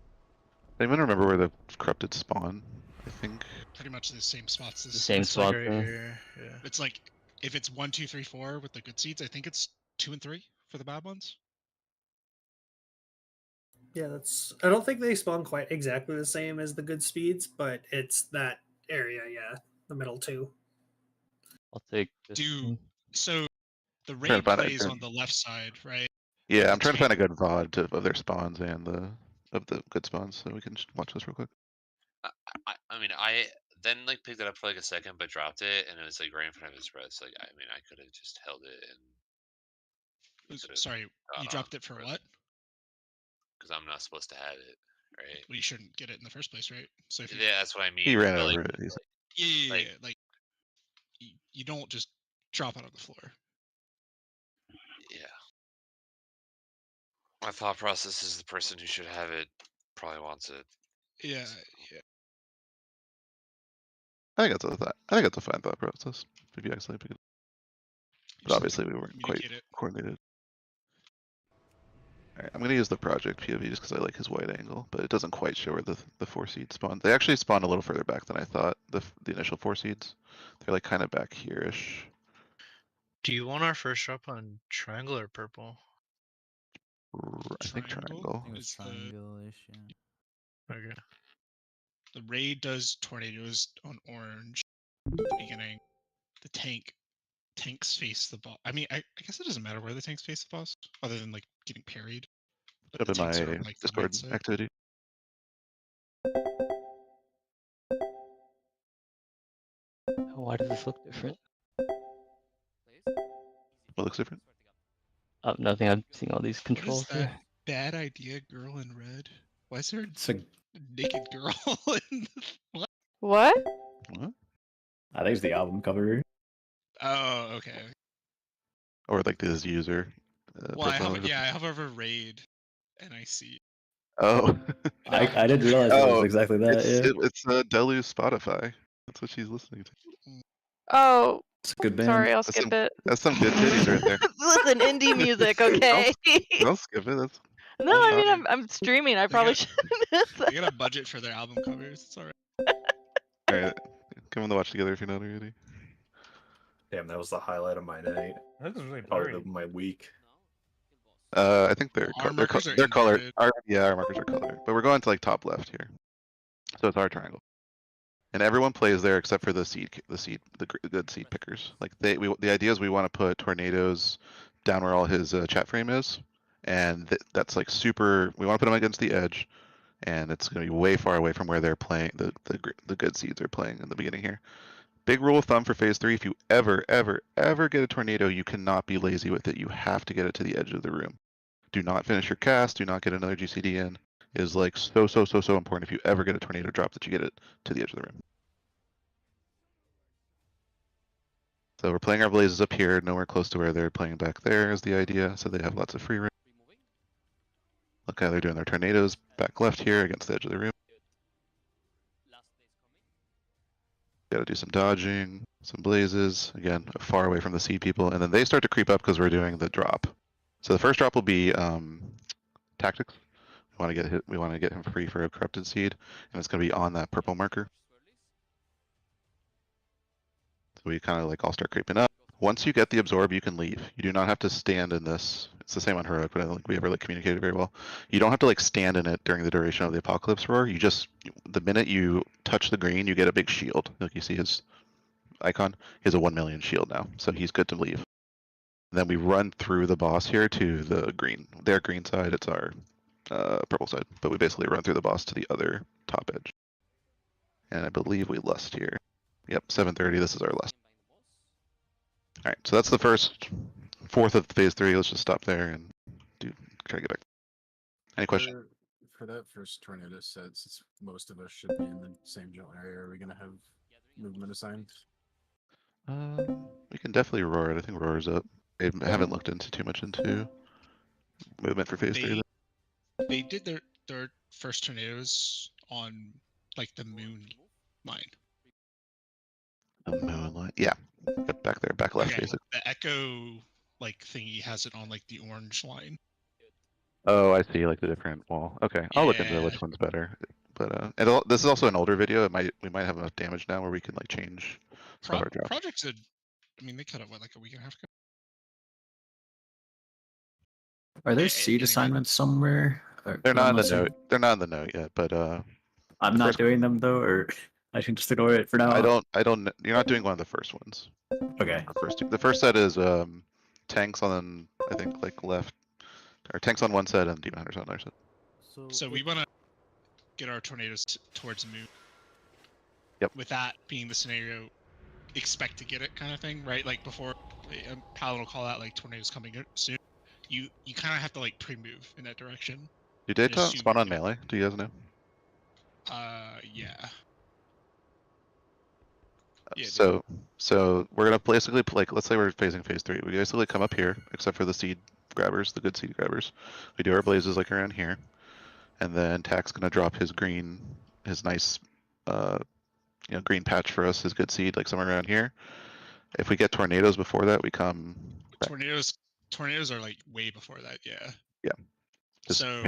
Anyone remember where the corrupted spawn? I think. Pretty much the same spots as Same It's like spot right there. here. Yeah. It's like if it's 1, 2, 3, 4 with the good seeds, I think it's 2 and 3 for the bad ones. Yeah, I don't think they spawn quite exactly the same as the good speeds, but it's that area, yeah. The middle two. I'll take this. Do so. The Trying to raid find a plays good- on the left side, right? Yeah, I'm The trying to find a tank- good VOD of their spawns and of the good spawns, so we can just watch this real quick. I mean, I then like picked it up for like a second, but dropped it, and it was like right in front of his breast. Like, I mean, I could have just held it and Sorry, you dropped it for what? because I'm not supposed to have it, right? Well, you shouldn't get it in the first place, right? So if you, Yeah, that's what I mean. He ran but, over like, it. He's yeah, like- like you don't just drop it on the floor. Yeah. My thought process is the person who should have it probably wants it. Yeah, yeah. I think that's a fine thought process. If you actually pick it. You But just obviously we weren't quite communicate it. coordinated. Alright, I'm gonna use the project POV just because I like his wide angle, but it doesn't quite show where the 4 seeds spawn. They actually spawn a little further back than I thought. The initial 4 seeds, they're like kind of back here-ish. Do you want our first drop on triangle or purple? I think triangle. I think it's Is the- triangle-ish, yeah. Okay. The raid does tornadoes on orange at the beginning. The tanks face the boss. I mean, I guess it doesn't matter where the tanks face the boss, other than like getting parried. But Up the in tanks my are on, like, the Discord right side. activity. Why does this look different? What looks different? Nothing. I'm seeing all these What is controls that here. bad idea, girl in red? Why is there It's a, a naked girl in the... What? What? What? I think it's the album cover. Oh, okay. Or like this user. Well, I profile have, or- yeah, I have over raid, and I see. Oh. I didn't realize it was exactly that. It's, Yeah. it's Delu Spotify. That's what she's listening to. Oh, It's a good band. sorry, I'll That's skip some, it. that's some good titties right there. Listen, indie music, okay? Don't skip it. That's No, I mean I'm streaming. I probably shouldn't. They got a budget for their album covers. It's alright. all right. Come on to watch together if you're not already. Damn, that was the highlight of my night. That was really Probably blurry. my week. I think they're Our markers are they're colored. inverted. Yeah, our markers are colored. But we're going to like top left here, so it's our triangle. And everyone plays there except for the good seed pickers. Like the idea is we want to put tornadoes down where all his chat frame is, and that's like super. We want to put them against the edge, and it's going to be way far away from where they're playing. The good seeds are playing in the beginning here. Big rule of thumb for phase 3: if you ever get a tornado, you cannot be lazy with it. You have to get it to the edge of the room. Do not finish your cast. Do not get another GCD in. It is like so important if you ever get a tornado drop that you get it to the edge of the room. So we're playing our blazes up here, nowhere close to where they're playing back there is the idea, so they have lots of free room. Look how they're doing their tornadoes back left here against the edge of the room. Gotta do some dodging, some blazes, again, far away from the seed people, and then they start to creep up because we're doing the drop. So the first drop will be tactics. We want to get him free for a corrupted seed, and it's gonna be on that purple marker. So we kind of like all start creeping up. Once you get the absorb, you can leave. You do not have to stand in this. It's the same on heroic, but I don't think we ever like communicated very well. You don't have to like stand in it during the duration of the apocalypse roar. You just, the minute you touch the green, you get a big shield. Like you see his icon, he has a 1 million shield now, so he's good to leave. And then we run through the boss here to the green. Their green side, it's our purple side, but we basically run through the boss to the other top edge. And I believe we lust here. Yep, 7:30. This is our lust. All right, so that's the fourth of phase 3. Let's just stop there and try to get back. Any questions? For that first tornado set, since most of us should be in the same general area, are we gonna have movement assigned? We can definitely roar it. I think roar's up. I haven't looked into too much into movement for phase 3. They did their first tornadoes on like the moon line. The moon line, yeah. Back there, back left, basically. The echo like thingy has it on like the orange line. Oh, I see, like the different wall. Okay, I'll look into which one's better. But this is also an older video. We might have enough damage now where we can like change some of our drops. Projects had, I mean, they cut it what, like a week and a half ago. Are there seed assignments somewhere? They're not in the note. They're not in the note yet, but I'm not doing them though, or I should just ignore it for now. I don't. You're not doing one of the first ones. Okay. The first set is tanks on, I think, like left, or tanks on one set and demon hunters on the other set. So we want to get our tornadoes towards the moon. Yep. With that being the scenario, expect to get it kind of thing, right? Like before, Paladin will call out like tornadoes coming soon. You kind of have to like pre-move in that direction. Do data spawn on melee? Do you guys know? Yeah. So we're gonna basically like, let's say we're phasing phase 3. We basically come up here, except for the seed grabbers, the good seed grabbers. We do our blazes like around here, and then Tack's gonna drop his green, his nice, green patch for us, his good seed, like somewhere around here. If we get tornadoes before that, we come back. Tornadoes are like way before that, yeah. Yeah. Just so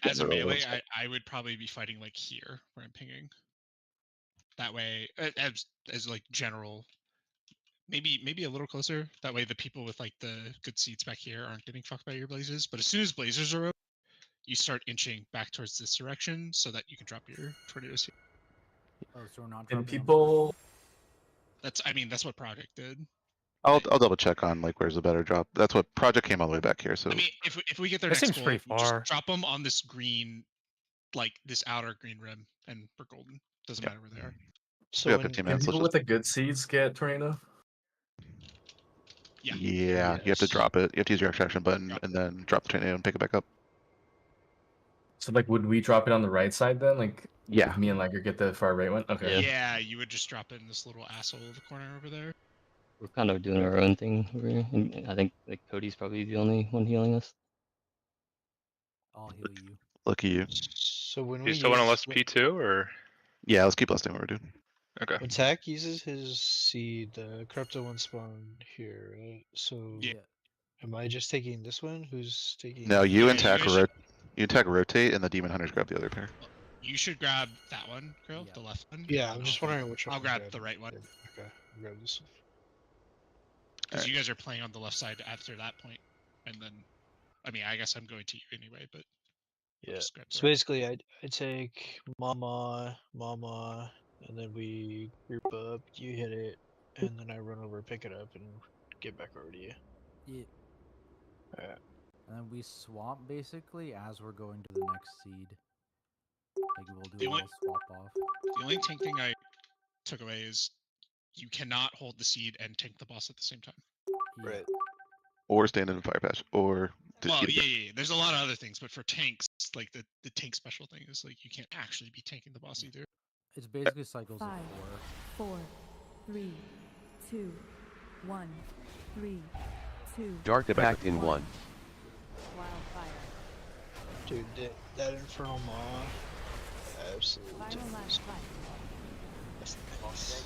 as a melee, I would probably be fighting like here where I'm pinging. That way, as like general, maybe a little closer. That way, the people with like the good seats back here aren't getting fucked by your blazes. But as soon as blazers are up, you start inching back towards this direction so that you can drop your tornadoes here. Oh, so we're not. And people. That's what Project did. I'll double check on like where's the better drop. That's what Project came all the way back here. So I mean, if we get there That next seems goal, pretty we'll just far. drop them on this green, like this outer green rim, and we're golden. Doesn't matter where they are. So we have 15 minutes. People with the good seeds get tornado. Yeah. Yeah, you have to drop it. You have to use your extraction button and then drop the tornado and pick it back up. So like, would we drop it on the right side then? Like, yeah, me and Liger get the far right one. Okay. Yeah, you would just drop it in this little asshole of the corner over there. We're kind of doing our own thing over here. And I think like Cody's probably the only one healing us. I'll heal you. Lucky you. So when You still want to list P2 or? Yeah, let's keep listing what we're doing. Okay. When Tack uses his seed, the corrupted one spawned here, right? So Yeah. am I just taking this one? Who's taking? No, you Yeah, and you Tack guys should, rotate, and the demon hunters grab the other pair. you should grab that one, Krill, the left one. Yeah, and I'm then just wondering which one. I'll I'm grab grabbing. the right one. Okay, I'll grab this one. Because you guys are playing on the left side after that point, and then, I mean, I guess I'm going to you anyway, but Yeah. just grab the So right basically, I take Mama, and then we group up. You hit it, and then I run over, pick it up, and get back over to you. Yeah. Alright. And then we swap basically as we're going to the next seed. Like we'll do The a only- little swap off. The only tank thing I took away is you cannot hold the seed and tank the boss at the same time. Right. Or stand in fire patch, or Well, eat a yeah. There's a lot of other things, but for tanks, like the tank special thing is like you can't actually be tanking the boss either. It's basically cycles of 5, 4. 4, 3, 2, 1, 3, 2. Dark packed in 1. Wildfire. Dude, that Infernal Maw, absolutely. Viral last fight. That's the boss.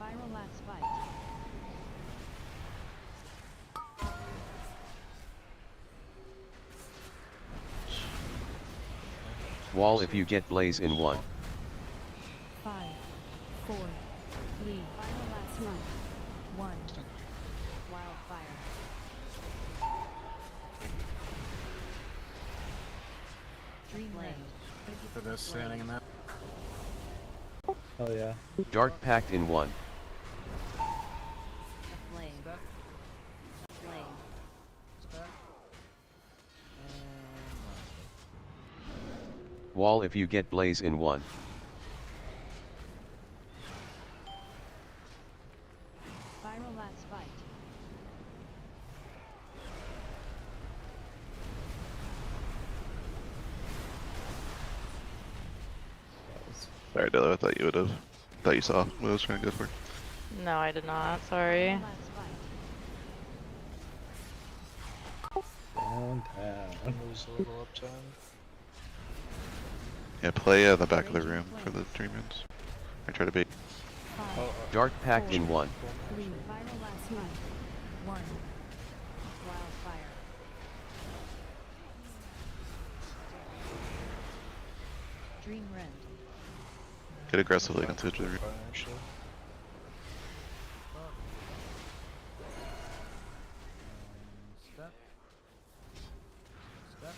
Viral last fight. Wall if you get blaze in 1. 5, 4, 3, viral last fight. 1. Wildfire. Dreamland. For this standing in that. Oh yeah. Dark packed in 1. Flame. Flame. Wall if you get blaze in 1. Viral last fight. Sorry, Dilla, I thought you would have. Thought you saw what I was trying to go for. No, I did not. Sorry. Last fight. Downtown. Lose a little uptime. Yeah, play the back of the room for the dream rooms. I try to bait. 5, Dark packed in 1. 3, viral last fight. 1. Wildfire. Dream rend. Get aggressively into the room. Actually. Step. Step.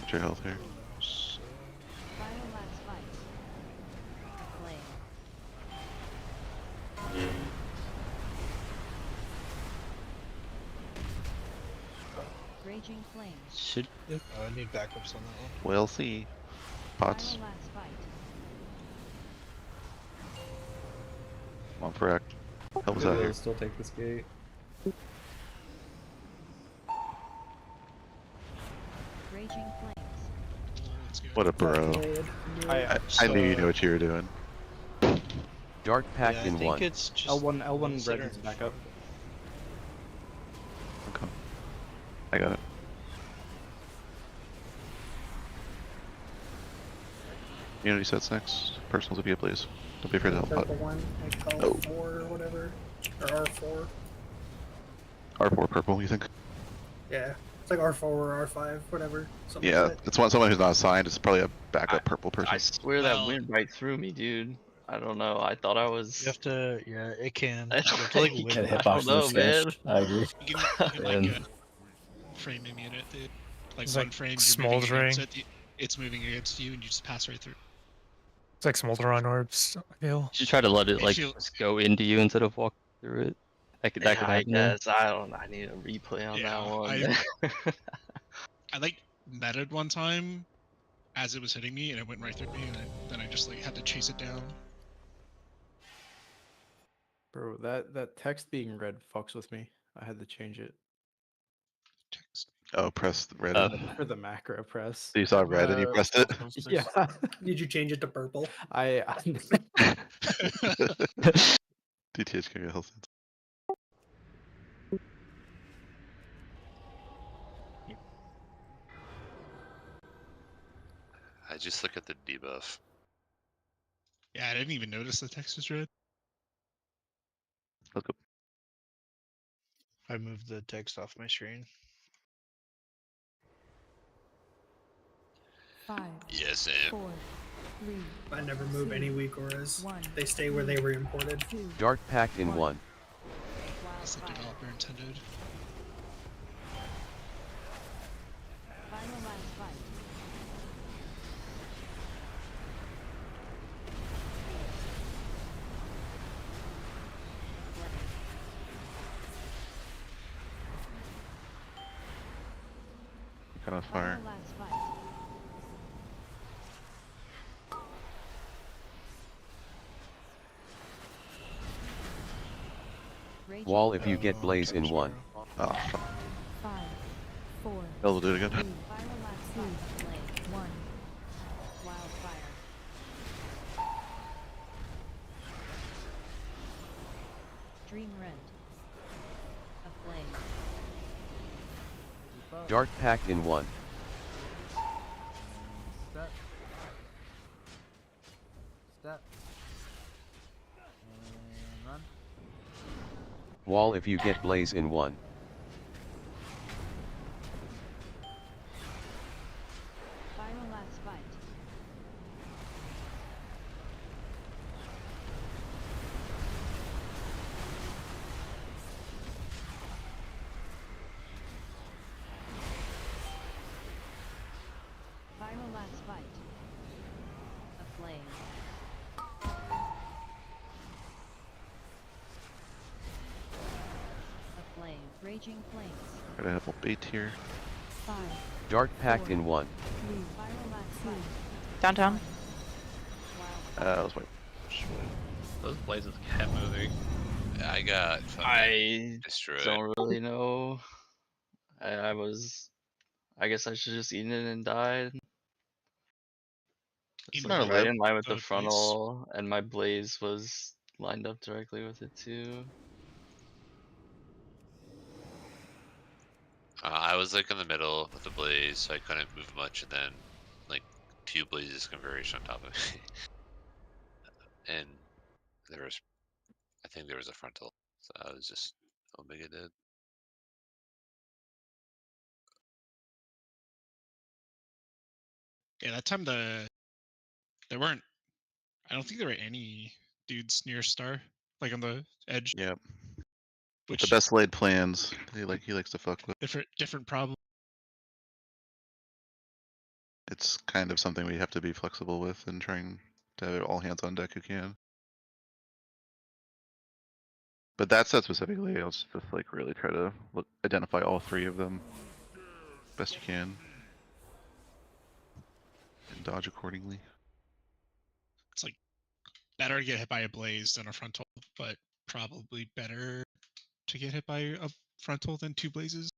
Get your health here. Viral last fight. Flame. Raging flames. Should I need backups on that one. We'll see. Pots. Viral last fight. Come on, Frack. Help us out here. Still take this gate. Raging flames. What a bro. I knew you knew what you were doing. Dark packed Yeah, I in think 1. it's just L1 red consider- is back up. Okay. I got it. Unity sets next. Personals if you please. Don't be afraid to help out. Purple one, like Oh. L4 or whatever, or R4. R4 purple, you think? Yeah, it's like R4 or R5, whatever. Something Yeah, like that. it's someone who's not assigned. It's probably a backup purple person. I swear that went right through me, dude. I don't know. I thought I was. You have to, yeah, it can. I You have to, like, don't win that. know, man. I agree. You can like And- frame immune it, dude. Like It's one like frame, you're moving smoldering. against it, it's moving against you, and you just pass right through. It's like smolder on orbs. I feel. You should try to let it If like you- just go into you instead of walk through it. That could I happen. Yeah. guess. I don't. I need a replay on Yeah, that one. I like meted one time as it was hitting me, and it went right through me, and then I just like had to chase it down. Bro, that text being red fucks with me. I had to change it. Text. Oh, press red. For the macro press. So you saw red and you pressed it? Yeah. Did you change it to purple? I DTH can get health. I just look at the debuff. Yeah, I didn't even notice the text was red. Look up. I moved the text off my screen. 5, Yes, Sam. 4, 3. I never move any weak auras. They stay where they were imported. Dark Pact in 1. That's the developer intended. Final last fight. Kind of fire. Final last fight. Raging Wall if you get Blaze in 1. Oh, fuck. 5, 4, Oh, we'll do it again. 3, final last fight. Blade 1. Wildfire. Dream rent. Aflame. Dark Pact in 1. Step. Step. And run. Wall if you get Blaze in 1. Final last fight. Final last fight. Aflame. Aflame. Raging flames. Gotta have a bait here. 5, Dark Pact in 1. 3. Final last fight. Downtown. I was waiting. Those blazes kept moving. I got I destroyed. don't really know. I was. I guess I should just eaten it and died. It's Eaten like not a right lip. in line with the Blaze. frontal, and my blaze was lined up directly with it too. I was like in the middle with the blaze, so I couldn't move much, and then like 2 blazes converged on top of me. And there was, I think there was a frontal, so I was just Omega dead. Yeah, that time there weren't. I don't think there were any dudes near Star, like on the edge. Yep. Which The best laid plans. He likes to fuck with. different problem. It's kind of something we have to be flexible with and trying to have it all hands on deck who can. But that set specifically, I'll just like really try to identify all 3 of them best you can and dodge accordingly. It's like better to get hit by a blaze than a frontal, but probably better to get hit by a frontal than 2 blazes.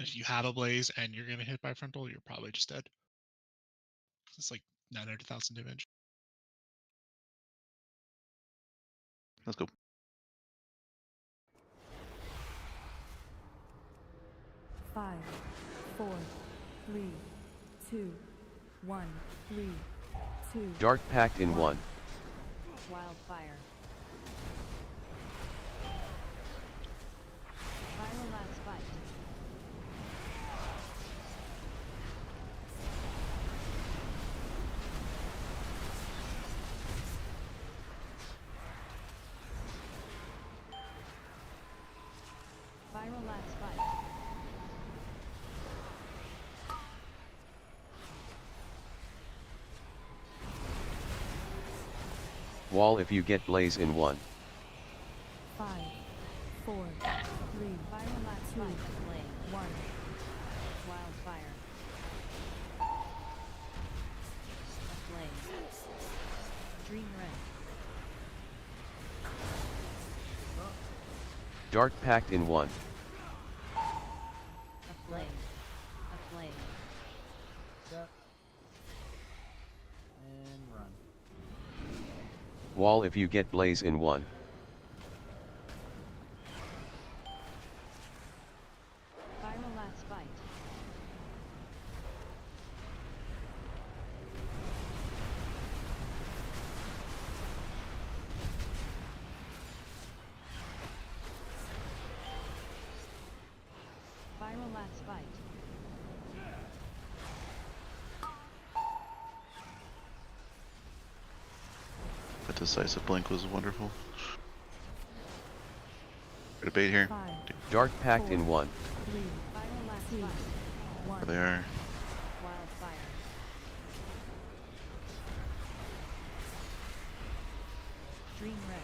If you have a blaze and you're gonna hit by a frontal, you're probably just dead. It's like 900,000 damage. Let's go. 5, 4, 3, 2, 1, 3, 2. Dark Pact in 1. Wildfire. Final last fight. Final last fight. Wall if you get Blaze in 1. 5, 4, 3, final last fight. Flame. 1. Wildfire. Aflame. Dream rent. Dark Pact in 1. A flame. A flame. Set. And run. Wall if you get Blaze in 1. Viral last fight. Viral last fight. That decisive blink was wonderful. Debate here. Dark Pact in 1. Viral last fight. There they are. Wildfire. Dream red.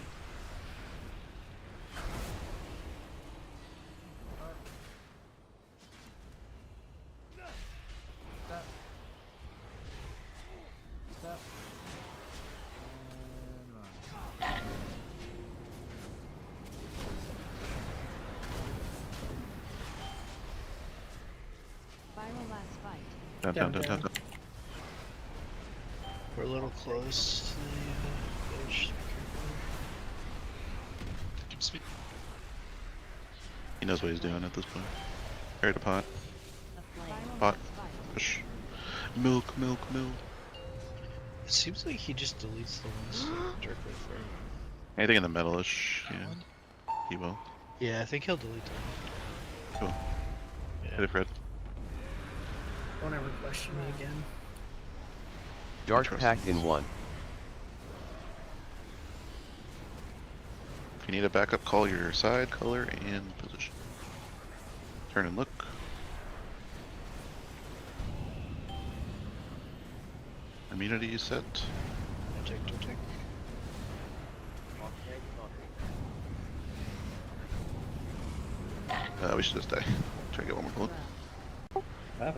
Set. Set. And run. Viral last fight. Down, down, down, down, down. We're a little close to the edge. He knows what he's doing at this point. Ready to pot. Viral Pot. last fight. Push. Milk, milk, milk. It seems like he just deletes the ones directly from. Anything in the metalish, yeah. He will. Yeah, I think he'll delete them. Cool. Yeah. Hit it, Fred. Don't ever question me again. Dark Trust Pact me. in 1. If you need a backup, call your side, color, and position. Turn and look. Immunity set. Don't take. We should just die. Try to get one more look.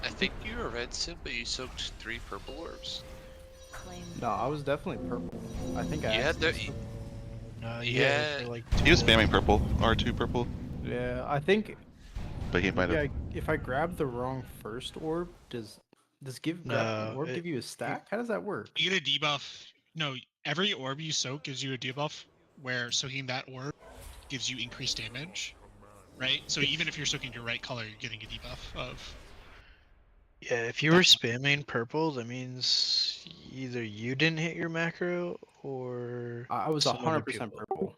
I think you were red sim, but you soaked 3 purple orbs. Flame. No, I was definitely purple. I think I You had the. accidentally- No, Yeah. for like He was spamming purple, R2 purple, Yeah, I think but he might have. yeah, if I grab the wrong first orb, does grab the No, orb give you a stack? How does that work? You get a debuff. No, every orb you soak gives you a debuff, where soaking that orb gives you increased damage, right? So even if you're soaking your right color, you're getting a debuff of. Yeah, if you were spamming purple, that means either you didn't hit your macro or I was some other 100% people. purple.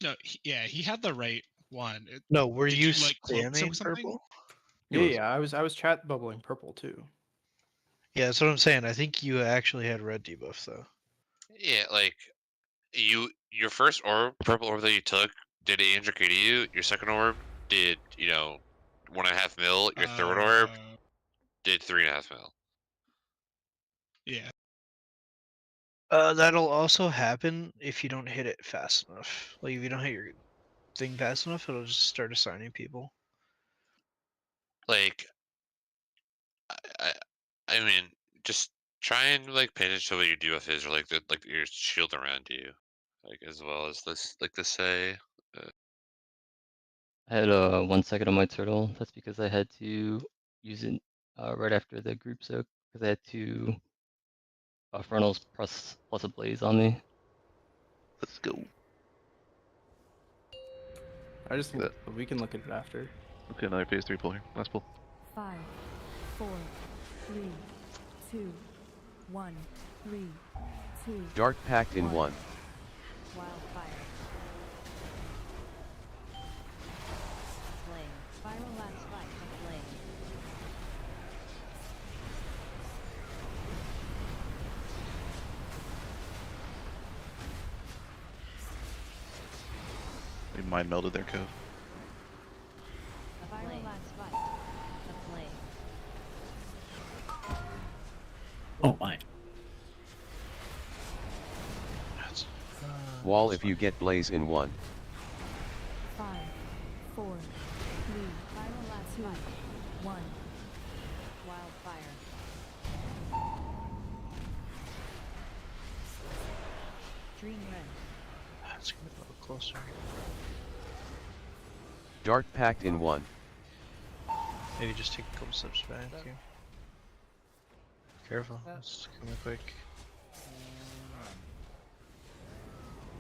No, yeah, he had the right one. No, were Did you like cloak soak spamming something? purple? Yeah, I was chat bubbling purple too. Yeah, that's what I'm saying. I think you actually had red debuff though. Yeah, like your first orb, purple orb that you took, did 800k to you. Your second orb did 1.5 mil. Your third orb did 3.5 mil. Yeah. That'll also happen if you don't hit it fast enough. Like if you don't hit your thing fast enough, it'll just start assigning people. Like, I mean, just try and like pay attention to what your debuff is, or like your shield around you, like as well as this, like to say. I had 1 second on my turtle. That's because I had to use it right after the group soak because I had 2 frontals plus a blaze on me. Let's go. I just think that we can look at it after. Okay, another phase 3 pull here. Last pull. 5, 4, 3, 2, 1, 3, 2. Dark Pact in 1. Wildfire. Flame. Viral last fight. Flame. They mind melded their code. A viral last fight. A flame. Oh my. Wall if you get Blaze in 1. 5, 4, 3. Viral last fight. 1. Wildfire. Dream red. That's gonna go closer. Dark Pact in 1. Maybe just take a couple steps back here. Careful, it's coming quick.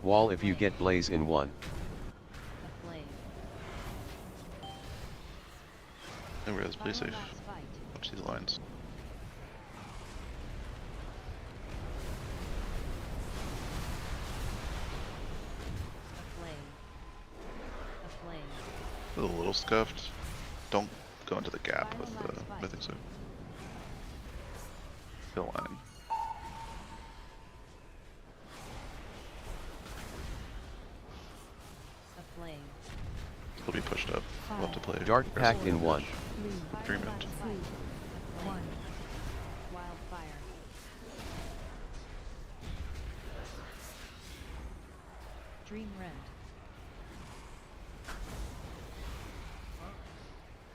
Wall if you get Blaze in 1. No res, play safe. Watch these lines. A little scuffed. Don't go into the gap with the mythic soak. Kill line. He'll be pushed up. We'll have to play. Dark Pact in 1. Dream it. Wildfire. Dream rend.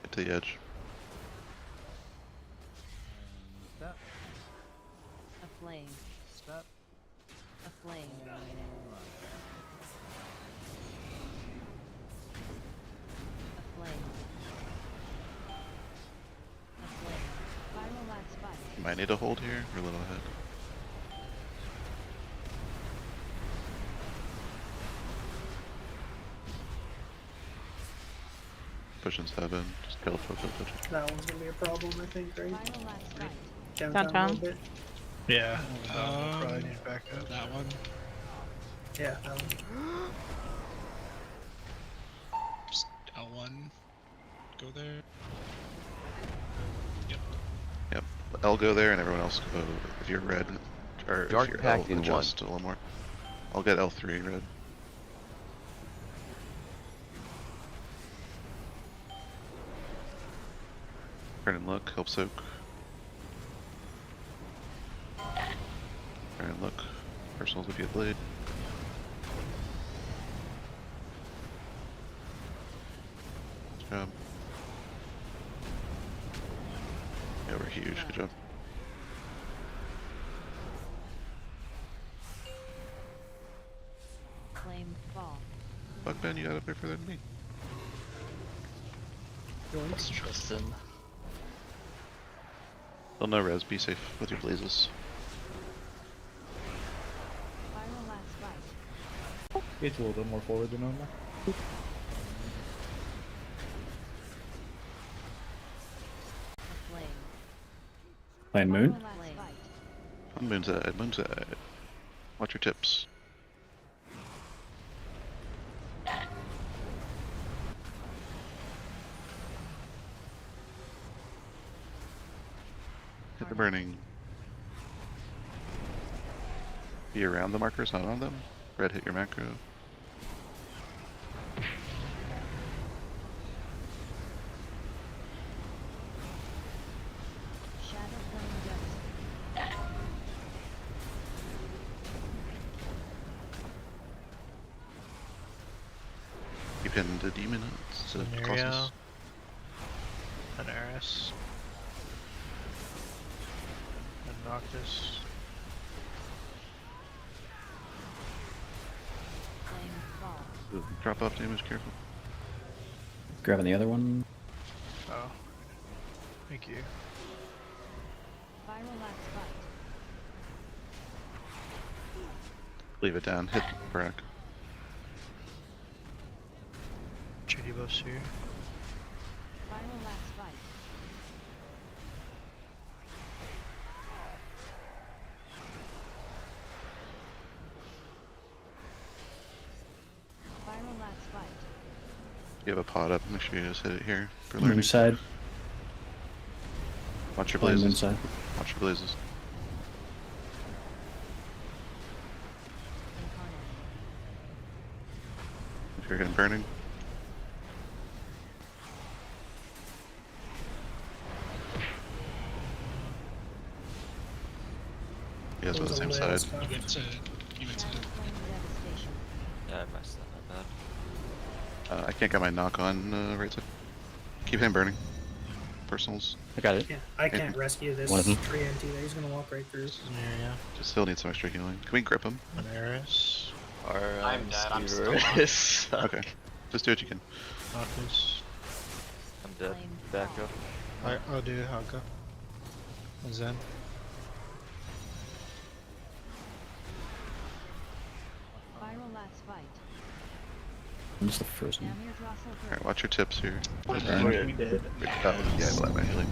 Get to the edge. Step. Aflame. Step. Aflame. Aflame. Aflame. Viral lag spike. You might need a hold here. We're a little ahead. Pushing 7. Just kill, push. That one's gonna be a problem, I think, right? Viral lag spike. Downtown a Downtown. little bit. Yeah. Probably need to back up. That one. Yeah, that one. Just L1. Go there. Yep. Yep. L go there and everyone else go if you're red. Or Dark if you're Pact L, in adjust a little more. I'll get L3 red. Turn and look, help soak. Turn and look. Personals if you have blade. Good job. Yeah, we're huge. Good job. Flame fall. Fuck Ben, you got up there further than me. Let's trust him. Still no res, be safe with your blazes. Viral lag spike. It's a little bit more forward than normal. Aflame. Playing Moon. Viral lag spike. On moon's side. Watch your tips. Hit the burning. Be around the markers, not on them. Red, hit your macro. Shadow flame dust. Keep hitting the demon instead of Scenario. Colossus. An Eris. And Noctis. Flame fall. Ooh, drop off damage, careful. Grabbing the other one. Oh. Thank you. Viral lag spike. Leave it down, hit Brack. Trinity buffs here. Viral lag spike. Viral lag spike. You have a pod up, make sure you just hit it here for Moon learning. side. Watch your Playing Moon blazes. side. Watch your blazes. Incarnate. If you're getting burning. You guys are on the same side. You went to. You went to. Shadow flame devastation. Yeah, I messed up. My bad. I can't get my knock on right side. Keep him burning. Personals. I got it. Yeah, I can't rescue this One of them. 3 NT there. He's gonna walk right through. Scenario. Just still need some extra healing. Can we grip him? An Eris. I'm dead. I'm still Okay. Just do what you can. Marcus. I'm dead. Back up. I'll do Haka. And Zen. Viral last fight. Who's the first one? Alright, watch your tips here. We did. Oh, yeah, well, I'm healing.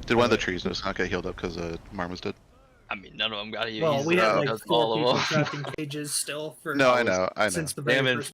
Did one of the trees just not get healed up because Marm was dead? I mean, none of them got you. Well, we had Oh. like Does 4 all of people them. trapped in cages still for No, I know. since the very Damage first